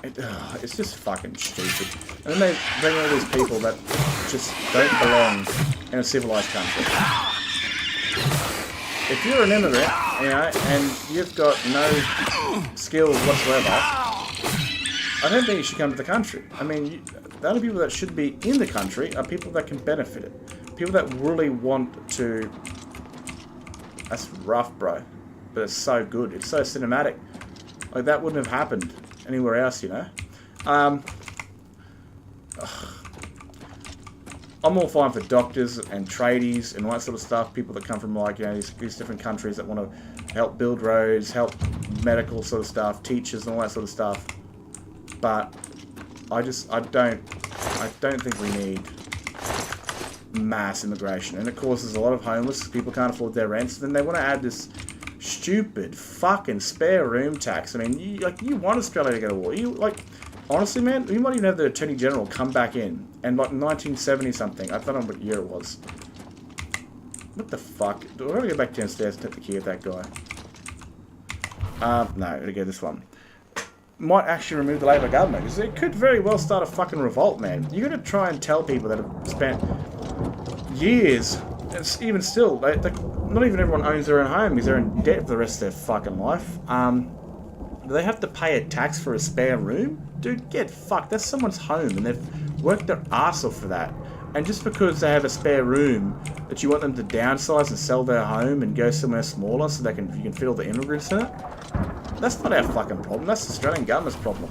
A: it's just fucking stupid. And then they bring all these people that just don't belong in a civilized country. If you're an immigrant, and you've got no skills whatsoever, I don't think you should come to the country. I mean, the only people that should be in the country are people that can benefit it. People that really want to... That's rough, bro. But it's so good. It's so cinematic. Like, that wouldn't have happened anywhere else, I'm all fine for doctors and tradies and all that sort of stuff. People that come from, these different countries that want to help build roads, help medical sort of stuff, teachers and all that sort of stuff. But I don't think we need mass immigration, and it causes a lot of homeless. People can't afford their rents. Then they want to add this stupid fucking spare room tax. I mean, you want Australia to go to war. Honestly, man, you might even have the Attorney General come back in, and 1970 something. I don't know what year it was. What the fuck? Do I want to go back downstairs and take the key of that guy? No, I'm gonna go this one. Might actually remove the Labour government, because it could very well start a fucking revolt, man. You gotta try and tell people that have spent years, and even still, not even everyone owns their own home because they're in debt for the rest of their fucking life. Do they have to pay a tax for a spare room? Dude, get fucked. That's someone's home, and they've worked their arse off for that. And just because they have a spare room, that you want them to downsize and sell their home and go somewhere smaller so you can fit all the immigrants in it? That's not our fucking problem. That's the Australian government's problem.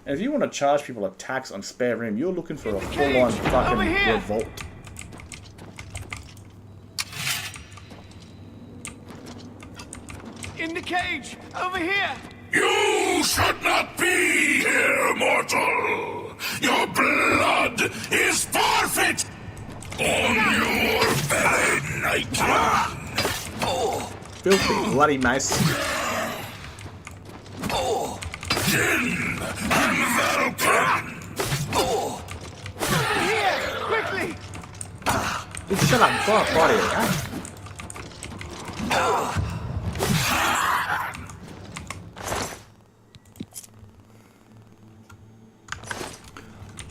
A: And if you want to charge people a tax on spare room, you're looking for a full-on fucking revolt.
E: In the cage! Over here!
H: You should not be here, mortal! Your blood is forfeit! On your very nightgown!
A: Filthy bloody mace.
H: Jinn and Valken!
E: Here! Quickly!
A: Dude, shut up. Fly a body, huh?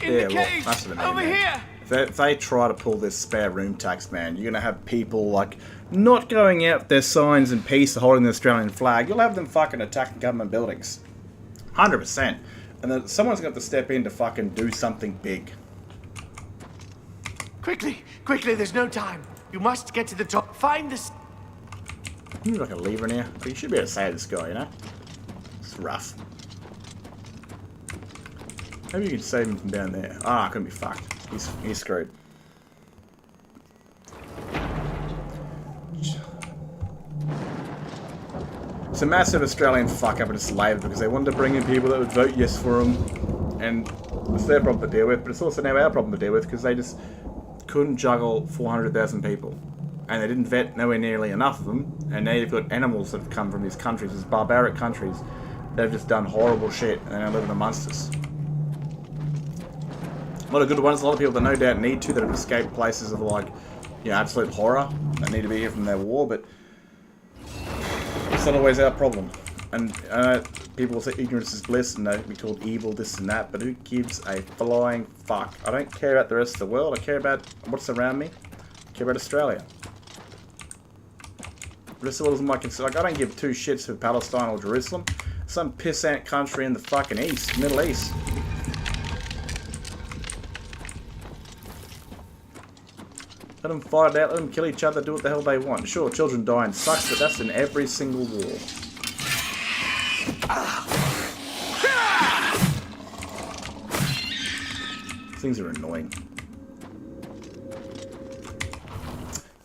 A: Yeah, well, that's what I mean, man. If they try to pull this spare room tax, man, you're going to have people, not going out with their signs in peace holding the Australian flag. You'll have them fucking attacking government buildings. 100%. And then someone's going to have to step in to fucking do something big.
E: Quickly! Quickly, there's no time. You must get to the top. Find this...
A: You like a lever in here? You should be able to save this guy, It's rough. Maybe you can save him from down there. I couldn't be fucked. He's screwed. It's a massive Australian fuck up in its Labour because they wanted to bring in people that would vote yes for them, And it's their problem to deal with, but it's also now our problem to deal with because they just couldn't juggle 400,000 people. And they didn't vet nowhere nearly enough of them. And now you've got animals that have come from these countries, these barbaric countries. They've just done horrible shit and they're now living amongst us. A lot of good ones, a lot of people that no doubt need to, that have escaped places of like, you know, absolute horror, that need to be here from their war, but it's not always our problem. And people will say ignorance is bliss and they can be called evil, this and that, but who gives a flying fuck? I don't care about the rest of the world, I care about what's around me, I care about Australia. The rest of the world is my concern. Like, I don't give two shits for Palestine or Jerusalem. Some pissant country in the fucking East, Middle East. Let them fight it out, let them kill each other, do what the hell they want. Sure, children dying sucks, but that's in every single war. Things are annoying.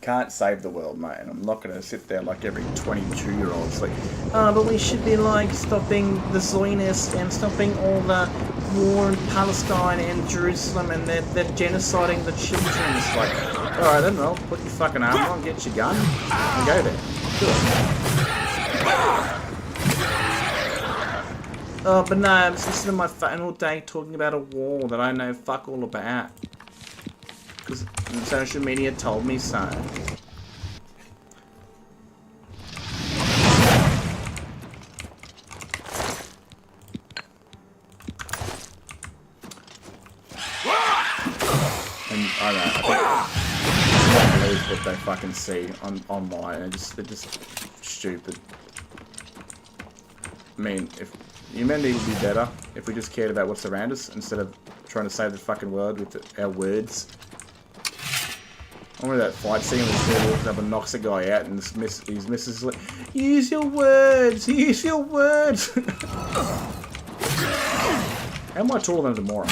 A: Can't save the world, mate, and I'm not going to sit there like every 22-year-old. It's like, oh, but we should be like stopping the Zionists and stopping all the war in Palestine and Jerusalem, and they're genociding the children. It's like, alright then, well, put your fucking armor on, get your gun, and go there. Do it. Oh, but no, I'm just listening to my phone all day talking about a war that I know fuck all about. Because social media told me so. And I don't know, I can't believe what they fucking see online. They're just stupid. I mean, if humanity would be better if we just cared about what's around us instead of trying to save the fucking world with our words. I remember that fight scene where this guy walks up and knocks a guy out and his missus is like, use your words, use your words. How am I taller than tomorrow?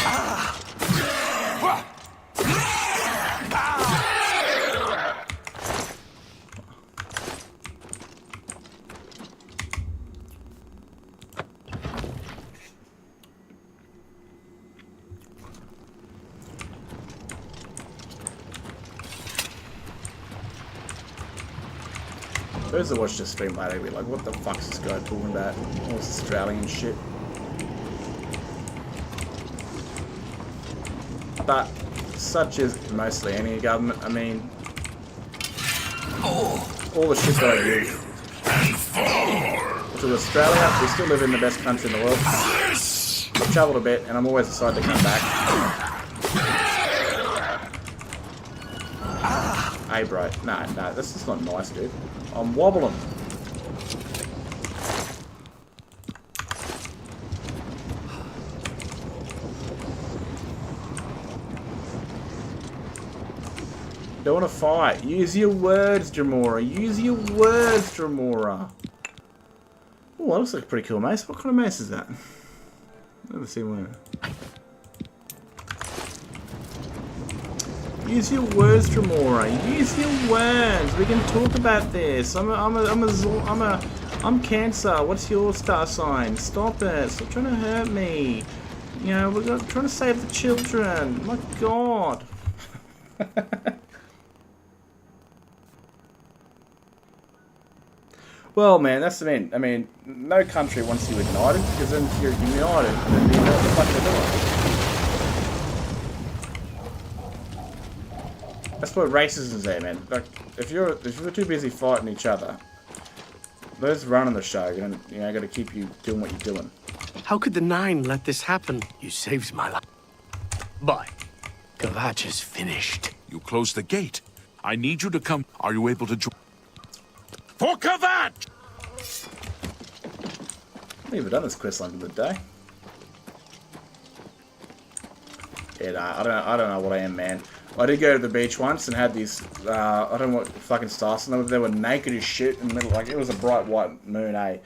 A: Those that watch this stream later will be like, what the fuck's this guy talking about? All this Australian shit. But, such is mostly any government, I mean, all the shit that I do. To Australia, we still live in the best country in the world. I've travelled a bit and I'm always decided to come back. Hey bro, no, this is not nice, dude. I'm wobbling. Don't want to fight. Use your words, Dremora. Use your words, Dremora. Oh, that looks like a pretty cool mace. What kind of mace is that? Never seen one. Use your words, Dremora. Use your words. We can talk about this. I'm Cancer. What's your star sign? Stop it. Stop trying to hurt me. You know, we're trying to save the children. My God. Well, man, that's the thing. I mean, no country wants you united, because then if you're united, then you know what the fuck they're doing. That's what racism's there, man. Like, if you're too busy fighting each other, those running the show, gotta keep you doing what you're doing.
E: How could the Nine let this happen? You saved my life. But Kavach is finished.
H: You closed the gate. I need you to come. Are you able to join? For Kavach!
A: I've never done this quest line in the day. Yeah, nah, I don't know what I am, man. I did go to the beach once and had these, I don't know what fucking stars on them. They were naked as shit in the middle, like, it was a bright white moon, eh?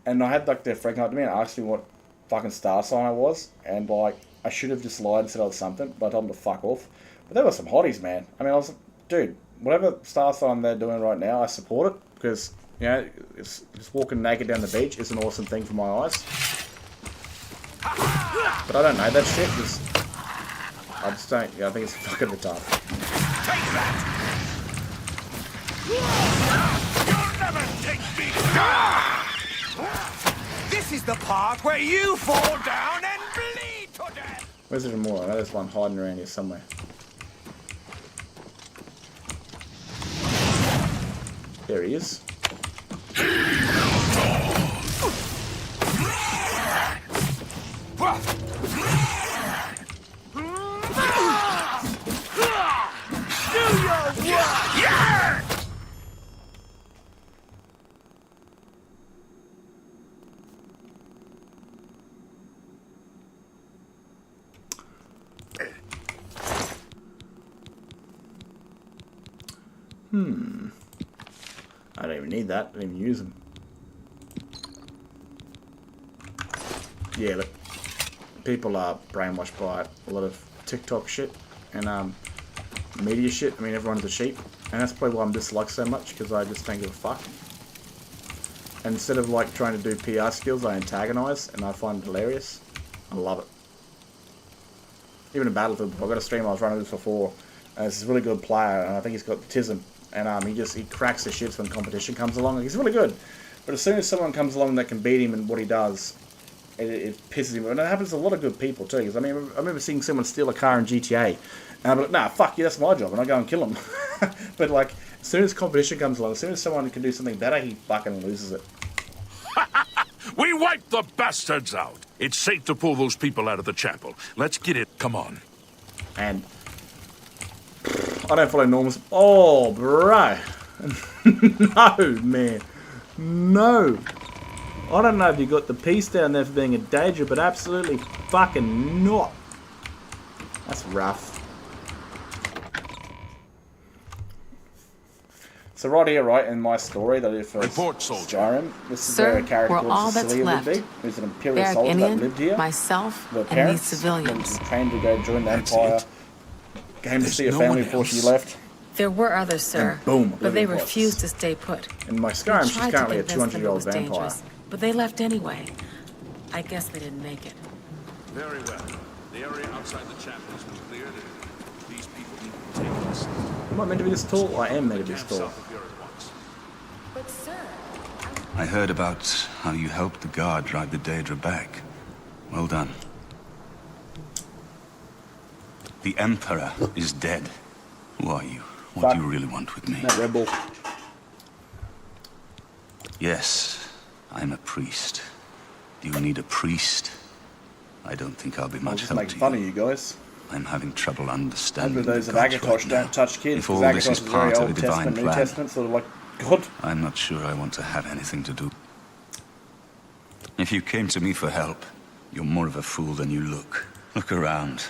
A: And I had, like, their freaking out to me and asked me what fucking star sign I was. And, like, I should have just lied and said I was something, but I told them to fuck off. But there were some hotties, man. I mean, I was like, dude, whatever star sign they're doing right now, I support it. Because, you know, just walking naked down the beach is an awesome thing for my eyes. But I don't know, that shit was... I just don't... Yeah, I think it's fucking retarded.
H: Take that! You'll never take me down! This is the part where you fall down and bleed to death!
A: Where's there more? I know there's one hiding around here somewhere. There he is. I don't even need that. I don't even use them. Yeah, look. People are brainwashed by a lot of TikTok shit and media shit. I mean, everyone's a sheep. And that's probably why I'm disliked so much, because I just don't give a fuck. And instead of like trying to do PR skills, I antagonize, and I find it hilarious. I love it. Even in Battlefield, I've got a stream I was running this before. And it's a really good player, and I think he's got autism. And he cracks the shits when competition comes along. He's really good. But as soon as someone comes along that can beat him in what he does, it pisses him. And it happens to a lot of good people too. Because I mean, I remember seeing someone steal a car in GTA. And I'm like, nah, fuck you, that's my job. And I go and kill him. But like, as soon as competition comes along, as soon as someone can do something better, he fucking loses it.
C: We wiped the bastards out. It's safe to pull those people out of the chapel. Let's get it. Come on.
A: And I don't follow norms. Oh, bro. No, man. No. I don't know if you got the piece down there for being a danger, but absolutely fucking not. That's rough. So right here, right, in my story that I did for Skyrim, this is where a character called Cecilia would be, who's an Imperial soldier that lived here.
M: Myself,
A: her
M: and
A: parents,
M: these civilians.
A: Trained to go join the Empire. Came to see her family before she left.
M: There were others, sir,
A: And boom,
M: but they
A: Oblivion
M: refused
A: was.
M: to stay put.
A: In my Skyrim,
M: We
A: she's
M: tried to
A: currently a
M: convince them it
A: 200-year-old
M: was
A: vampire.
M: dangerous, but they left anyway. I guess they didn't make it.
C: Very well. The area outside the chapel has been cleared. These people need to take this.
A: Am I meant to be this tall? I am meant to be this tall.
M: But sir,
N: I heard about how you helped the guard drive the Daedra back. Well done. The Emperor is dead. Who are you? What do you really want with me?
A: That rebel.
N: Yes, I'm a priest. Do you need a priest? I don't think I'll be much
A: just
N: help
A: make
N: to
A: fun
N: you.
A: of you guys.
N: I'm having trouble understanding.
A: Under those of
N: God's
A: Agathos
N: right
A: don't
N: now.
A: touch kids,
N: If all
A: because
N: this
A: Agathos
N: is
A: is very
N: part of a
A: Old
N: divine
A: Testament, New
N: plan,
A: Testament, sort of like God.
N: I'm not sure I want to have anything to do. If you came to me for help, you're more of a fool than you look. Look around.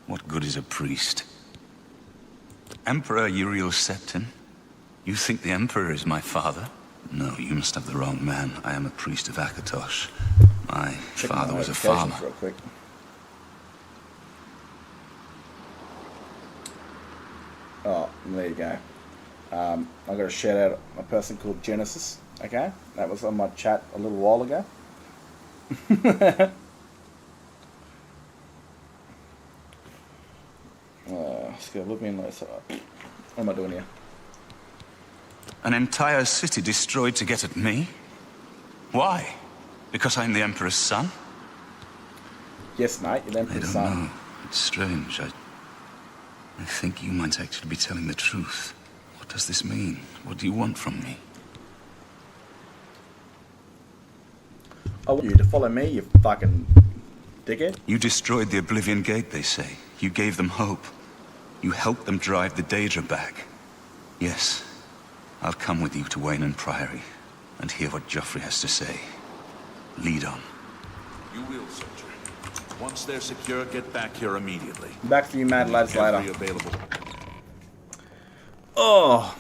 N: What good is a priest? Emperor Uriel Septim? You think the Emperor is my father? No, you must have the wrong man. I am a priest of Akatosh. My father was a farmer.
A: Real quick. Oh, there you go. I got a shout out a person called Genesis. Okay, that was on my chat a little while ago. Let's go look in there. What am I doing here?
N: An entire city destroyed to get at me? Why? Because I'm the Emperor's son?
A: Yes, mate, you're the Emperor's son.
N: I don't know. It's strange. I think you might actually be telling the truth. What does this mean? What do you want from me?
A: I want you to follow me, you fucking dickhead.
N: You destroyed the Oblivion Gate, they say. You gave them hope. You helped them drive the Daedra back. Yes. I'll come with you to Wayne Priory and hear what Joffrey has to say. Lead on.
C: You will, soldier. Once they're secure, get back here immediately.
A: Back for you mad lads later.
C: Available.
A: Oh.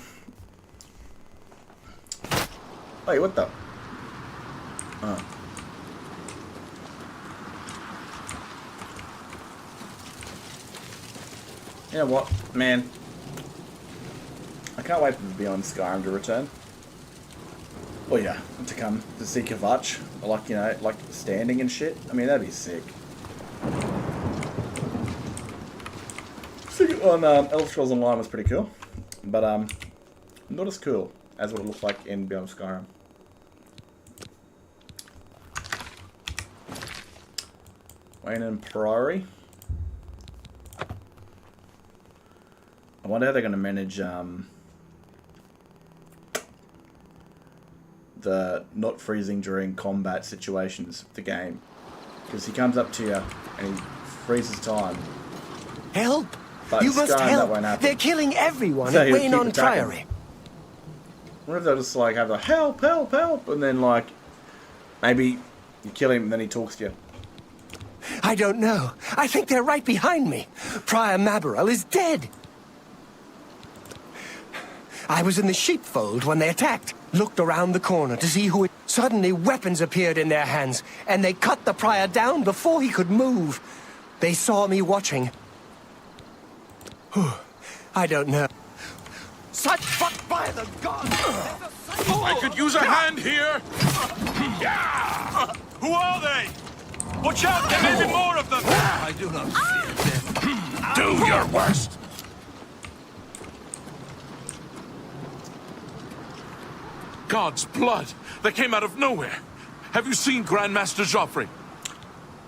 A: Wait, what the? Oh. You know what, man? I can't wait for Beyond Skyrim to return. Oh yeah, to come to see Kvatch. Like, you know, like standing and shit. I mean, that'd be sick. on Elder Scrolls Online was pretty cool, but not as cool as what it looked like in Beyond Skyrim. Wayne and Priory. I wonder how they're going to manage the not freezing during combat situations of the game. Because he comes up to you and he freezes time.
G: Help!
A: But
G: You must
A: Skyrim, that
G: help!
A: won't happen.
G: They're killing everyone
A: So
G: at
A: he'll
G: Wayne
A: keep
G: on
A: attacking.
G: Priory.
A: I wonder if they'll just like have like help, help, help, and then like maybe you kill him and then he talks to you.
G: I don't know. I think they're right behind me. Prior Mabarel is dead. I was in the sheepfold when they attacked. Looked around the corner to see who it... Suddenly weapons appeared in their hands, and they cut the prior down before he could move. They saw me watching. I don't know. Such fuck by the gods!
C: I could use a hand here. Yeah! Who are they? Watch out, there may be more of them.
H: I do not fear death.
C: Do your worst. God's blood! They came out of nowhere. Have you seen Grandmaster Joffrey?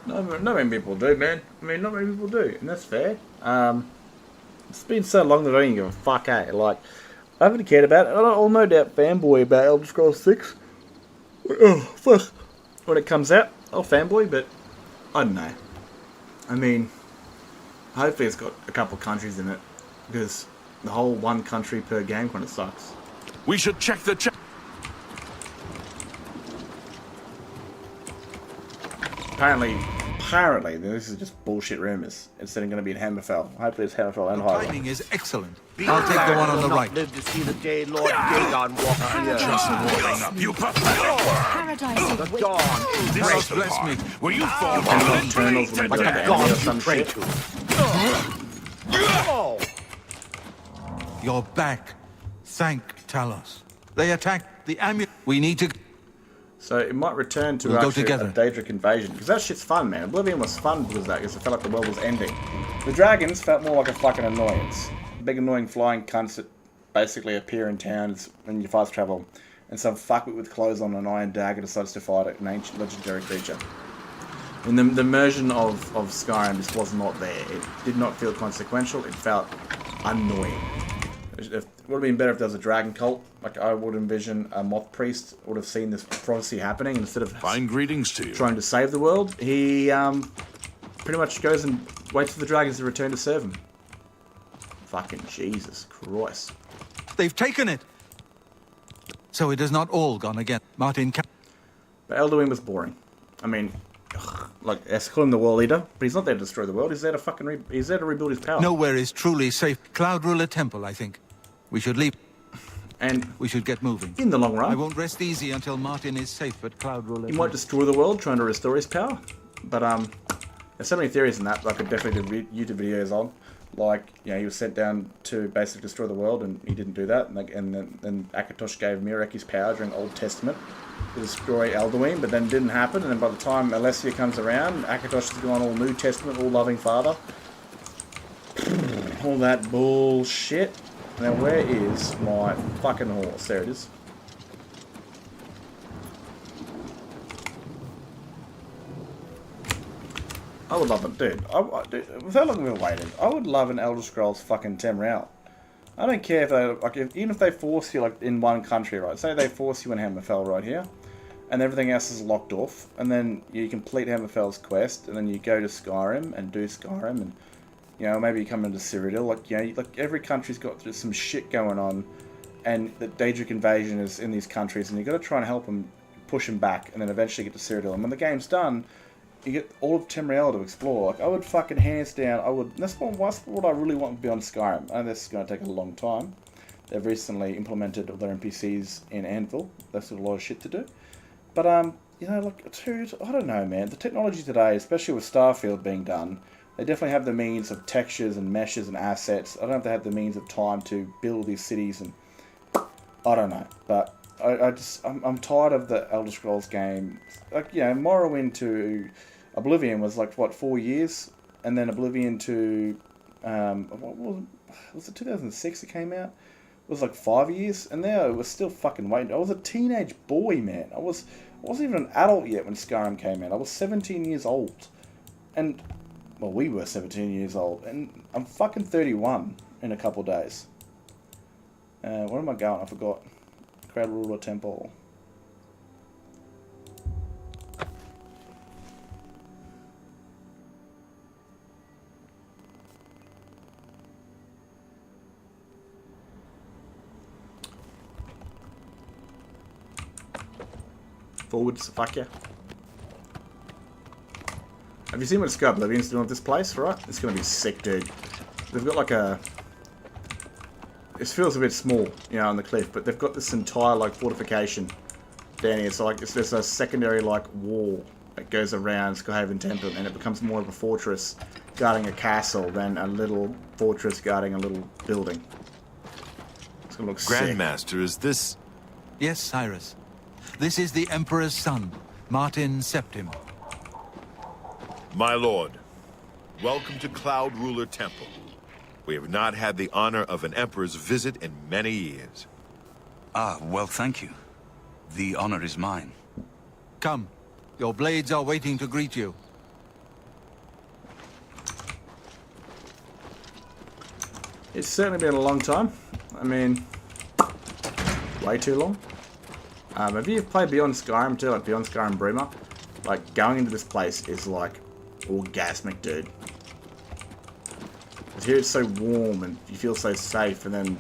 A: No, not many people do, man. I mean, not many people do, and that's fair. It's been so long that I don't give a fuck, eh? Like, I haven't cared about it. I'll no doubt fanboy about Elder Scrolls 6. Oh, fuck. When it comes out, I'll fanboy, but I don't know. I mean, hopefully it's got a couple countries in it, because the whole one country per game kind of sucks.
C: We should check the chat.
A: Apparently, this is just bullshit rumors. It's then going to be in Hammerfell. Hopefully it's Hammerfell and Highway.
K: Timing is excellent. I'll take the one on the right.
B: Live to see the day Lord Dagon walk here.
C: Just warming up, you pathetic worm.
L: Paradise
B: The dawn is
C: This
B: breaking.
C: is bless me. Will you fall
A: And
C: down
A: the
C: and
A: Eternals
C: bleed
A: will
C: to
A: be
C: death?
A: doing
B: God
A: or
B: you
A: some
B: pray
A: shit.
B: to.
K: You're back. Thank Talos. They attacked the amulet. We need to...
A: So it might return to
K: We'll go
A: actually
K: together.
A: a Daedric invasion. Because that shit's fun, man. Oblivion was fun because of that. Because it felt like the world was ending. The dragons felt more like a fucking annoyance. Big annoying flying cunts that basically appear in towns when you fast travel. And some fuckwit with clothes on an iron dagger decides to fight an ancient legendary creature. And the immersion of Skyrim just was not there. It did not feel consequential. It felt annoying. It would have been better if there was a dragon cult. Like, I would envision a moth priest would have seen this prophecy happening, and instead of
C: Fine greetings to you.
A: trying to save the world, he pretty much goes and waits for the dragons to return to serve him. Fucking Jesus Christ.
K: They've taken it. So it has not all gone again. Martin...
A: But Elduin was boring. I mean, like, let's call him the world leader, but he's not there to destroy the world. He's there to fucking he's there to rebuild his power.
K: Nowhere is truly safe. Cloud Ruler Temple, I think. We should leave.
A: And
K: we should get moving.
A: In the long run,
K: I won't rest easy until Martin is safe at Cloud Ruler.
A: He might destroy the world trying to restore his power. But there's so many theories in that I could definitely do YouTube videos on. Like, you know, he was sent down to basically destroy the world, and he didn't do that. And then Akatosh gave Mirek his power during Old Testament to destroy Elduin, but then it didn't happen. And then by the time Alessia comes around, Akatosh has gone all New Testament, all loving father. All that bullshit. Now, where is my fucking horse? There it is. I would love it, dude. Dude, with how long we've waited, I would love an Elder Scrolls fucking Tamriel. I don't care if they, like, even if they force you, like, in one country, right? Say they force you in Hammerfell right here, and everything else is locked off, and then you complete Hammerfell's quest, and then you go to Skyrim and do Skyrim, and, you know, maybe you come into Cyrodiil. Like, you know, like, every country's got some shit going on, and the Daedric invasion is in these countries, and you've got to try and help them, push them back, and then eventually get to Cyrodiil. And when the game's done, you get all of Tamriel to explore. Like, I would fucking hands down, that's what I really want beyond Skyrim. I know this is going to take a long time. They've recently implemented all their NPCs in Anvil. That's a lot of shit to do. But, you know, like, dude, I don't know, man. The technology today, especially with Starfield being done, they definitely have the means of textures and meshes and assets. I don't know if they have the means of time to build these cities, and I don't know. But I'm tired of the Elder Scrolls game. Like, you know, Morrowind to Oblivion was like, what, 4 years? And then Oblivion to What was it 2006 it came out? It was like 5 years, and now it was still fucking waiting. I was a teenage boy, man. I wasn't even an adult yet when Skyrim came out. I was 17 years old, and well, we were 17 years old, and I'm fucking 31 in a couple of days. Where am I going? I forgot. Crowd Ruler Temple. Forwards, fuck yeah. Have you seen what Oblivion's doing with this place, right? It's gonna be sick, dude. They've got like a... It feels a bit small, you know, on the cliff, but they've got this entire, like, fortification down here. So, like, there's a secondary, like, wall that goes around Skyhaven Temple, and it becomes more of a fortress guarding a castle than a little fortress guarding a little building. It's gonna look sick.
O: Grandmaster, is this...
K: Yes, Cyrus. This is the Emperor's son, Martin Septim.
O: My lord, welcome to Cloud Ruler Temple. We have not had the honor of an emperor's visit in many years.
N: Ah, well, thank you. The honor is mine.
K: Come. Your blades are waiting to greet you.
A: It's certainly been a long time. I mean, way too long. Have you played Beyond Skyrim too, like Beyond Skyrim Bremer? Like, going into this place is like orgasmic, dude. Because here it's so warm and you feel so safe, and then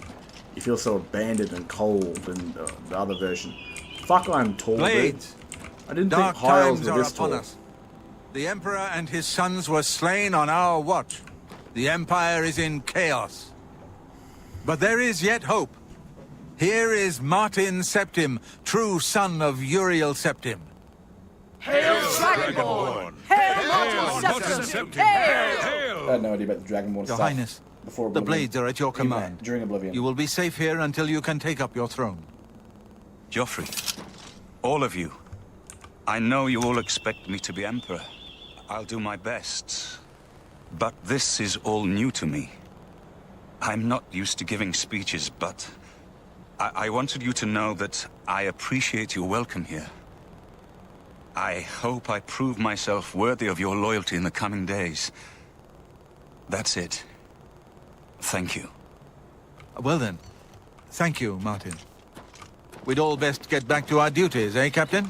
A: you feel so abandoned and cold in the other version. Fuck, I'm tall,
K: Blades.
A: dude. I didn't
K: Dark
A: think high elves
K: times
A: were
K: are
A: this
K: upon
A: tall.
K: us. The Emperor and his sons were slain on our watch. The Empire is in chaos. But there is yet hope. Here is Martin Septim, true son of Uriel Septim.
J: Hail Dragonborn!
L: Hail Martin Septim! Hail!
A: I had no idea about the Dragonborn
K: Your
A: stuff.
K: Highness,
A: Before
K: the
A: Oblivion.
K: blades are at your
A: Even
K: command.
A: during Oblivion.
K: You will be safe here until you can take up your throne.
N: Joffrey, all of you, I know you all expect me to be Emperor. I'll do my best. But this is all new to me. I'm not used to giving speeches, but I wanted you to know that I appreciate your welcome here. I hope I prove myself worthy of your loyalty in the coming days. That's it. Thank you.
K: Well then, thank you, Martin. We'd all best get back to our duties, eh, Captain?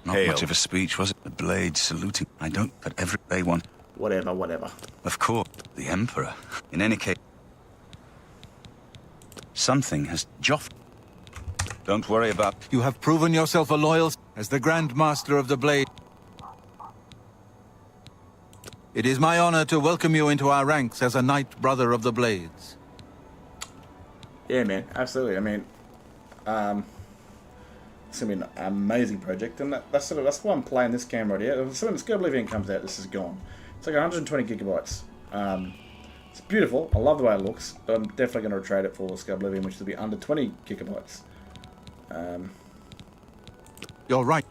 N: Not much of a speech, was it? The blade saluting. I don't, but every day one.
A: Whatever.
N: Of course, the Emperor. In any case, something has Joff. Don't worry about...
K: You have proven yourself a loyal as the Grand Master of the Blade. It is my honor to welcome you into our ranks as a Knight Brother of the Blades.
A: Yeah, man, absolutely. I mean, it's gonna be an amazing project, and that's why I'm playing this game right here. So when Oblivion comes out, this is gone. It's like 120 gigabytes. It's beautiful. I love the way it looks. But I'm definitely going to trade it for Oblivion, which will be under 20 gigabytes.
K: You're right.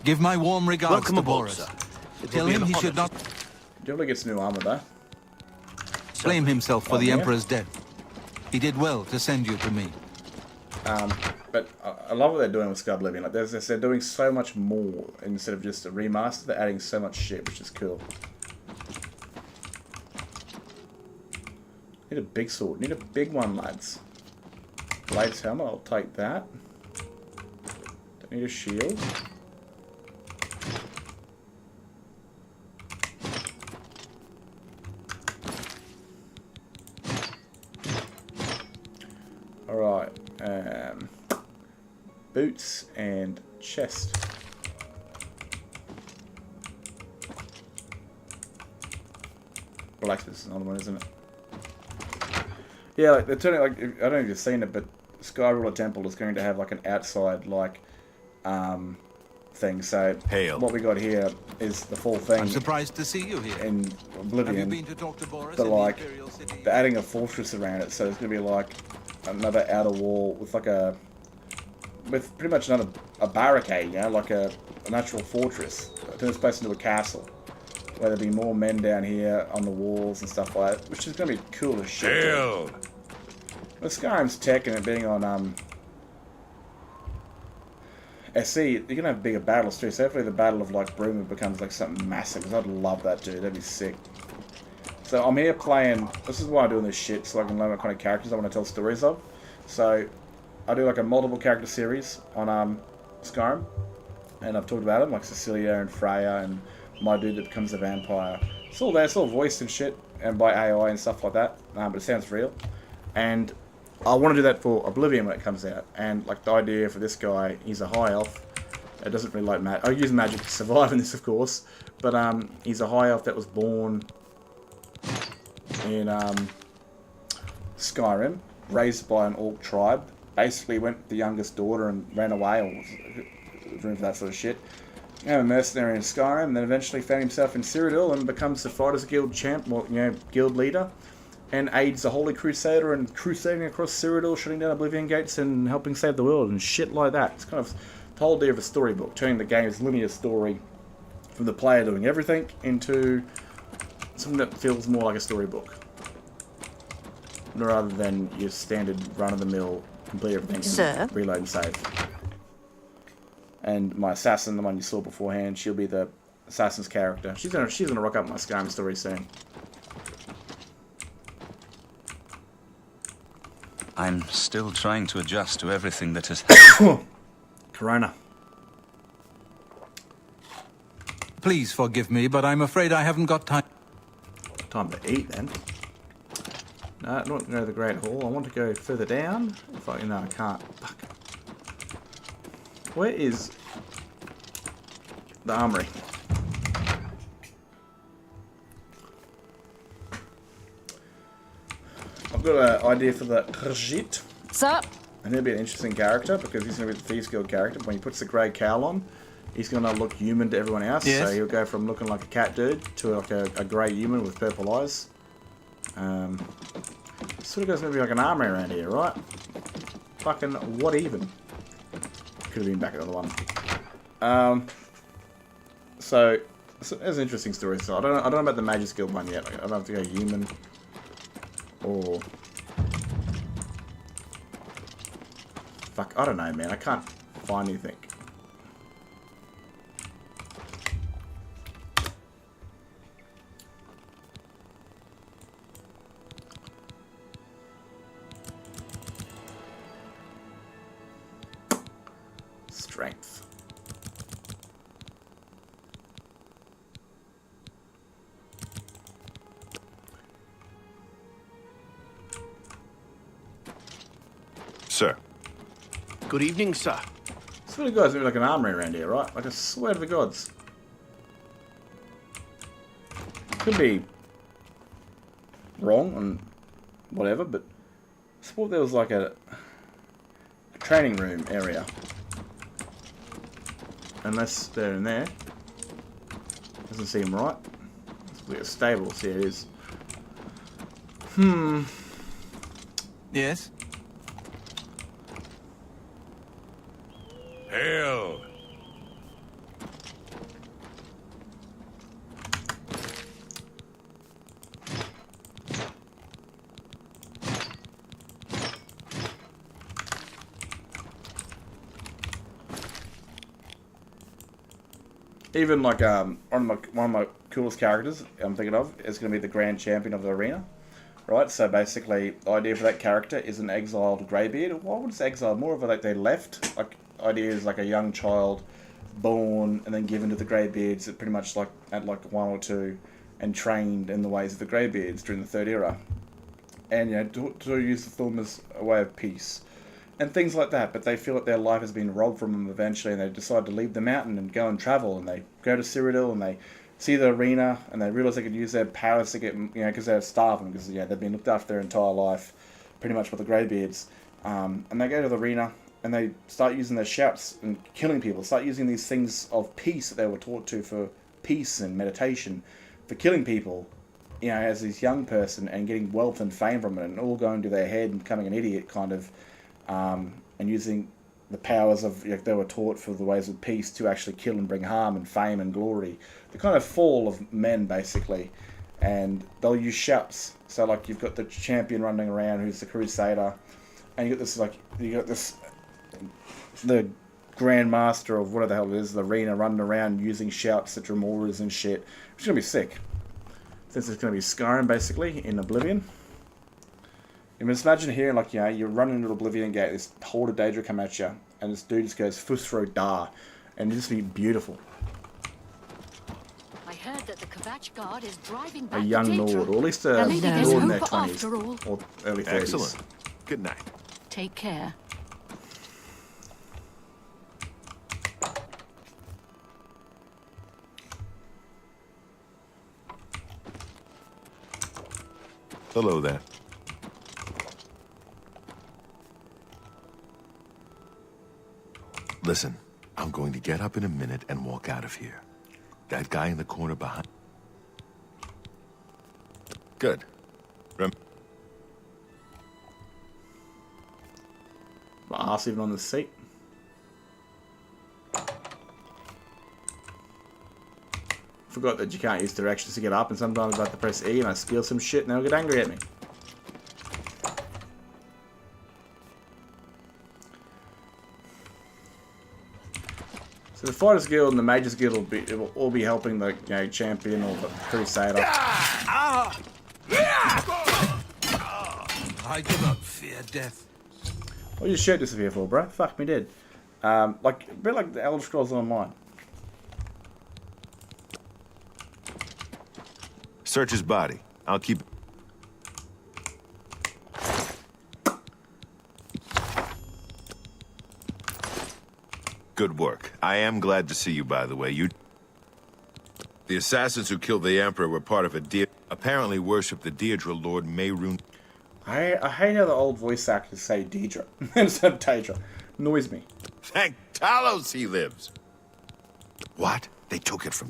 K: Give my warm regards
E: Welcome
K: to
E: aboard,
K: Boris.
E: sir. It will
K: Tell
E: be
K: him
E: an
K: he
E: honor
K: should
E: to-
K: not
A: Definitely gets new armor though.
K: blame himself for the
A: yeah?
K: Emperor's death. He did well to send you to me.
A: But I love what they're doing with Oblivion. Like they're doing so much more instead of just a remaster. They're adding so much shit, which is cool. Need a big sword. Need a big one, lads. Blades helmet. I'll take that. Don't need a shield. Alright. Boots and chest. Blacksmith is another one, isn't it? Yeah, like they're turning like I don't know if you've seen it, but Sky Ruler Temple is going to have like an outside like thing. So what we got here is the full thing.
K: I'm surprised to see you here.
A: In Oblivion,
K: Have you been to talk to Boris
A: but
K: in the
A: like
K: Imperial City?
A: they're adding a fortress around it, so it's going to be like another outer wall with like with pretty much another a barricade, you know, like an actual fortress. Turn this place into a castle. where there'll be more men down here on the walls and stuff like that, which is going to be cool as shit.
C: Hail!
A: With Skyrim's tech and it being on SE, you're going to have bigger battles too, so hopefully the Battle of like Bruma becomes like something massive, because I'd love that, dude. That'd be sick. So I'm here playing, this is why I'm doing this shit, so I can learn what kind of characters I want to tell stories of. So I do like a multiple character series on Skyrim, and I've talked about them, like Cecilia and Freya and my dude that becomes a vampire. It's all there, it's all voiced and shit, and by AI and stuff like that, but it sounds real. And I want to do that for Oblivion when it comes out, and like the idea for this guy, he's a high elf. It doesn't really like magic. I use magic to survive in this, of course, but he's a high elf that was born in Skyrim, raised by an orc tribe. Basically went with the youngest daughter and ran away, or was room for that sort of shit. Became a mercenary in Skyrim, and then eventually found himself in Cyrodiil and becomes the Fighters Guild champ, well, guild leader, and aids the Holy Crusader and crusading across Cyrodiil, shutting down Oblivion gates and helping save the world and shit like that. It's kind of the whole idea of a storybook, turning the game's linear story from the player doing everything into something that feels more like a storybook, rather than your standard run-of-the-mill complete everything,
P: Sir?
A: Reload and save. And my assassin, the one you saw beforehand, she'll be the assassin's character. She's gonna rock up my Skyrim story soon.
N: I'm still trying to adjust to everything that has
A: Corona.
K: Please forgive me, but I'm afraid I haven't got time.
A: Time to eat then. No, I don't want to go to the Great Hall. I want to go further down. If I, no, I can't. Fuck. Where is the armory? I've got an idea for the Khajiit.
L: Sir?
A: And he'll be an interesting character because he's going to be the Thieves Guild character. When he puts the grey cowl on, he's going to look human to everyone else.
K: Yes.
A: So he'll go from looking like a cat dude to like a grey human with purple eyes. Sort of goes maybe like an armory around here, right? Fucking what even? Could have been back at the other one. So there's an interesting story. So I don't know about the Magus Guild one yet. I don't have to go human or fuck. I don't know, man. I can't find anything. Strength.
O: Sir.
E: Good evening, sir.
A: This really guys maybe like an armory around here, right? Like I swear to the gods. Could be wrong and whatever, but I thought there was like a training room area. Unless they're in there. Doesn't seem right. It's like a stable, see it is.
K: Yes?
C: Hail!
A: Even like one of my coolest characters I'm thinking of is going to be the Grand Champion of the arena, right? So basically, the idea for that character is an exiled greybeard. Why would it's exiled? More of a, like they left. Like idea is like a young child born and then given to the greybeards at pretty much like at like 1 or 2 and trained in the ways of the greybeards during the Third Era, and you know to use the film as a way of peace. And things like that, but they feel that their life has been robbed from them eventually, and they decide to leave the mountain and go and travel, and they go to Cyrodiil, and they see the arena, and they realise they could use their powers to get, because they're starving, because they've been looked after their entire life, pretty much by the greybeards, and they go to the arena, and they start using their shouts and killing people, start using these things of peace that they were taught to for peace and meditation, for killing people, as this young person, and getting wealth and fame from it, and all going to their head and becoming an idiot, kind of, and using the powers of, like, they were taught for the ways of peace to actually kill and bring harm and fame and glory. The kind of fall of men, basically. And they'll use shouts. So, like, you've got the champion running around who's the crusader, and you got this, like, the Grand Master of whatever the hell it is, the arena, running around using shouts at Dremorers and shit. Which is going to be sick. Since it's going to be Skyrim, basically, in Oblivion. You can just imagine here, like, you know, you're running into Oblivion Gate, this horde of Daedra come at you, and this dude just goes Fusro Da, and it'll just be beautiful.
L: I heard that the Kvatch Guard is driving back
A: A young
L: to Daedra.
A: lord, or at least a
L: Well,
A: lord
L: maybe there's
A: in their
L: hope
A: 20s,
L: after all.
A: or early 30s.
O: Excellent. Good night.
L: Take care.
O: Hello there. Listen, I'm going to get up in a minute and walk out of here. That guy in the corner behind... Good.
A: My ass even on the seat. Forgot that you can't use directions to get up, and sometimes I have to press E and I steal some shit and they'll get angry at me. So the Fighters Guild and the Mages Guild will all be helping the, you know, champion or the crusader.
K: I do not fear death.
A: What did your shirt disappear for, bro? Fuck me dead. Like a bit like the Elder Scrolls Online.
O: Search his body. I'll keep... Good work. I am glad to see you, by the way. The assassins who killed the Emperor were part of a apparently worship the Deirdre Lord Mehrunes.
A: I hate how the old voice actors say Deidre instead of Daedra. Annoys me.
O: Thank Talos he lives. What? They took it from...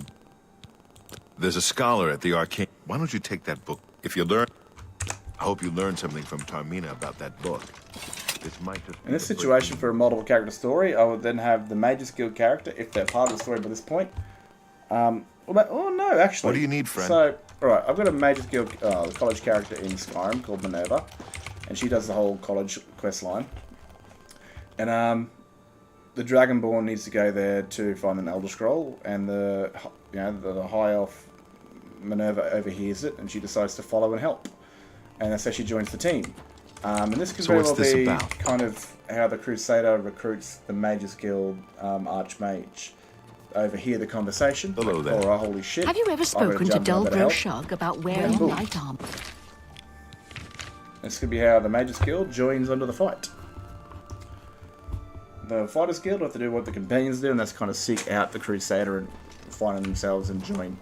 O: There's a scholar at the Arcane. Why don't you take that book? If you learn... I hope you learn something from Tarmina about that book. This might just...
A: In this situation, for a multiple character story, I would then have the Mages Guild character, if they're part of the story by this point. Oh no, actually.
O: What do you need, friend?
A: So, alright, I've got a Mages Guild college character in Skyrim called Minerva, and she does the whole college quest line. And the Dragonborn needs to go there to find an Elder Scroll, and the High Elf Minerva overhears it, and she decides to follow and help. And that's how she joins the team. And this could very well be kind of how the Crusader recruits the Mages Guild Archmage. Overhear the conversation.
O: Hello there.
A: Or, holy shit.
L: Have you ever spoken to Delbro Shug about wearing light armor?
A: This could be how the Mages Guild joins under the fight. The Fighters Guild have to do what the Companions do, and that's kind of seek out the Crusader and find themselves and join.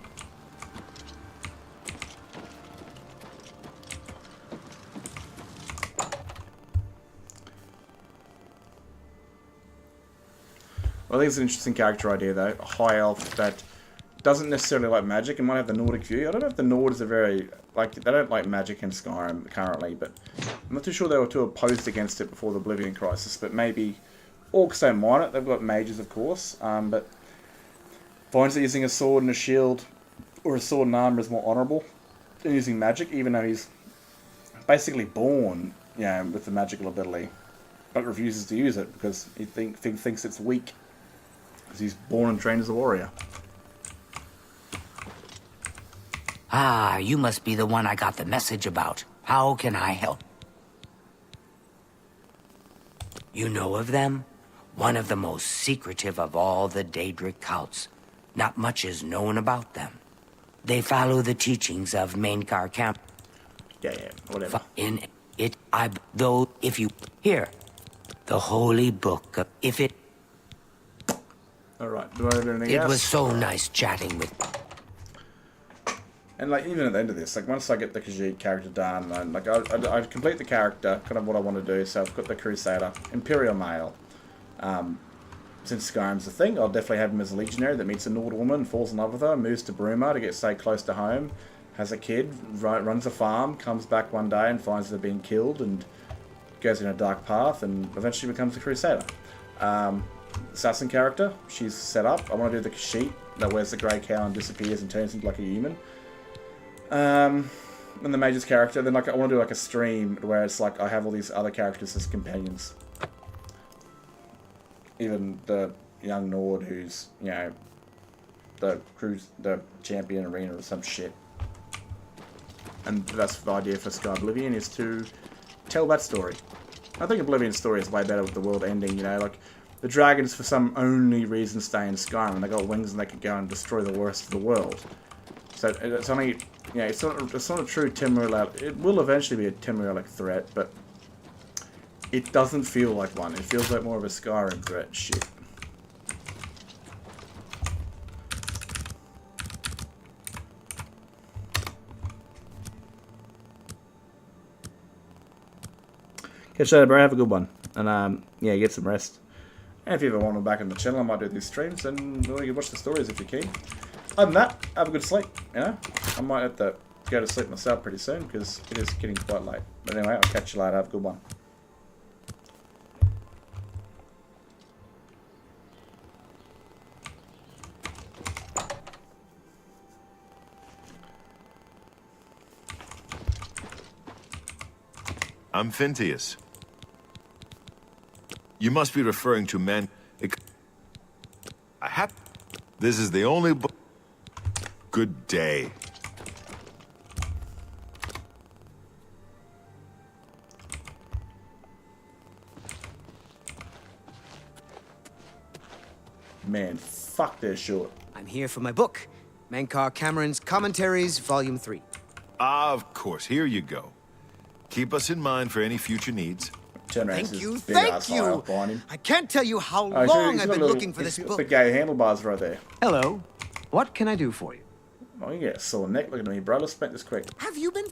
A: Well, I think it's an interesting character idea, though. A high elf that doesn't necessarily like magic and might have the Nordic view. I don't know if the Nords are very... like, they don't like magic in Skyrim currently, but I'm not too sure they were too opposed against it before the Oblivion Crisis, but maybe... Orcs don't mind it. They've got mages, of course, but finds that using a sword and a shield or a sword and armor is more honourable than using magic, even though he's basically born, you know, with the magical ability, but refuses to use it because he thinks it's weak. Because he's born and trained as a warrior.
P: Ah, you must be the one I got the message about. How can I help? You know of them? One of the most secretive of all the Daedric cults. Not much is known about them. They follow the teachings of Mainkar Camp.
A: Yeah, whatever.
P: In it, though, if you... Here. The holy book of... If it...
A: Alright, do I do anything else?
P: It was so nice chatting with...
A: And like, even at the end of this, like, once I get the Khajiit character done, and like, I complete the character, kind of what I want to do, so I've got the Crusader, Imperial Male. Since Skyrim's a thing, I'll definitely have him as a legionary that meets a Nord woman, falls in love with her, moves to Bruma to stay close to home, has a kid, runs a farm, comes back one day and finds they're being killed, and goes in a dark path, and eventually becomes a Crusader. assassin character. She's set up. I want to do the sheep that wears the grey cowl and disappears and turns into like a human. And the mage's character. Then like I want to do like a stream where it's like I have all these other characters as companions. Even the young Nord, who's the champion arena or some shit. And that's the idea for Sky Oblivion, is to tell that story. I think Oblivion's story is way better with the world ending, like the dragons for some only reason stay in Skyrim and they got wings and they could go and destroy the rest of the world. So it's only, it's not a true Timur-like, it will eventually be a Timur-like threat, but it doesn't feel like one. It feels like more of a Skyrim threat shit. Catch you later, bro. Have a good one. And, yeah, get some rest. And if you ever want to back on the channel, I might do these streams, and you can watch the stories if you're keen. Other than that, have a good sleep, I might have to go to sleep myself pretty soon, because it is getting quite late. But anyway, I'll catch you later. Have a good one.
O: I'm Phintius. You must be referring to man. This is the only book. Good day.
A: Man, fuck, they're short.
Q: I'm here for my book, Mankar Cameron's Commentaries, Volume 3.
O: Of course, here you go. Keep us in mind for any future needs.
Q: Thank you, thank you! I can't tell you how long I've been looking for this book.
A: The gay handlebars right there.
Q: Hello. What can I do for you?
A: Oh, you get a sore neck looking at me, bro. Let's spend this quick.
Q: Have you been...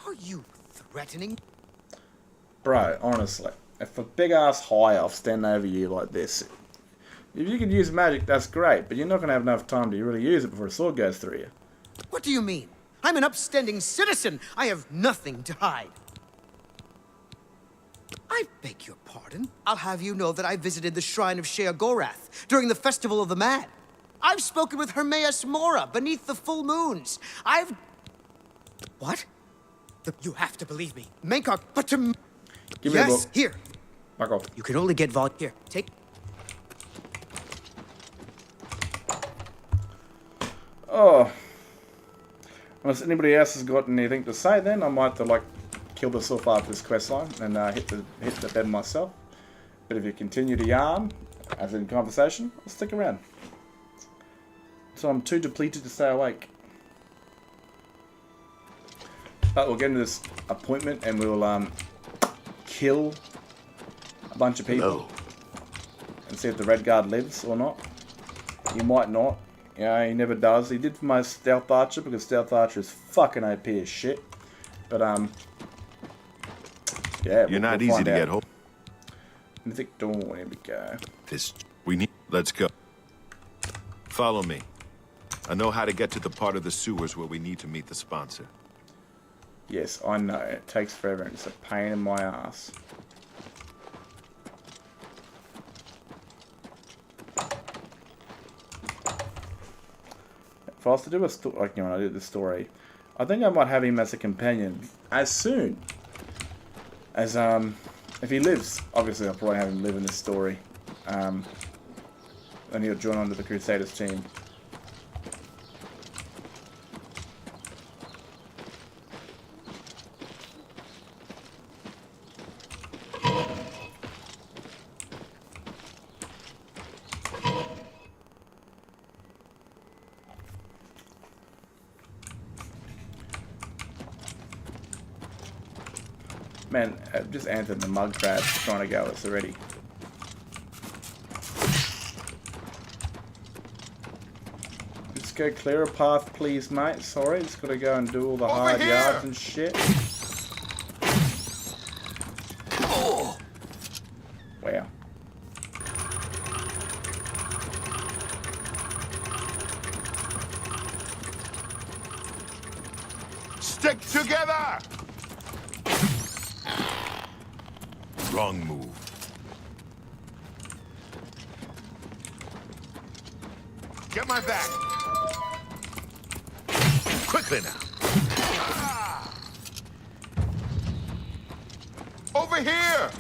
Q: Are you threatening?
A: Bro, honestly, if a big-ass high elf standing over you like this, if you can use magic, that's great, but you're not going to have enough time to really use it before a sword goes through you.
Q: What do you mean? I'm an upstanding citizen. I have nothing to hide. I beg your pardon. I'll have you know that I visited the shrine of Sheogorath during the Festival of the Mad. I've spoken with Hermaeus Mora beneath the full moons. What? You have to believe me. Mankar, but to...
A: Give me a book.
Q: Here.
A: Back off.
Q: You can only get Here, take...
A: Oh. Unless anybody else has got anything to say, then I might have to, kill this off after this questline and hit the bed myself. But if you continue to yarn, as in conversation, I'll stick around. So I'm too depleted to stay awake. But we'll get into this appointment and we'll kill a bunch of people. And see if the Red Guard lives or not. He might not. Yeah, he never does. He did for my Stealth Archer, because Stealth Archer is fucking OP as shit. But, yeah,
O: you're not easy to get hold.
A: Mythic Dawn, here we go.
O: Let's go. Follow me. I know how to get to the part of the sewers where we need to meet the sponsor.
A: Yes, I know. It takes forever and it's a pain in my ass. If I was to do a story, when I did the story, I think I might have him as a companion as soon as, if he lives. Obviously, I'll probably have him live in this story. And he'll join onto the Crusaders team. Man, I've just answered the mug crab trying to go us already. Just go clear a path, please, mate. Sorry, just gotta go and do all the hard yards and shit. Wow.
O: Stick together! Wrong move. Get my back. Quickly now. Over here!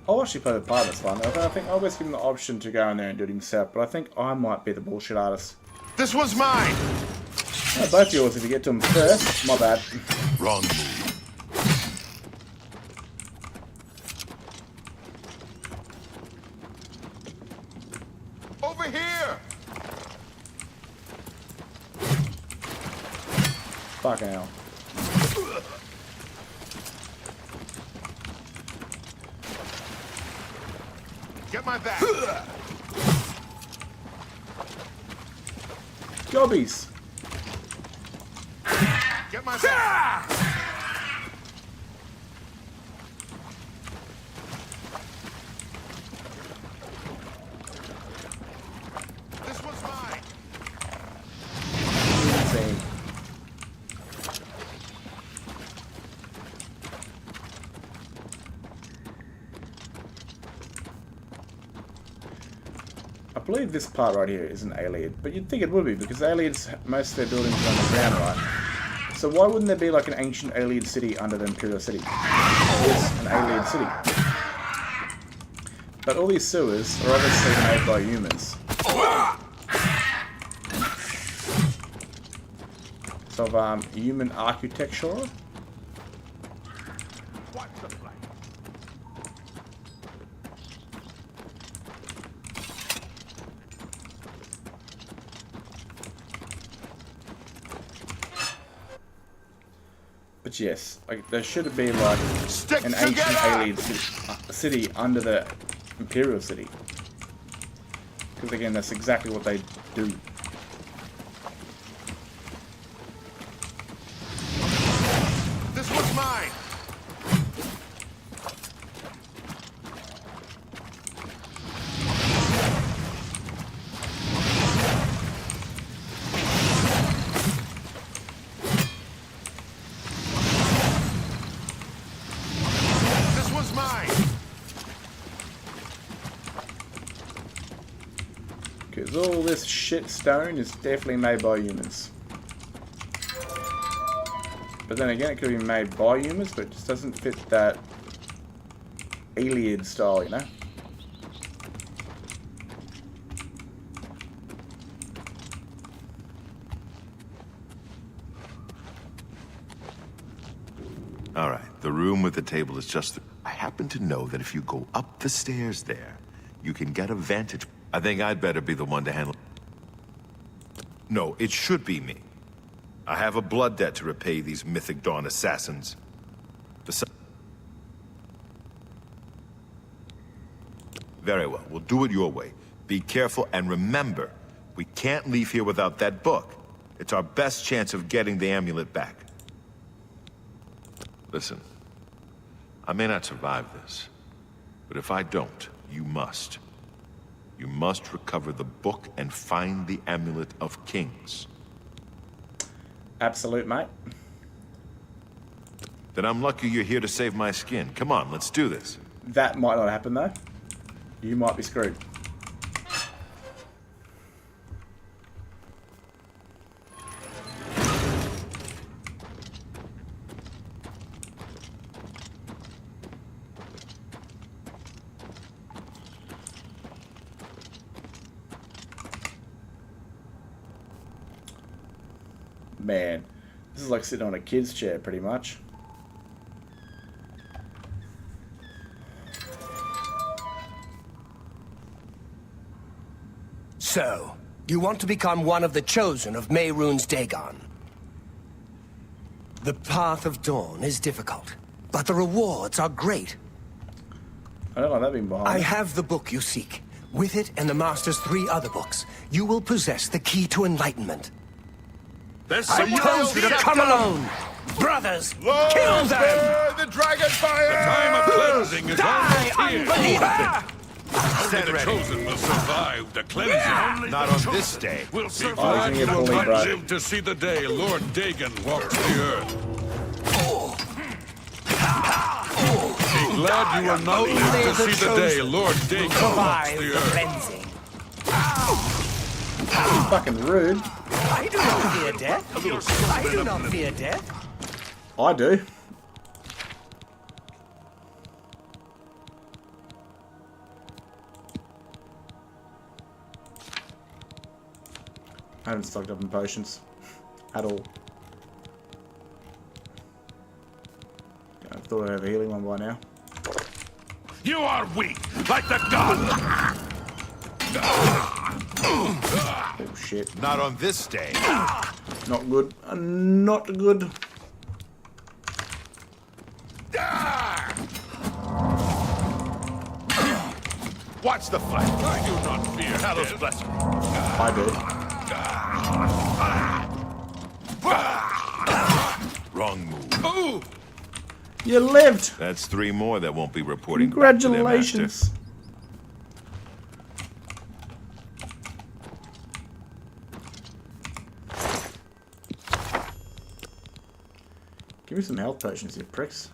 A: I'll actually play the part this one. I think I'll always give him the option to go in there and do it himself, but I think I might be the bullshit artist.
O: This one's mine!
A: Both yours if you get to them first. My bad.
O: Wrong move. Over here!
A: Fucking hell.
O: Get my back!
A: Jobbies!
O: Get my back! This one's mine!
A: Insane. I believe this part right here is an alien, but you'd think it would be because aliens, most of their buildings are underground, right? So why wouldn't there be like an ancient alien city under the Imperial City? It's an alien city. But all these sewers are obviously made by humans. So human architecture? But yes, like there should be like an ancient alien city under the Imperial City. Because again, that's exactly what they do.
O: This one's mine!
A: Because all this shit stone is definitely made by humans. But then again, it could be made by humans, but it just doesn't fit that alien style, you know?
O: All right, the room with the table is just... I happen to know that if you go up the stairs there, you can get a vantage... I think I'd better be the one to handle... No, it should be me. I have a blood debt to repay these Mythic Dawn assassins. Very well, we'll do it your way. Be careful, and remember, we can't leave here without that book. It's our best chance of getting the amulet back. Listen, I may not survive this, but if I don't, you must. You must recover the book and find the Amulet of Kings.
A: Absolute, mate.
O: Then I'm lucky you're here to save my skin. Come on, let's do this.
A: That might not happen, though. You might be screwed. Man, this is like sitting on a kid's chair, pretty much.
G: So, you want to become one of the chosen of Mehrunes Dagon. The path of dawn is difficult, but the rewards are great.
A: I don't like that being behind.
G: I have the book you seek. With it and the Master's 3 other books, you will possess the key to enlightenment.
O: There's
G: I told you to come alone!
H: Brothers,
O: Lord,
H: kill them!
O: spare the dragon fire!
C: The time of cleansing is
H: Die,
C: almost here.
H: unbeliever!
C: Only the chosen will survive the cleansing. Only
O: Not
C: the
O: on
C: chosen
O: this day.
C: will
A: Oh,
C: survive.
A: he's
C: You
A: gonna
C: will
A: get bullied,
C: not
A: bro.
C: live to see the day Lord Dagon walks the earth. Be glad you will not
H: Only
C: live to
H: the
C: see the day
H: chosen
C: Lord Dagon walks
H: Survive
C: the
H: the
C: earth.
H: cleansing.
A: Fucking rude.
H: I do not fear death. I do not fear death.
A: I do. I haven't stocked up on potions. At all. I thought I'd have a healing one by now.
C: You are weak, like the god.
A: Oh shit.
O: Not on this day.
A: Not good. Not good.
O: Watch the fight.
C: I do not fear
O: Talos
C: death.
O: bless you.
A: I do.
O: Wrong move.
C: Ooh.
A: You lived!
O: That's 3 more that won't be reporting back to their master.
A: Congratulations. Give me some health potions, you pricks.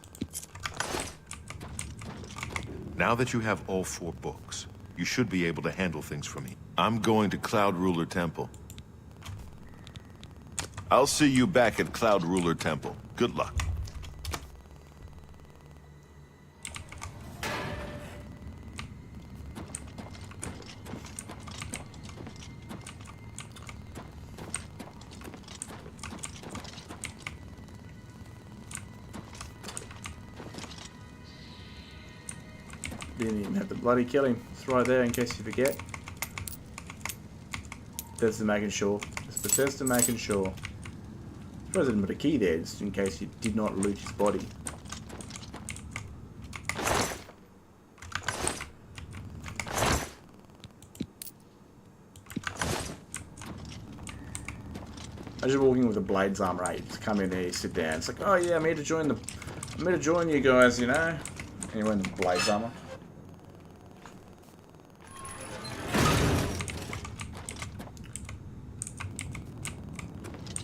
O: Now that you have all 4 books, you should be able to handle things for me. I'm going to Cloud Ruler Temple. I'll see you back at Cloud Ruler Temple. Good luck.
A: Didn't even have to bloody kill him. It's right there in case you forget. Bethesda making sure. Just Bethesda making sure. I suppose I didn't put a key there just in case you did not loot his body. I was just walking with a Blades armor, right? You just come in there, you sit down. It's like, oh yeah, I'm here to join you guys, you know. And you wear the Blades armor.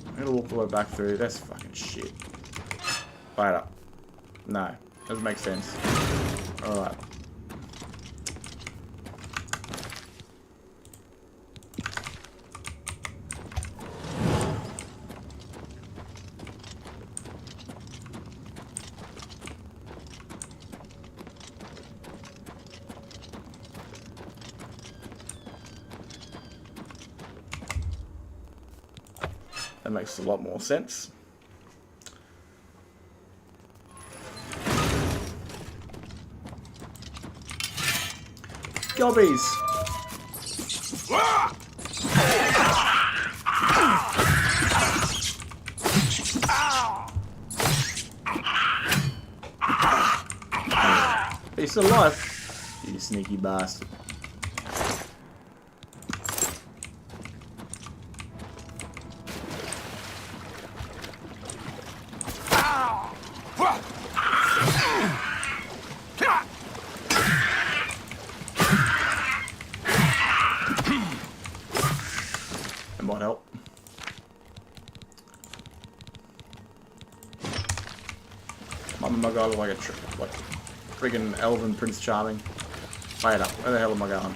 A: I'm gonna walk all the way back through. That's fucking shit. Wait up. No, doesn't make sense. All right. That makes a lot more sense. Gobbies! He's still alive, you sneaky bastard. That might help. My guy look like a friggin' elven Prince Charming. Wait up, where the hell am I going?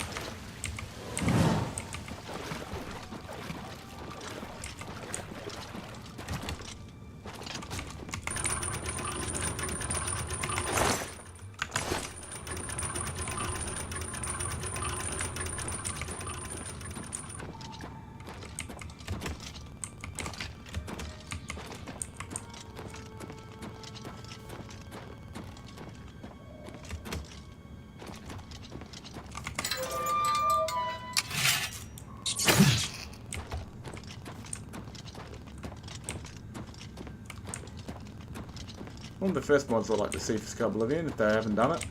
A: One of the first mods I'd like to see for Oblivion, if they haven't done it.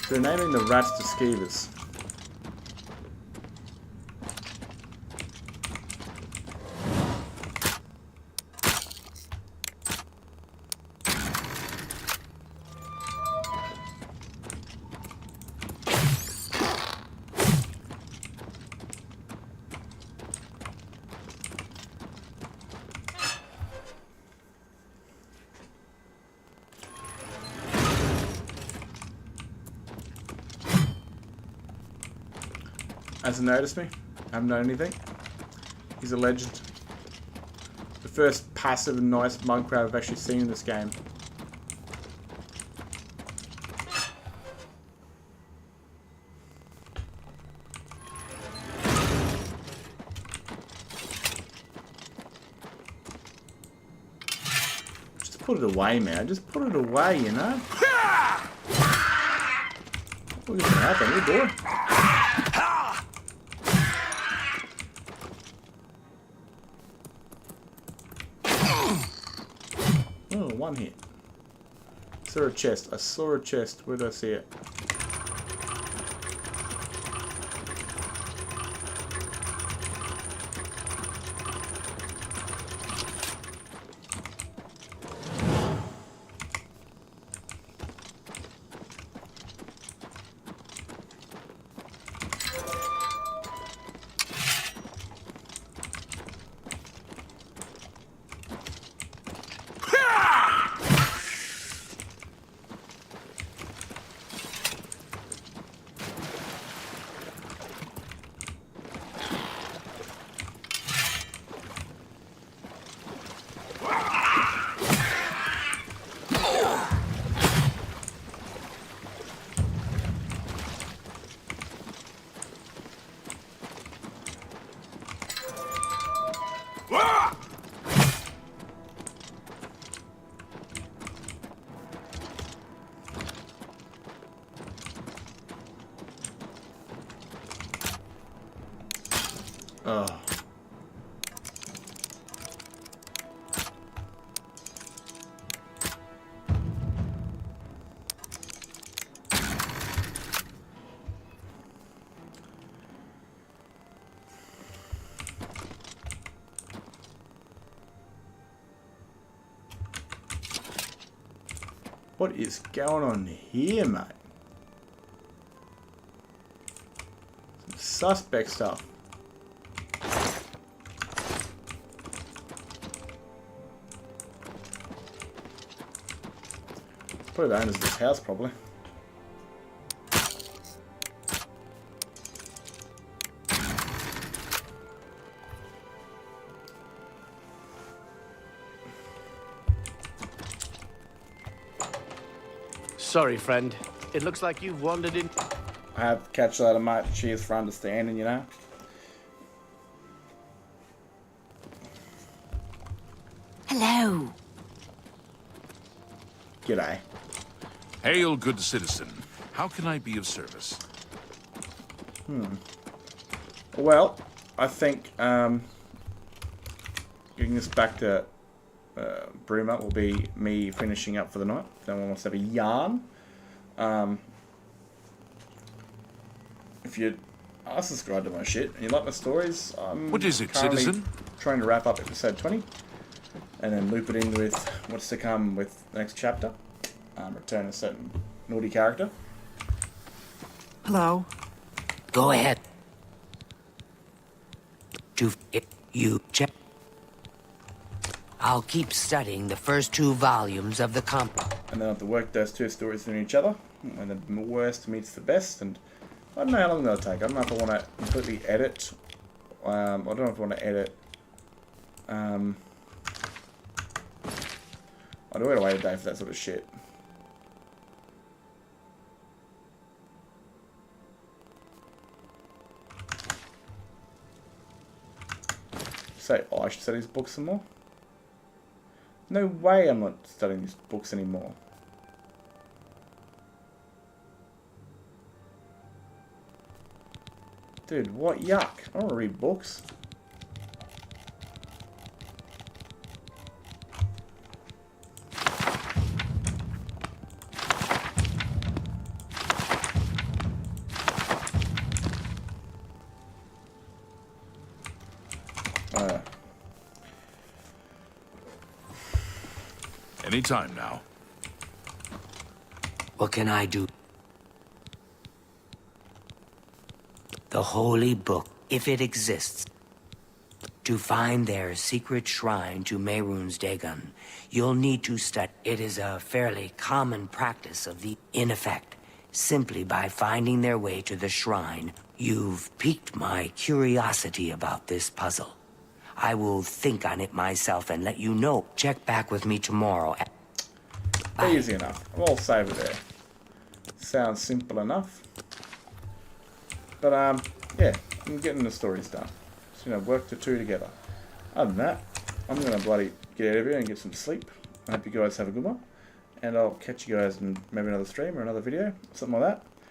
A: They're naming the rats to skeevers. Hasn't noticed me. Haven't done anything. He's a legend. The first passive and nice monk crab I've actually seen in this game. Just put it away, man. Just put it away, you know? What's gonna happen? What are you doing? Oh, one hit. Saw a chest. I saw a chest. Where did I see it? Oh. What is going on here, mate? Some suspect stuff. Probably the owners of this house, probably.
E: Sorry, friend. It looks like you've wandered in.
A: I have to catch that, mate. Cheers for understanding, you know.
L: Hello.
A: G'day.
R: Hail, good citizen. How can I be of service?
A: Well, I think getting this back to Bruma will be me finishing up for the night. If no one wants to have a yarn. If you are subscribed to my shit and you like my stories, I'm
R: What is it,
A: currently
R: citizen?
A: trying to wrap up episode 20 and then loop it in with what's to come with the next chapter. Return a certain naughty character.
P: Hello. Go ahead. You check. I'll keep studying the first 2 volumes of the
A: And then I have to work those 2 stories in each other. And the worst meets the best. And I don't know how long that'll take. I don't know if I want to completely edit. I don't know if I want to edit. I do gotta wait a day for that sort of shit. Say, oh, I should study these books some more. No way I'm not studying these books anymore. Dude, what yuck. I don't want to read books.
R: Any time now.
P: What can I do? The Holy Book, if it exists. To find their secret shrine to Mehrunes Dagon, you'll need to study. It is a fairly common practice of the... In effect, simply by finding their way to the shrine, You've piqued my curiosity about this puzzle. I will think on it myself and let you know. Check back with me tomorrow.
A: Easy enough. I'll save it there. Sounds simple enough. But, yeah, I'm getting the stories done. So, you know, work the two together. Other than that, I'm going to bloody get out of here and get some sleep. I hope you guys have a good one. And I'll catch you guys in maybe another stream or another video, something like that.